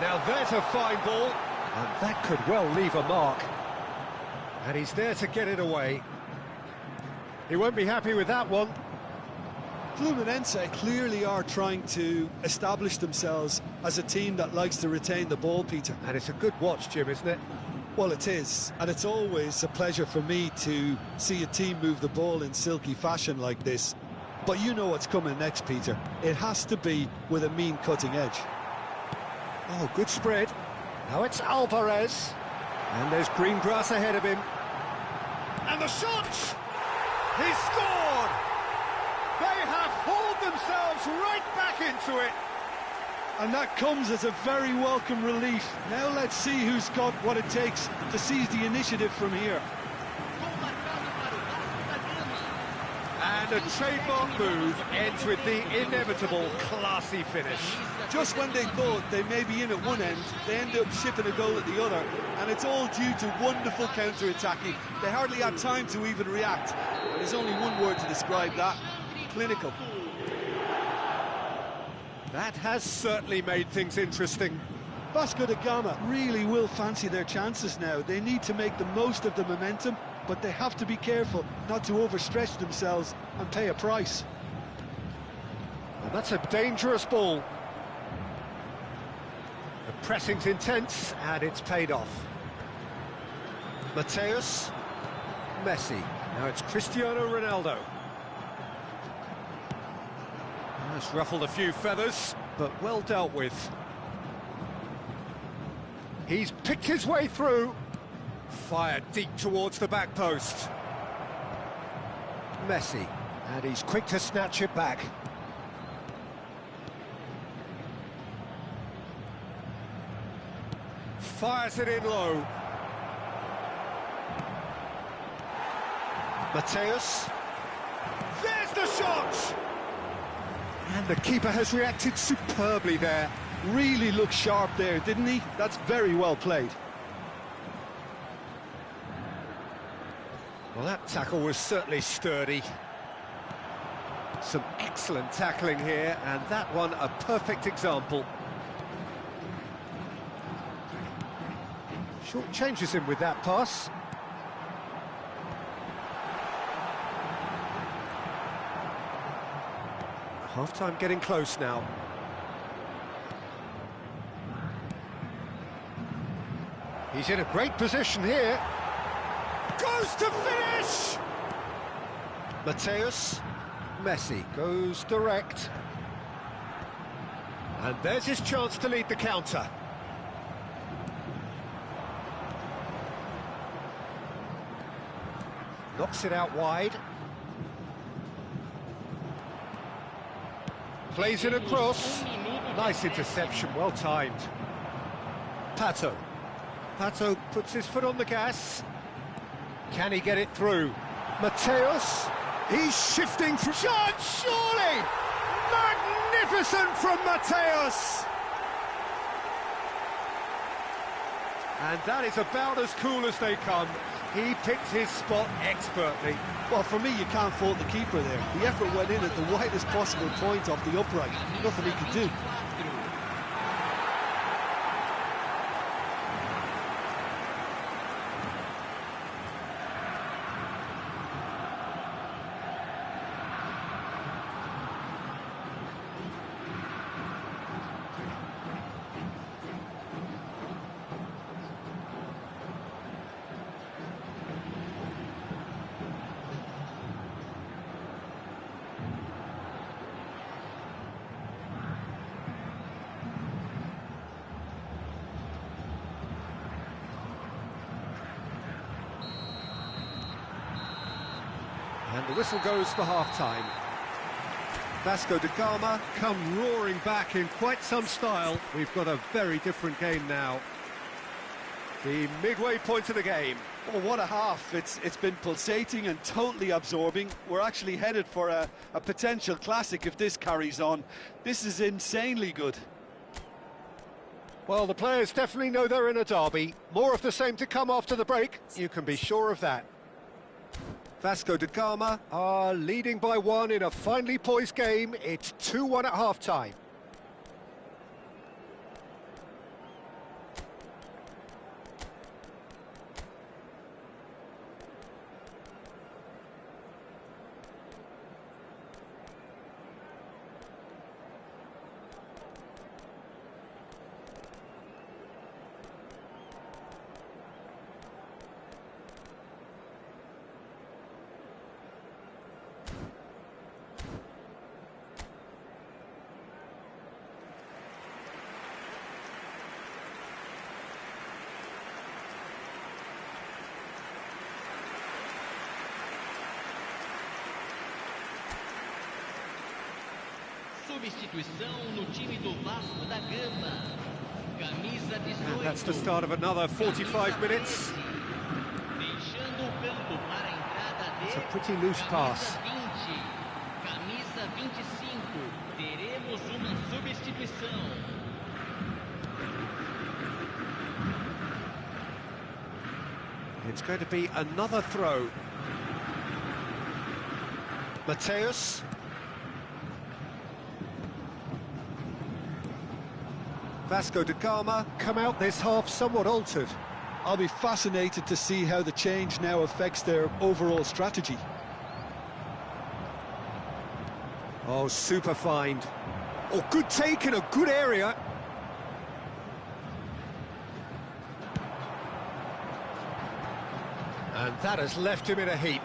S3: Now there's a fine ball, and that could well leave a mark. And he's there to get it away. He won't be happy with that one.
S10: Fluminense clearly are trying to establish themselves as a team that likes to retain the ball, Peter.
S3: And it's a good watch, Jim, isn't it?
S10: Well, it is, and it's always a pleasure for me to see a team move the ball in silky fashion like this. But you know what's coming next, Peter. It has to be with a mean cutting edge.
S3: Oh, good spread. Now it's Alvarez. And there's green grass ahead of him.
S10: And the shot! He's scored! They have hauled themselves right back into it. And that comes as a very welcome relief. Now let's see who's got what it takes to seize the initiative from here.
S3: And a trademark move ends with the inevitable classy finish.
S10: Just when they thought they may be in at one end, they end up shipping a goal at the other, and it's all due to wonderful counter-attacking. They hardly had time to even react. There's only one word to describe that: clinical.
S3: That has certainly made things interesting.
S10: Vasco da Gama really will fancy their chances now. They need to make the most of the momentum, but they have to be careful not to overstretch themselves and pay a price.
S3: And that's a dangerous ball. The pressing's intense, and it's paid off. Mateus, Messi. Now it's Cristiano Ronaldo. That's ruffled a few feathers, but well dealt with. He's picked his way through. Fired deep towards the back post. Messi, and he's quick to snatch it back. Fires it in low. Mateus. There's the shot!
S10: And the keeper has reacted superbly there. Really looked sharp there, didn't he? That's very well played.
S3: Well, that tackle was certainly sturdy. Some excellent tackling here, and that one a perfect example. Short changes him with that pass. Half-time getting close now. He's in a great position here. Goes to finish! Mateus, Messi goes direct. And there's his chance to lead the counter. Knocks it out wide. Plays it across. Nice interception, well timed. Pato. Pato puts his foot on the gas. Can he get it through? Mateus. He's shifting through. Shot, surely! Magnificent from Mateus! And that is about as cool as they come. He picked his spot expertly.
S10: Well, for me, you can't fault the keeper there. The effort went in at the widest possible point off the upright. Nothing he could do.
S3: And the whistle goes for half-time. Vasco da Gama come roaring back in quite some style. We've got a very different game now. The midway point of the game.
S10: Oh, what a half. It's been pulsating and totally absorbing. We're actually headed for a potential classic if this carries on. This is insanely good.
S3: Well, the players definitely know they're in a derby. More of the same to come after the break. You can be sure of that. Vasco da Gama are leading by 1 in a finely poised game. It's 2-1 at half-time.
S11: Substituição no time do Vasco da Gama. Camisa 18.
S3: And that's the start of another 45 minutes.
S11: Deixando o campo para a entrada de
S3: It's a pretty loose pass.
S11: Camisa 25. Teremos uma substituição.
S3: It's going to be another throw. Mateus. Vasco da Gama come out this half somewhat altered.
S10: I'll be fascinated to see how the change now affects their overall strategy.
S3: Oh, super find. Oh, good take in a good area. And that has left him in a heap.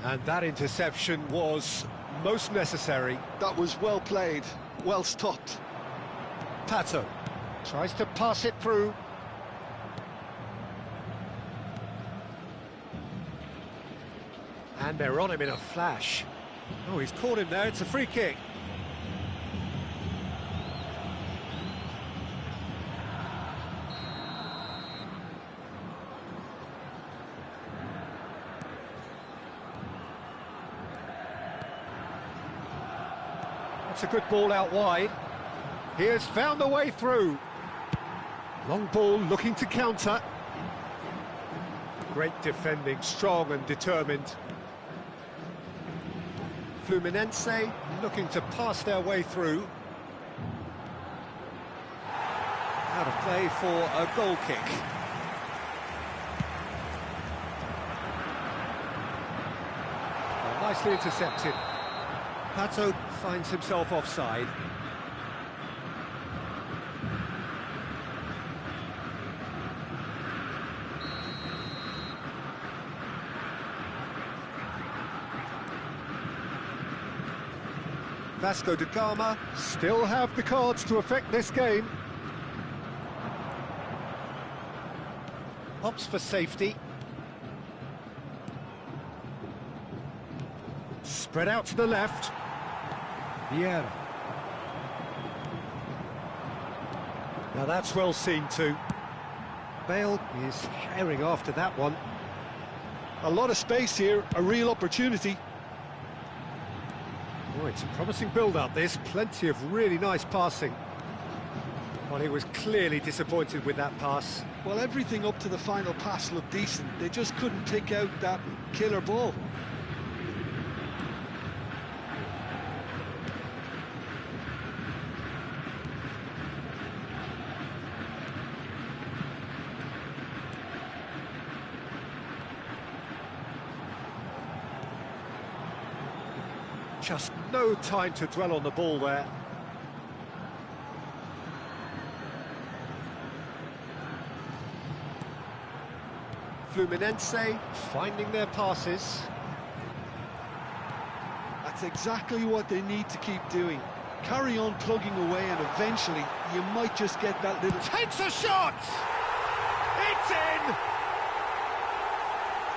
S3: And that interception was most necessary.
S10: That was well played, well stopped.
S3: Pato tries to pass it through. And they're on him in a flash. Oh, he's caught him there, it's a free kick. That's a good ball out wide. He has found a way through. Long ball looking to counter. Great defending, strong and determined. Fluminense looking to pass their way through. Out of play for a goal kick. Well, nicely intercepted. Pato finds himself offside. Vasco da Gama still have the cards to affect this game. Opts for safety. Spread out to the left. Vieira. Now that's well seen too. Bale is herring after that one.
S10: A lot of space here, a real opportunity.
S3: Oh, it's a promising build-up, this. Plenty of really nice passing. Well, he was clearly disappointed with that pass.
S10: Well, everything up to the final pass looked decent. They just couldn't take out that killer ball.
S3: Just no time to dwell on the ball there. Fluminense finding their passes. A
S10: That's exactly what they need to keep doing. Carry on plugging away, and eventually you might just get that little...
S3: Takes a shot! It's in!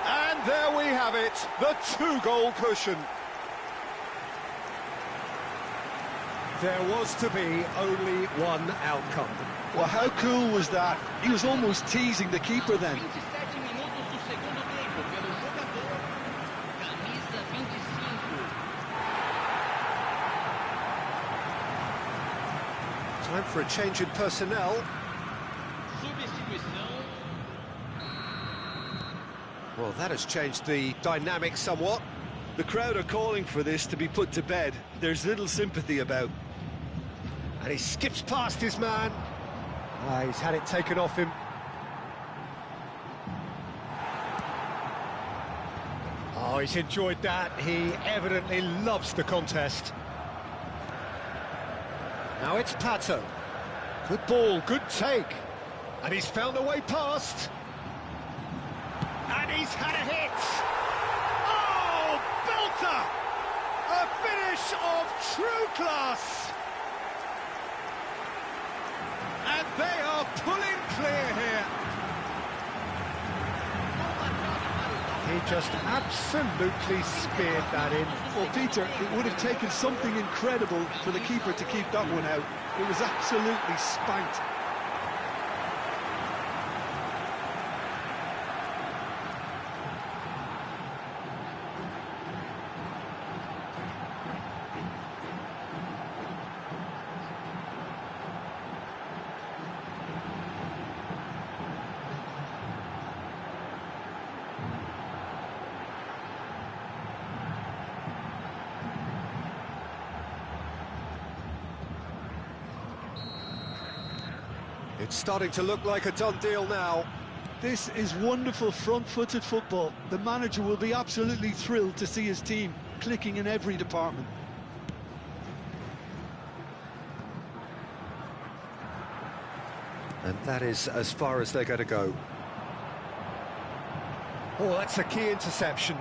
S3: And there we have it, the 2-goal cushion. There was to be only one outcome.
S10: Well, how cool was that? He was almost teasing the keeper then.
S3: Time for a change in personnel. Well, that has changed the dynamic somewhat.
S10: The crowd are calling for this to be put to bed. There's little sympathy about.
S3: And he skips past his man. He's had it taken off him. Oh, he's enjoyed that. He evidently loves the contest. Now it's Pato. Good ball, good take. And he's found a way past. And he's had a hit. Oh, belter! A finish of true class. And they are pulling clear here. He just absolutely speared that in.
S10: Well, Peter, it would have taken something incredible for the keeper to keep that one out. It was absolutely spanked.
S3: It's starting to look like a done deal now.
S10: This is wonderful front-footed football. The manager will be absolutely thrilled to see his team clicking in every department.
S3: And that is as far as they're going to go. Oh, that's a key interception.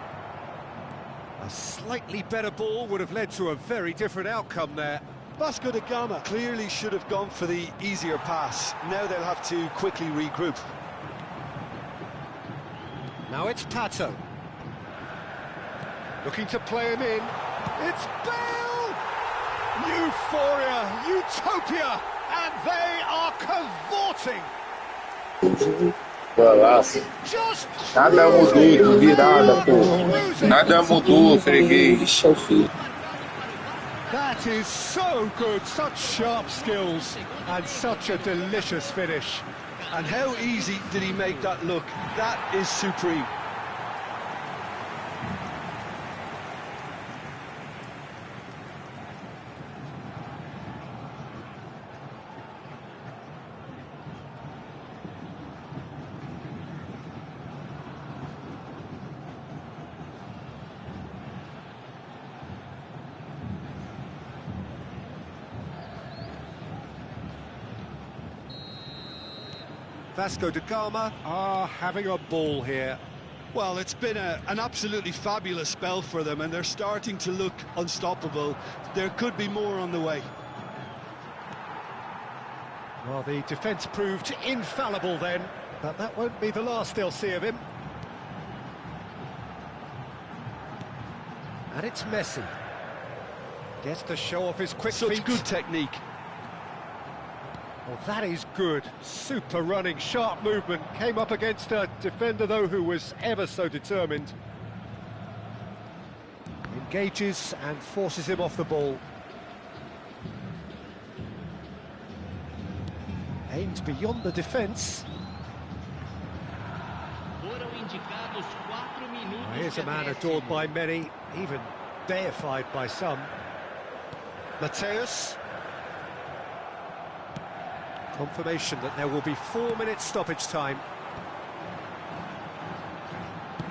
S3: A slightly better ball would have led to a very different outcome there.
S10: Vasco da Gama clearly should have gone for the easier pass. Now they'll have to quickly regroup.
S3: Now it's Pato. Looking to play him in. It's Bale! Euphoria, utopia, and they are cavorting.
S8: Golaço. Nada mudou, virada, pô. Nada mudou, freguês.
S3: That is so good, such sharp skills, and such a delicious finish.
S10: And how easy did he make that look? That is supreme.
S3: Vasco da Gama are having a ball here.
S10: Well, it's been an absolutely fabulous spell for them, and they're starting to look unstoppable. There could be more on the way.
S3: Well, the defence proved infallible then, but that won't be the last they'll see of him. And it's Messi. Gets to show off his quick feet.
S10: Such good technique.
S3: Well, that is good. Super running, sharp movement. Came up against a defender, though, who was ever so determined. Engages and forces him off the ball. Aimed beyond the defence. Here's a man adored by many, even deified by some. Mateus. Confirmation that there will be 4 minutes stoppage time.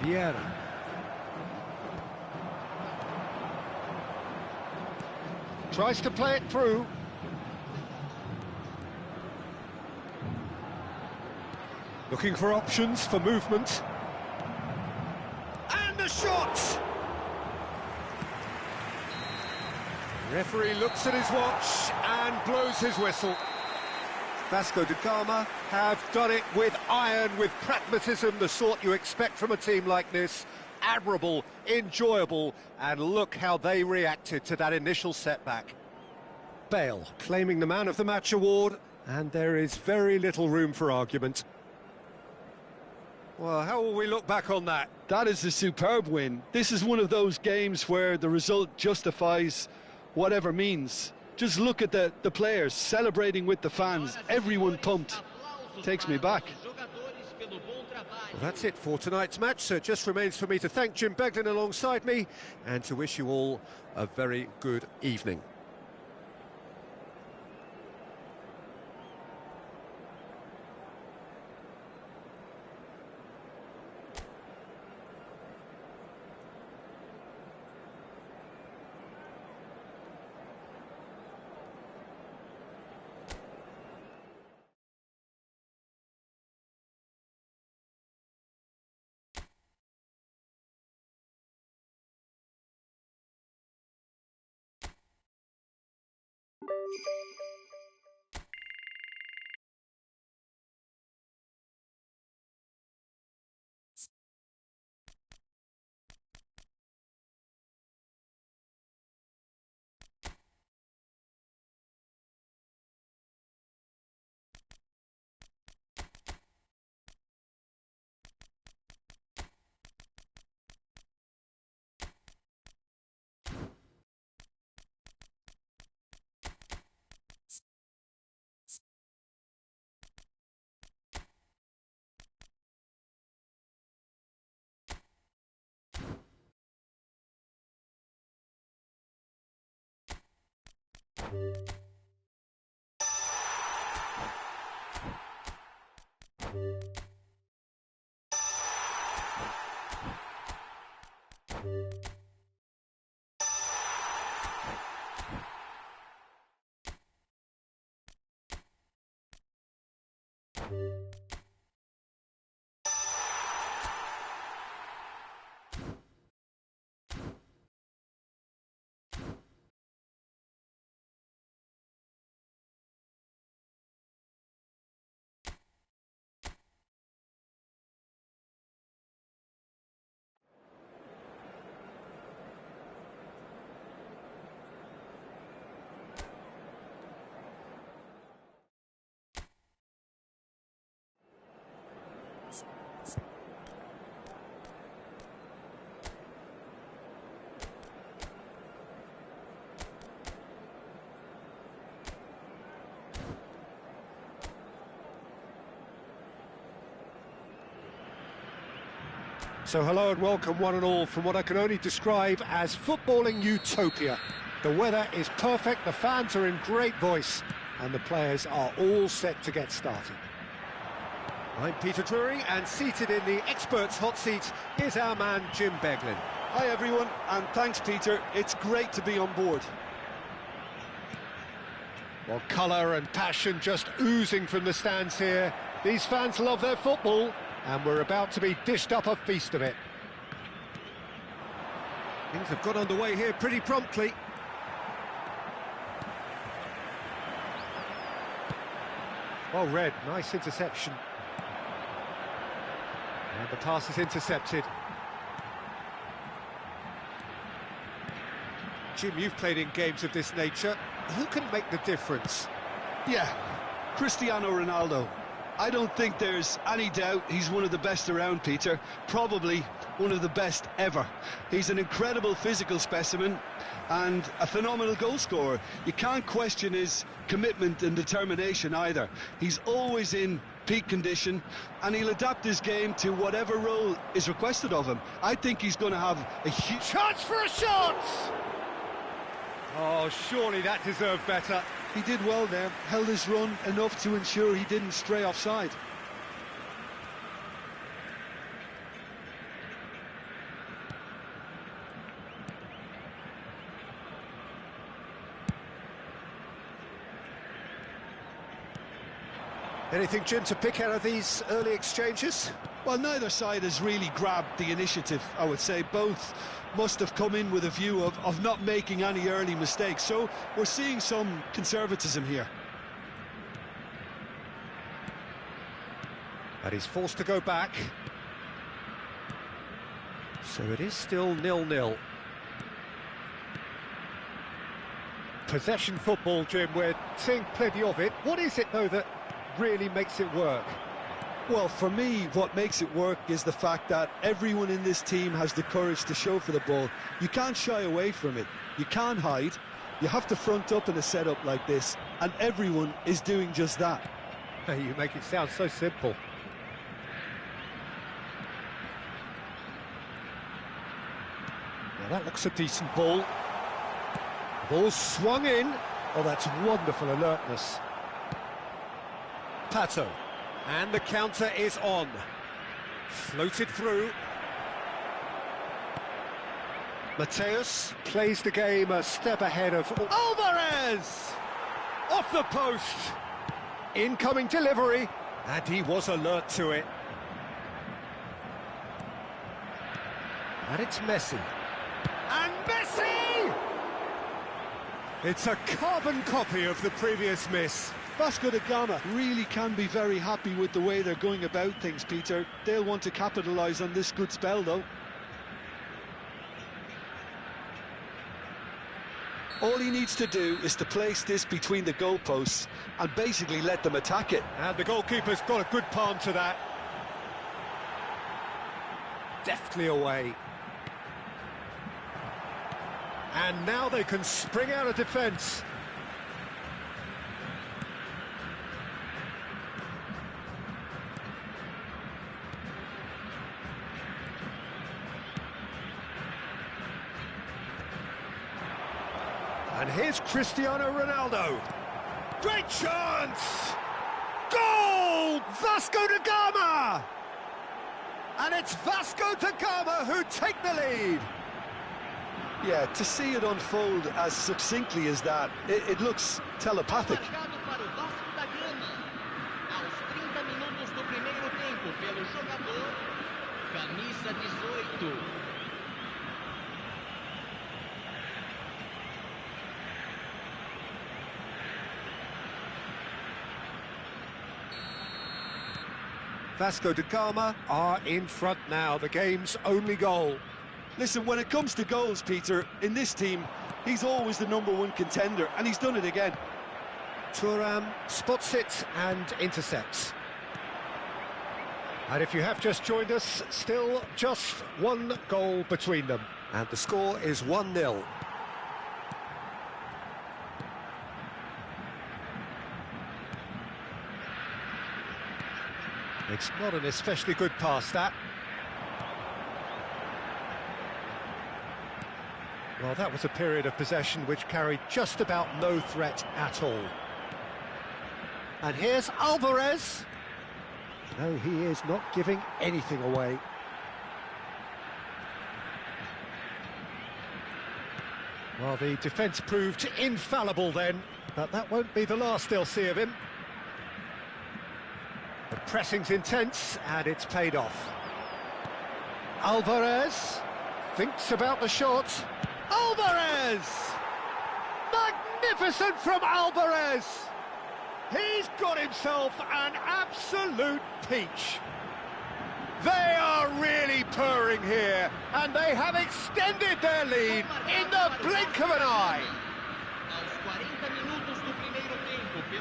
S3: Vieira. Tries to play it through. Looking for options for movement. And the shot! Referee looks at his watch and blows his whistle. Vasco da Gama have done it with iron, with pragmatism, the sort you expect from a team like this. Admirable, enjoyable, and look how they reacted to that initial setback. Bale claiming the Man of the Match award, and there is very little room for argument. Well, how will we look back on that?
S10: That is a superb win. This is one of those games where the result justifies whatever means. Just look at the players celebrating with the fans, everyone pumped. Takes me back.
S3: Well, that's it for tonight's match, so it just remains for me to thank Jim Beglin alongside me and to wish you all a very good evening. So hello and welcome one and all from what I can only describe as footballing utopia. The weather is perfect, the fans are in great voice, and the players are all set to get started. I'm Peter Drury, and seated in the experts' hot seat is our man Jim Beglin.
S10: Hi everyone, and thanks Peter, it's great to be on board.
S3: Well, colour and passion just oozing from the stands here. These fans love their football, and we're about to be dished up a feast of it. Things have got underway here pretty promptly. Well read, nice interception. And the pass is intercepted. Jim, you've played in games of this nature. Who can make the difference?
S10: Yeah, Cristiano Ronaldo. I don't think there's any doubt he's one of the best around, Peter. Probably one of the best ever. He's an incredible physical specimen and a phenomenal goal scorer. You can't question his commitment and determination either. He's always in peak condition, and he'll adapt his game to whatever role is requested of him. I think he's going to have a huge
S3: chance for a shot! Oh, surely that deserved better.
S10: He did well there, held his run enough to ensure he didn't stray offside.
S3: Anything, Jim, to pick out of these early exchanges?
S10: Well, neither side has really grabbed the initiative, I would say. Both must have come in with a view of not making any early mistakes. So we're seeing some conservatism here.
S3: And he's forced to go back. So it is still 0-0. Possession football, Jim, we're seeing plenty of it. What is it, though, that really makes it work?
S10: Well, for me, what makes it work is the fact that everyone in this team has the courage to show for the ball. You can't shy away from it. You can't hide. You have to front up in a setup like this, and everyone is doing just that.
S3: Hey, you make it sound so simple. Now that looks a decent ball. Ball swung in. Oh, that's wonderful alertness. Pato. And the counter is on. Floated through. Mateus plays the game a step ahead of Alvarez! Off the post! Incoming delivery, and he was alert to it. And it's Messi. And Messi! It's a carbon copy of the previous miss.
S10: Vasco da Gama really can be very happy with the way they're going about things, Peter. They'll want to capitalise on this good spell, though. All he needs to do is to place this between the goalposts and basically let them attack it.
S3: And the goalkeeper's got a good palm to that. Deftly away. And now they can spring out of defence. And here's Cristiano Ronaldo. Great chance! Goal! Vasco da Gama! And it's Vasco da Gama who take the lead.
S10: Yeah, to see it unfold as succinctly as that, it looks telepathic.
S11: Marcado para o Vasco da Gama. Aos 30 minutos do primeiro tempo pelo jogador, camisa 18.
S3: Vasco da Gama are in front now, the game's only goal.
S10: Listen, when it comes to goals, Peter, in this team, he's always the #1 contender, and he's done it again.
S3: Thuram spots it and intercepts. And if you have just joined us, still just one goal between them. And the score is 1-0. It's not an especially good pass, that. Well, that was a period of possession which carried just about no threat at all. And here's Alvarez. No, he is not giving anything away. Well, the defence proved infallible then, but that won't be the last they'll see of him. The pressing's intense, and it's paid off. Alvarez thinks about the shot. Alvarez! Magnificent from Alvarez! He's got himself an absolute peach. They are really purring here, and they have extended their lead in the blink of an eye.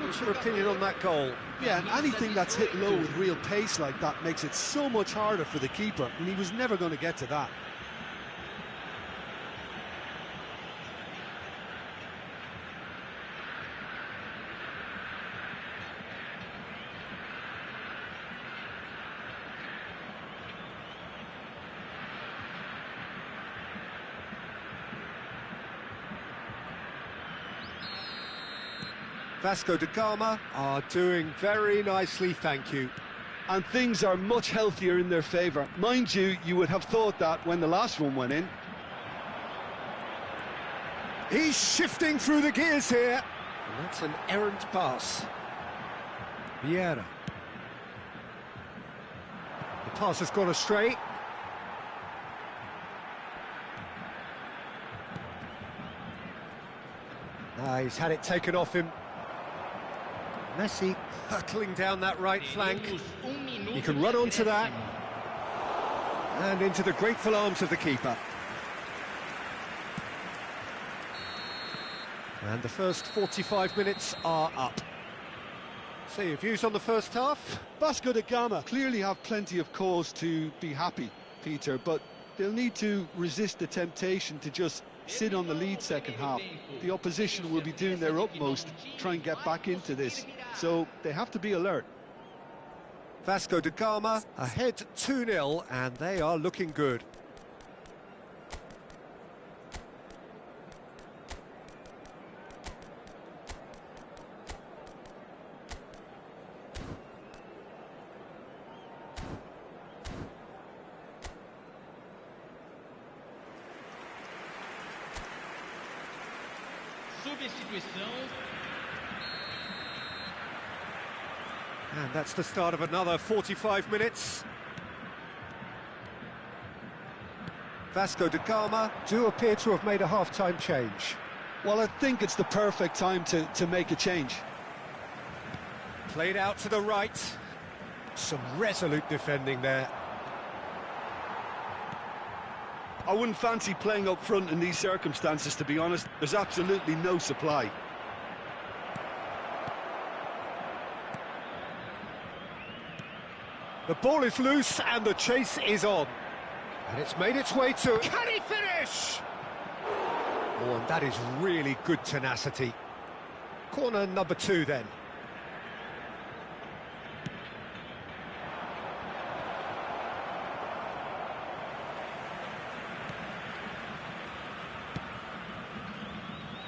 S3: What's your opinion on that goal?
S10: Yeah, and anything that's hit low with real pace like that makes it so much harder for the keeper, and he was never going to get to that.
S3: Vasco da Gama are doing very nicely, thank you.
S10: And things are much healthier in their favour. Mind you, you would have thought that when the last one went in.
S3: He's shifting through the gears here. And that's an errant pass. Vieira. The pass has gone astray. He's had it taken off him. Messi hurtling down that right flank. He can run onto that. And into the grateful arms of the keeper. And the first 45 minutes are up. So your views on the first half?
S10: Vasco da Gama clearly have plenty of cause to be happy, Peter, but they'll need to resist the temptation to just sit on the lead second half. The opposition will be doing their utmost to try and get back into this, so they have to be alert.
S3: Vasco da Gama ahead 2-0, and they are looking good. And that's the start of another 45 minutes. Vasco da Gama do appear to have made a half-time change.
S10: Well, I think it's the perfect time to make a change.
S3: Played out to the right. Some resolute defending there.
S10: I wouldn't fancy playing up front in these circumstances, to be honest. There's absolutely no supply.
S3: The ball is loose and the chase is on. And it's made its way to... Can he finish? Oh, and that is really good tenacity. Corner number 2 then.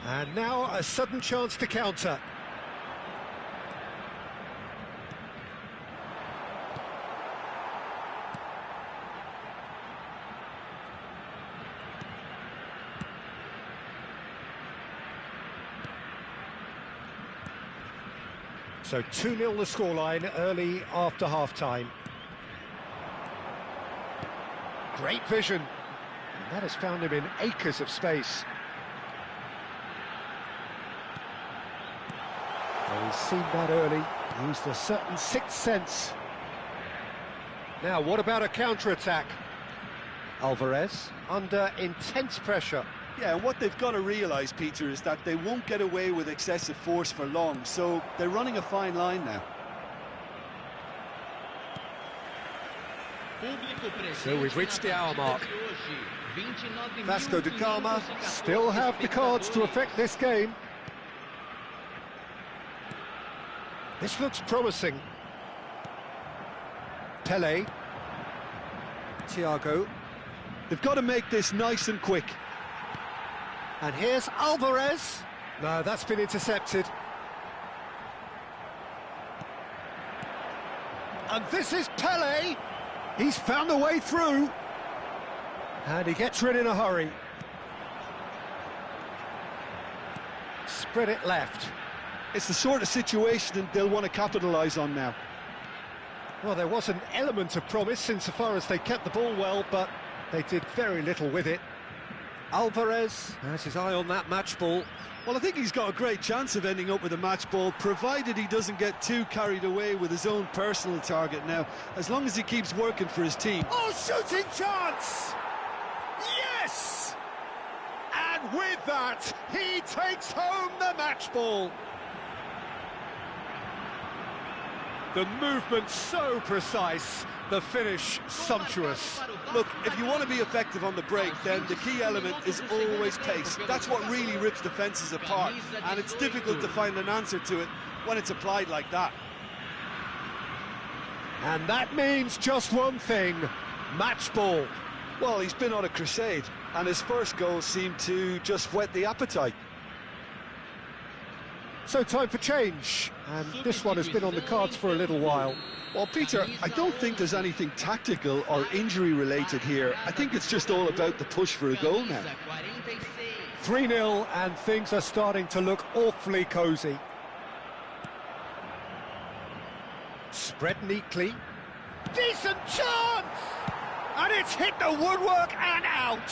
S3: And now a sudden chance to counter. So 2-0 the scoreline early after half-time. Great vision. And that has found him in acres of space. Well, he's seen that early, used a certain sixth sense. Now, what about a counter-attack? Alvarez under intense pressure.
S10: Yeah, and what they've got to realise, Peter, is that they won't get away with excessive force for long, so they're running a fine line now.
S3: So we've reached the hour mark. Vasco da Gama still have the cards to affect this game. This looks promising. Pele. Thiago.
S10: They've got to make this nice and quick.
S3: And here's Alvarez. No, that's been intercepted. And this is Pele. He's found a way through. And he gets rid in a hurry. Spread it left.
S10: It's the sort of situation they'll want to capitalise on now.
S3: Well, there was an element of promise insofar as they kept the ball well, but they did very little with it. Alvarez has his eye on that match ball.
S10: Well, I think he's got a great chance of ending up with a match ball, provided he doesn't get too carried away with his own personal target now, as long as he keeps working for his team.
S3: Oh, shooting chance! Yes! And with that, he takes home the match ball. The movement so precise, the finish sumptuous.
S10: Look, if you want to be effective on the break, then the key element is always pace. That's what really rips defences apart, and it's difficult to find an answer to it when it's applied like that.
S3: And that means just one thing, match ball.
S10: Well, he's been on a crusade, and his first goal seemed to just whet the appetite.
S3: So time for change, and this one has been on the cards for a little while.
S10: Well, Peter, I don't think there's anything tactical or injury-related here. I think it's just all about the push for a goal now.
S3: 3-0, and things are starting to look awfully cosy. Spread neatly. Decent chance! And it's hit the woodwork and out.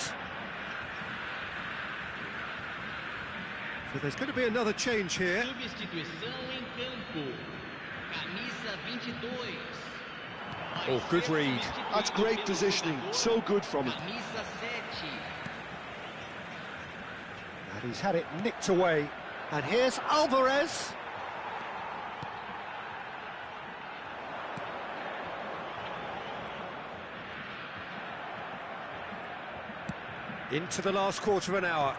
S3: So there's going to be another change here.
S11: Substituição em campo. Camisa 22.
S3: Oh, good read.
S10: That's great positioning. So good from him.
S11: Camisa 7.
S3: And he's had it nicked away. And here's Alvarez. Into the last quarter of an hour.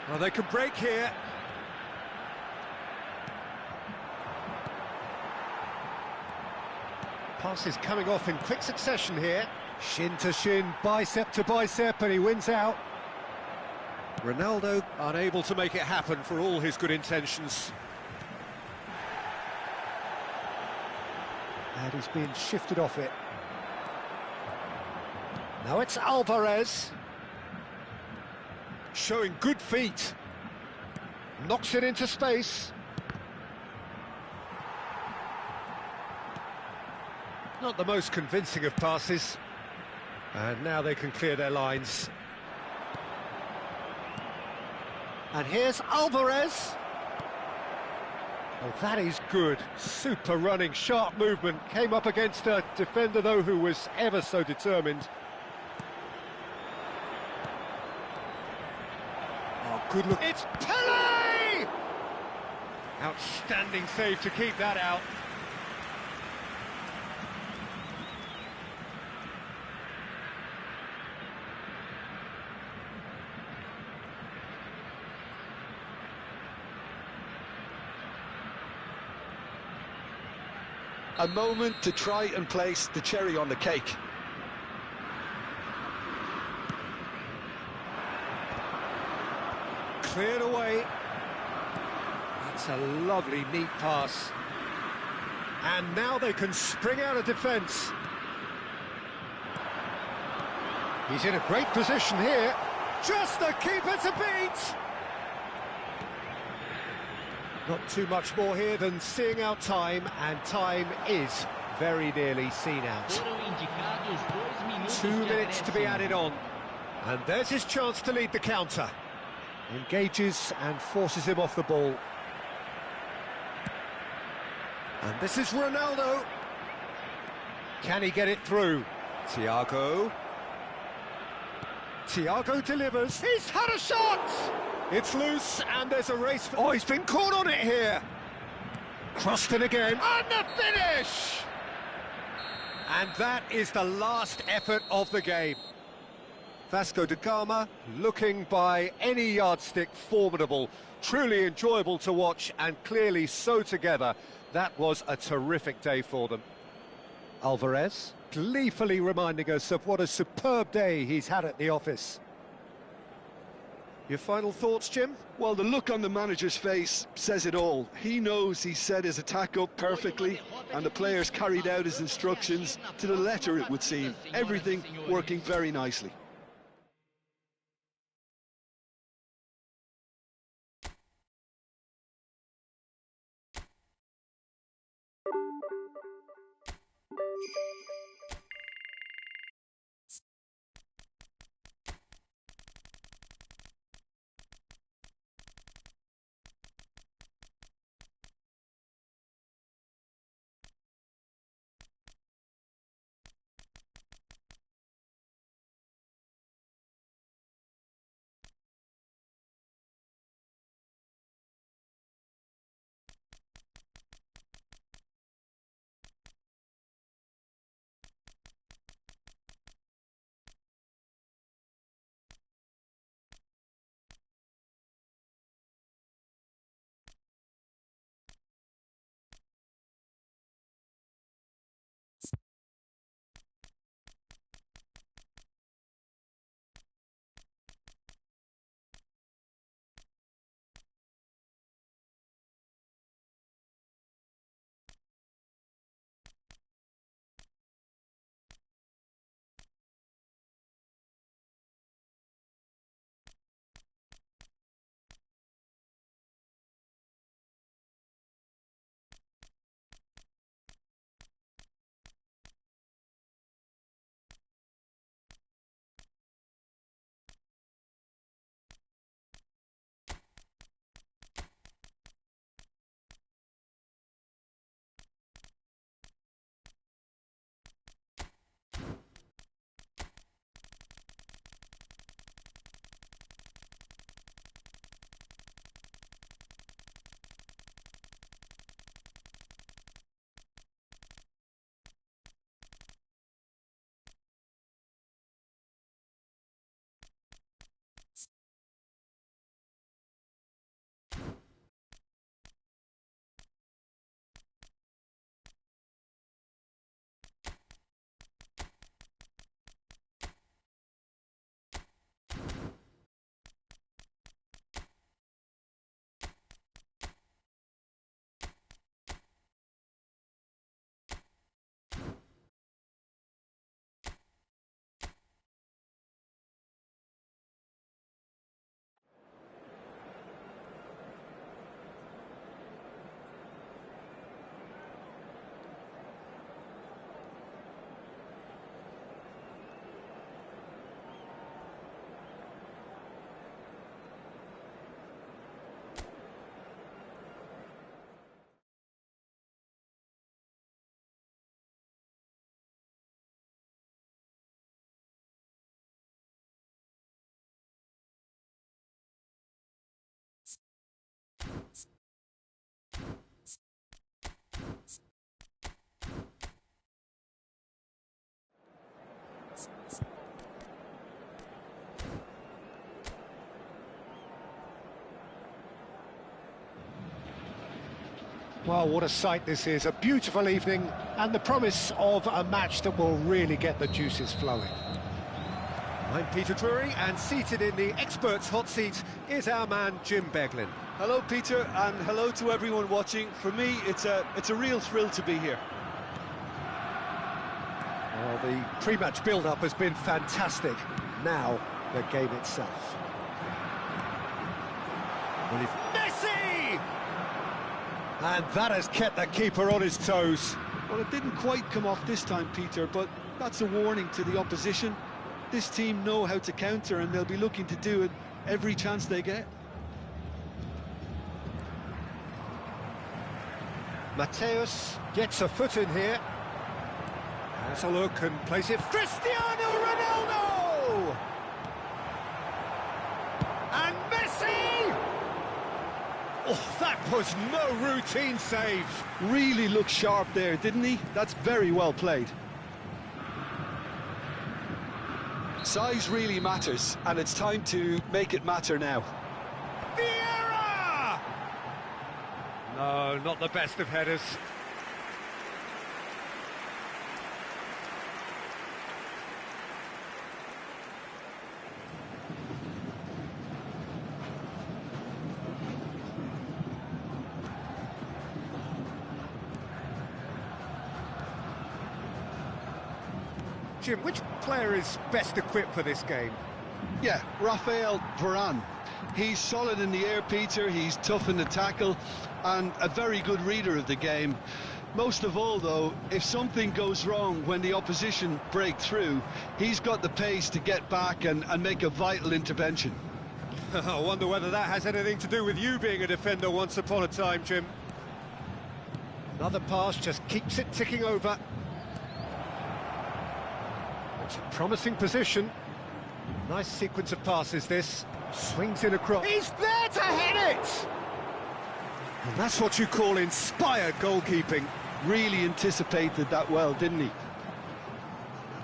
S3: Well, they can break here. Passes coming off in quick succession here. Shin to shin, bicep to bicep, and he wins out. Ronaldo unable to make it happen for all his good intentions. And he's been shifted off it. Now it's Alvarez. Showing good feet. Knocks it into space. Not the most convincing of passes. And now they can clear their lines. And here's Alvarez. Oh, that is good. Super running, sharp movement. Came up against a defender, though, who was ever so determined. Oh, good look. It's Pele! Outstanding save to keep that out.
S10: A moment to try and place the cherry on the cake.
S3: Cleared away. That's a lovely, neat pass. And now they can spring out of defence. He's in a great position here. Just the keeper to beat! Not too much more here than seeing out time, and time is very nearly seen out. 2 minutes to be added on. And there's his chance to lead the counter. Engages and forces him off the ball. And this is Ronaldo. Can he get it through? Thiago. Thiago delivers. He's had a shot! It's loose, and there's a race. Oh, he's been caught on it here. Crossed in again. And the finish! And that is the last effort of the game. Vasco da Gama, looking by any yardstick formidable. Truly enjoyable to watch, and clearly so together. That was a terrific day for them. Alvarez, gleefully reminding us of what a superb day he's had at the office. Your final thoughts, Jim?
S10: Well, the look on the manager's face says it all. He knows he set his attack up perfectly, and the players carried out his instructions to the letter, it would seem. Everything working very nicely.
S3: Well, what a sight this is. A beautiful evening and the promise of a match that will really get the juices flowing. I'm Peter Drury, and seated in the experts' hot seat is our man Jim Beglin.
S10: Hello, Peter, and hello to everyone watching. For me, it's a real thrill to be here.
S3: Well, the pre-match build-up has been fantastic. Now, the game itself. Well, if Messi! And that has kept the keeper on his toes.
S10: Well, it didn't quite come off this time, Peter, but that's a warning to the opposition. This team know how to counter, and they'll be looking to do it every chance they get.
S3: Mateus gets a foot in here. Has a look and plays it. Cristiano Ronaldo! And Messi! Oh, that was no routine save.
S10: Really looked sharp there, didn't he? That's very well played. Size really matters, and it's time to make it matter now.
S3: Vieira! No, not the best of headers. Jim, which player is best equipped for this game?
S10: Yeah, Raphael Varane. He's solid in the air, Peter, he's tough in the tackle, and a very good reader of the game. Most of all, though, if something goes wrong when the opposition break through, he's got the pace to get back and make a vital intervention.
S3: I wonder whether that has anything to do with you being a defender once upon a time, Jim. Another pass just keeps it ticking over. It's a promising position. Nice sequence of passes, this. Swings in across. He's there to hit it! And that's what you call inspired goalkeeping.
S10: Really anticipated that well, didn't he?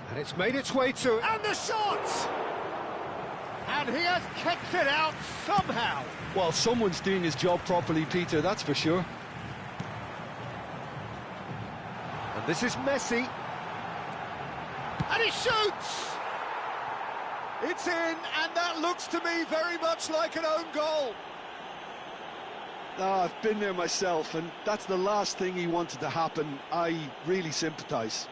S3: And it's made its way to... And the shot! And he has kicked it out somehow.
S10: Well, someone's doing his job properly, Peter, that's for sure.
S3: And this is Messi. And he shoots! It's in, and that looks to me very much like an own goal.
S10: Oh, I've been there myself, and that's the last thing he wanted to happen. I really sympathise.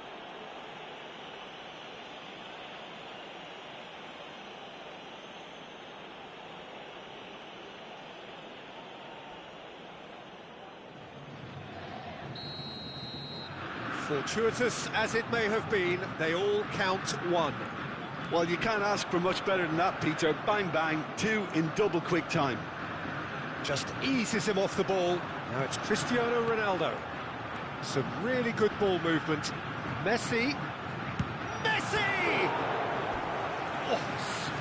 S3: Fortuitous as it may have been, they all count one.
S10: Well, you can't ask for much better than that, Peter. Bang, bang, two in double quick time.
S3: Just eases him off the ball. Now it's Cristiano Ronaldo. Some really good ball movement. Messi. Messi! Oh,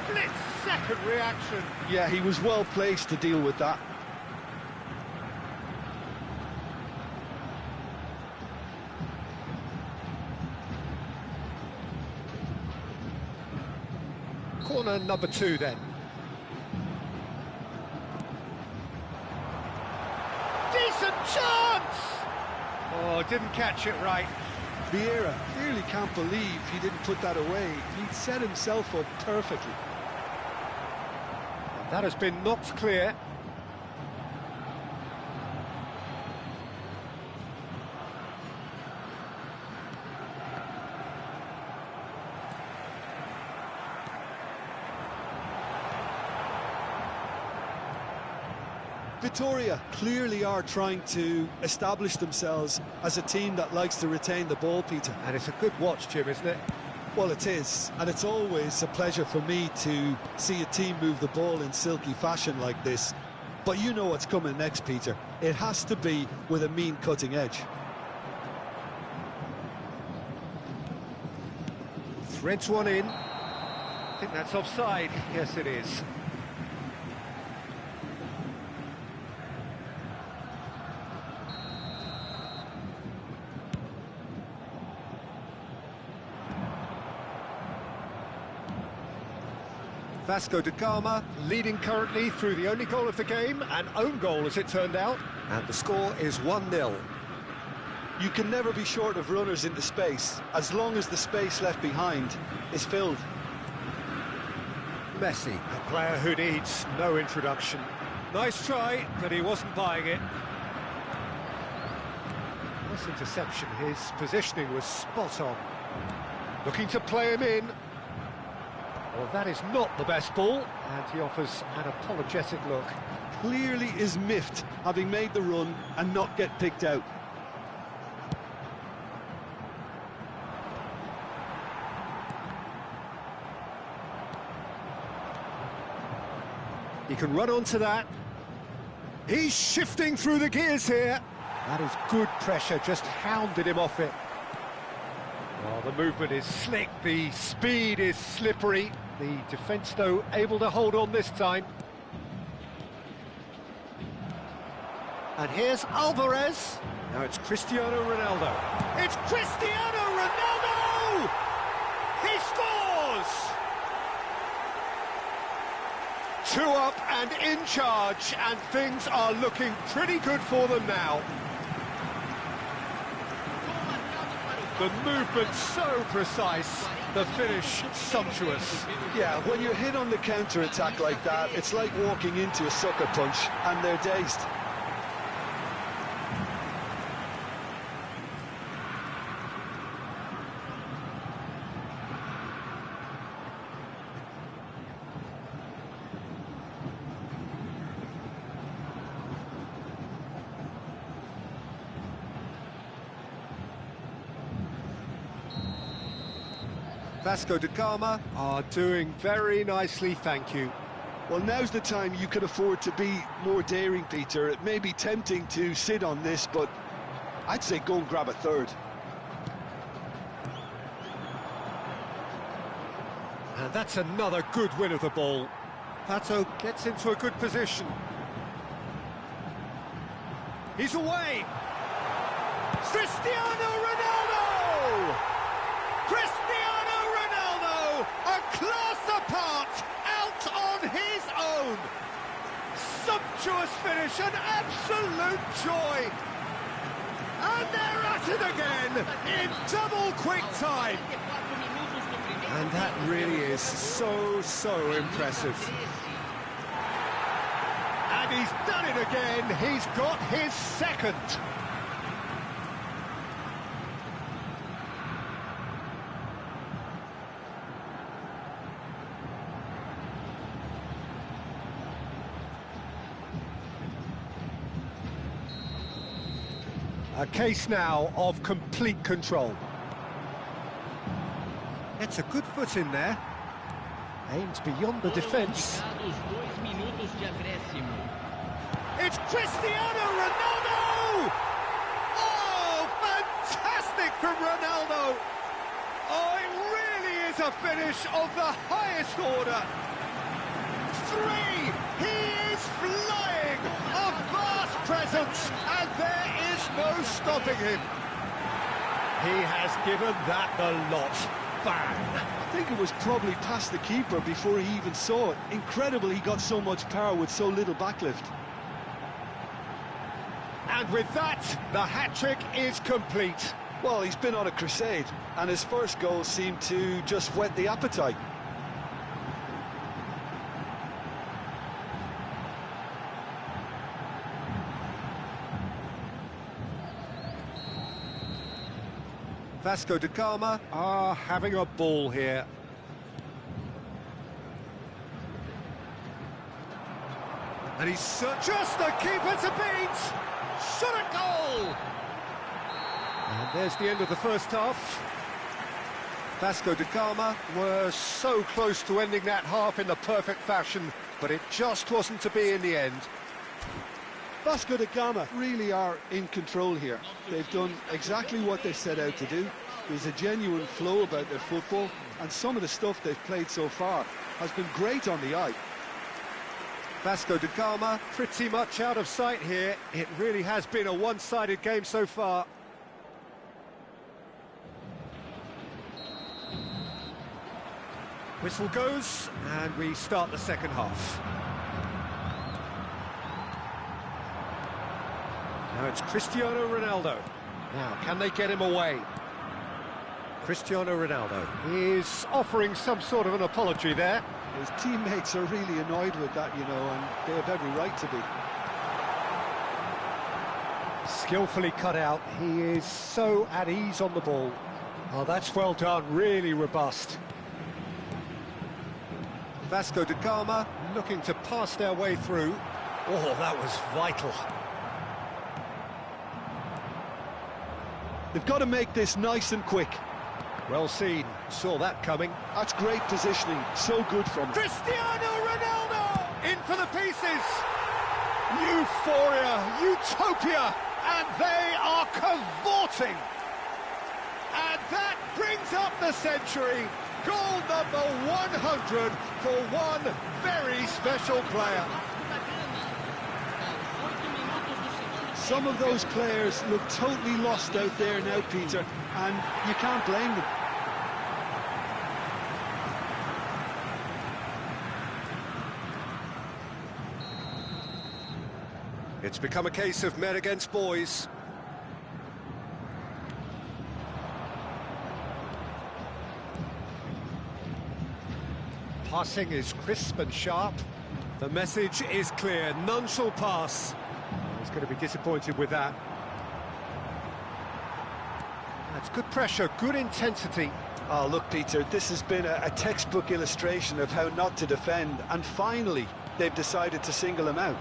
S3: split-second reaction.
S10: Yeah, he was well placed to deal with that.
S3: Corner number 2 then. Decent chance! Oh, didn't catch it right.
S10: Vieira clearly can't believe he didn't put that away. He'd set himself up perfectly.
S3: That has been knocked clear.
S10: Vitoria clearly are trying to establish themselves as a team that likes to retain the ball, Peter.
S3: And it's a good watch, Jim, isn't it?
S10: Well, it is, and it's always a pleasure for me to see a team move the ball in silky fashion like this. But you know what's coming next, Peter. It has to be with a mean cutting edge.
S3: Threads one in. I think that's offside. Yes, it is. Vasco da Gama leading currently through the only goal of the game, an own goal as it turned out. And the score is 1-0.
S10: You can never be short of runners into space, as long as the space left behind is filled.
S3: Messi, a player who needs no introduction. Nice try, but he wasn't buying it. Nice interception, his positioning was spot on. Looking to play him in. Well, that is not the best ball, and he offers an apologetic look.
S10: Clearly is miffed, having made the run and not get picked out.
S3: He can run onto that. He's shifting through the gears here. That is good pressure, just hounded him off it. Well, the movement is slick, the speed is slippery. The defence, though, able to hold on this time. And here's Alvarez. Now it's Cristiano Ronaldo. It's Cristiano Ronaldo! He scores! 2 up and in charge, and things are looking pretty good for them now. The movement so precise, the finish sumptuous.
S10: Yeah, when you're hit on the counter-attack like that, it's like walking into a sucker punch, and they're dazed.
S3: Vasco da Gama are doing very nicely, thank you.
S10: Well, now's the time you can afford to be more daring, Peter. It may be tempting to sit on this, but I'd say go and grab a third.
S3: And that's another good win of the ball. Pato gets into a good position. He's away! Cristiano Ronaldo! Cristiano Ronaldo, a class apart, out on his own. Sumptuous finish, an absolute joy. And they're at it again, in double quick time. And that really is so impressive. And he's done it again, he's got his second. A case now of complete control. It's a good foot in there. Aims beyond the defence. It's Cristiano Ronaldo! Oh, fantastic from Ronaldo! Oh, it really is a finish of the highest order. 3! He is flying! A vast presence, and there is no stopping him. He has given that the lot. Bang!
S10: I think it was probably past the keeper before he even saw it. Incredible he got so much power with so little backlift.
S3: And with that, the hat-trick is complete.
S10: Well, he's been on a crusade, and his first goal seemed to just whet the appetite.
S3: Vasco da Gama are having a ball here. And he's just the keeper to beat! Shot a goal! And there's the end of the first half. Vasco da Gama were so close to ending that half in the perfect fashion, but it just wasn't to be in the end.
S10: Vasco da Gama really are in control here. They've done exactly what they set out to do. There's a genuine flow about their football, and some of the stuff they've played so far has been great on the eye.
S3: Vasco da Gama pretty much out of sight here. It really has been a one-sided game so far. Whistle goes, and we start the second half. Now it's Cristiano Ronaldo. Now, can they get him away? Cristiano Ronaldo is offering some sort of an apology there.
S10: His teammates are really annoyed with that, you know, and they have every right to be.
S3: Skillfully cut out. He is so at ease on the ball. Oh, that's well done, really robust. Vasco da Gama looking to pass their way through. Oh, that was vital.
S10: They've got to make this nice and quick.
S3: Well seen, saw that coming.
S10: That's great positioning, so good from him.
S3: Cristiano Ronaldo! In for the pieces! Euphoria, utopia, and they are cavorting! And that brings up the century. Goal number 100 for one very special player.
S10: Some of those players look totally lost out there now, Peter, and you can't blame them.
S3: It's become a case of men against boys. Passing is crisp and sharp. The message is clear, none shall pass. He's going to be disappointed with that. That's good pressure, good intensity.
S10: Oh, look, Peter, this has been a textbook illustration of how not to defend, and finally, they've decided to single him out.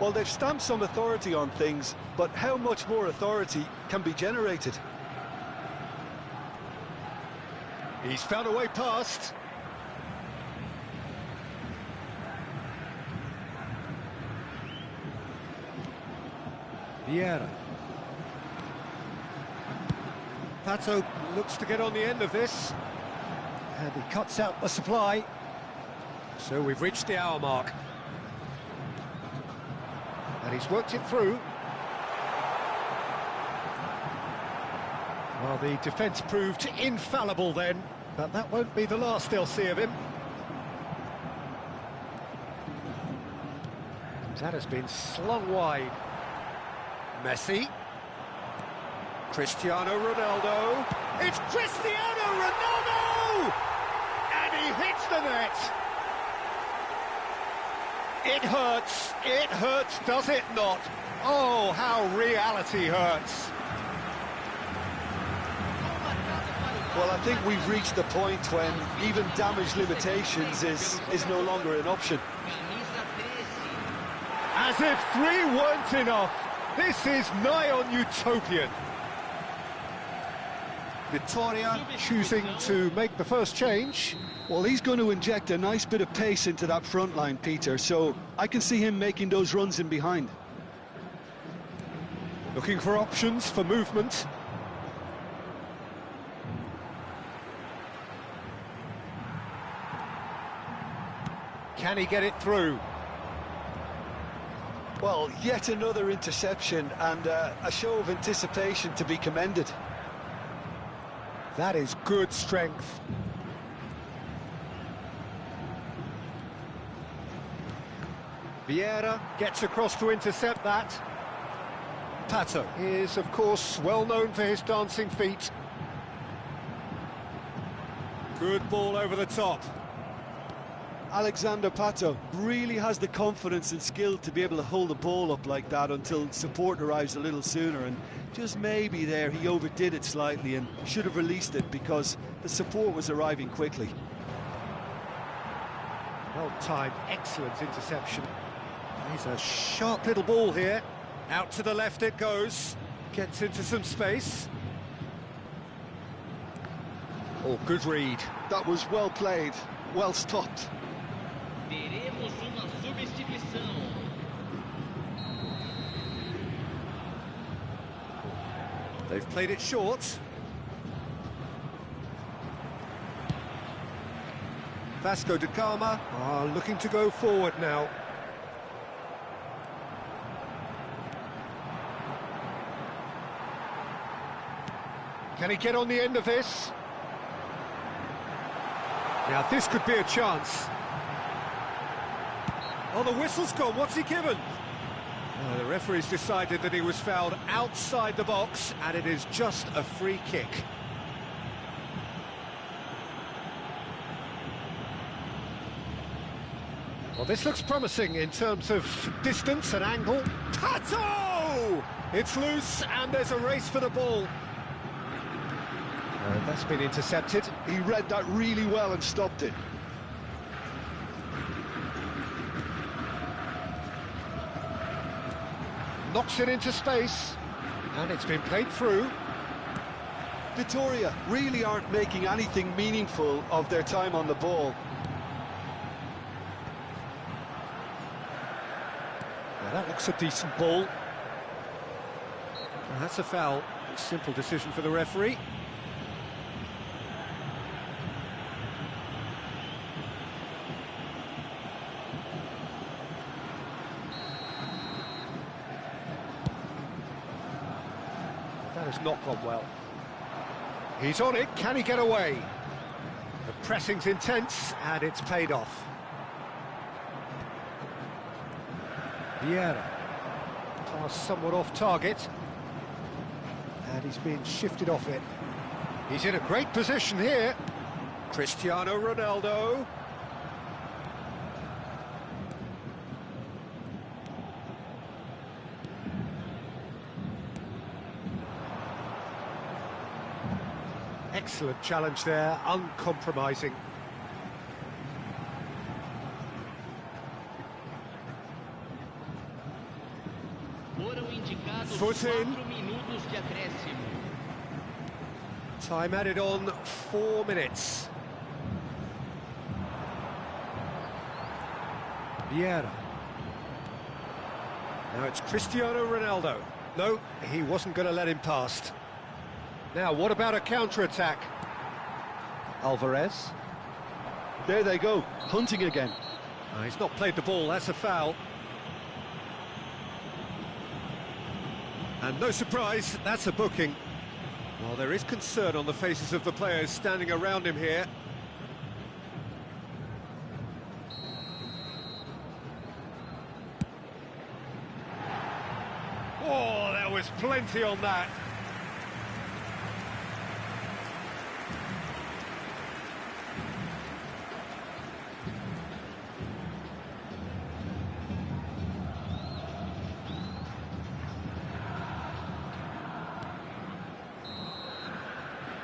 S10: Well, they've stamped some authority on things, but how much more authority can be generated?
S3: He's found a way past. Vieira. Pato looks to get on the end of this. And he cuts out the supply. So we've reached the hour mark. And he's worked it through. Well, the defence proved infallible then, but that won't be the last they'll see of him. That has been slung wide. Messi. Cristiano Ronaldo. It's Cristiano Ronaldo! And he hits the net. It hurts, does it not? Oh, how reality hurts.
S10: Well, I think we've reached the point when even damage limitations is no longer an option.
S3: As if 3 weren't enough. This is nigh on utopian. Vittoria choosing to make the first change.
S10: Well, he's going to inject a nice bit of pace into that front line, Peter, so I can see him making those runs in behind.
S3: Looking for options for movement. Can he get it through?
S10: Well, yet another interception and a show of anticipation to be commended.
S3: That is good strength. Vieira gets across to intercept that. Pato is, of course, well known for his dancing feet. Good ball over the top.
S10: Alexander Pato really has the confidence and skill to be able to hold the ball up like that until support arrives a little sooner, and just maybe there he overdid it slightly and should have released it because the support was arriving quickly.
S3: Well-timed, excellent interception. He's a sharp little ball here. Out to the left it goes. Gets into some space. Oh, good read.
S10: That was well played, well stopped.
S11: Teremos uma substituição.
S3: They've played it short. Vasco da Gama are looking to go forward now. Can he get on the end of this? Now this could be a chance. Oh, the whistle's gone. What's he given? Oh, the referee's decided that he was fouled outside the box, and it is just a free kick. Well, this looks promising in terms of distance and angle. Pato! It's loose, and there's a race for the ball. That's been intercepted.
S10: He read that really well and stopped it.
S3: Knocks it into space, and it's been played through.
S10: Vitoria really aren't making anything meaningful of their time on the ball.
S3: Now that looks a decent ball. Well, that's a foul. Simple decision for the referee. That has not gone well. He's on it, can he get away? The pressing's intense, and it's paid off. Vieira. Pass somewhat off target. And he's being shifted off it. He's in a great position here. Cristiano Ronaldo. Excellent challenge there, uncompromising. Foot in. Time added on 4 minutes. Vieira. Now it's Cristiano Ronaldo. No, he wasn't going to let him past. Now, what about a counter-attack? Alvarez.
S10: There they go, hunting again.
S3: He's not played the ball, that's a foul. And no surprise, that's a booking. Well, there is concern on the faces of the players standing around him here. Oh, there was plenty on that.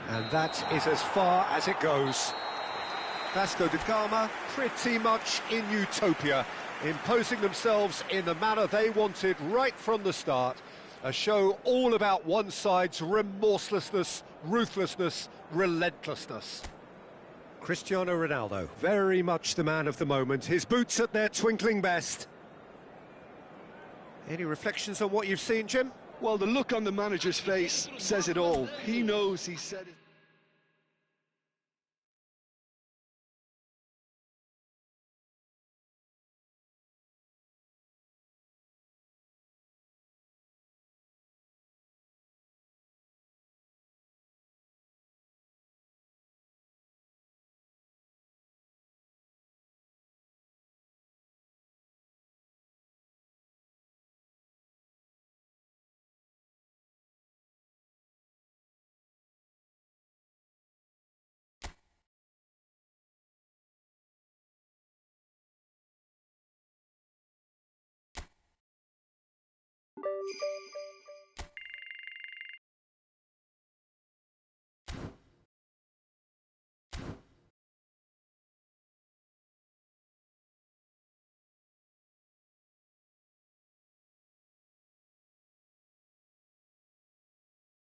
S3: And that is as far as it goes. Vasco da Gama pretty much in utopia, imposing themselves in the manner they wanted right from the start. A show all about one side's remorselessness, ruthlessness, relentlessness. Cristiano Ronaldo, very much the man of the moment, his boots at their twinkling best. Any reflections on what you've seen, Jim?
S10: Well, the look on the manager's face says it all. He knows he said it.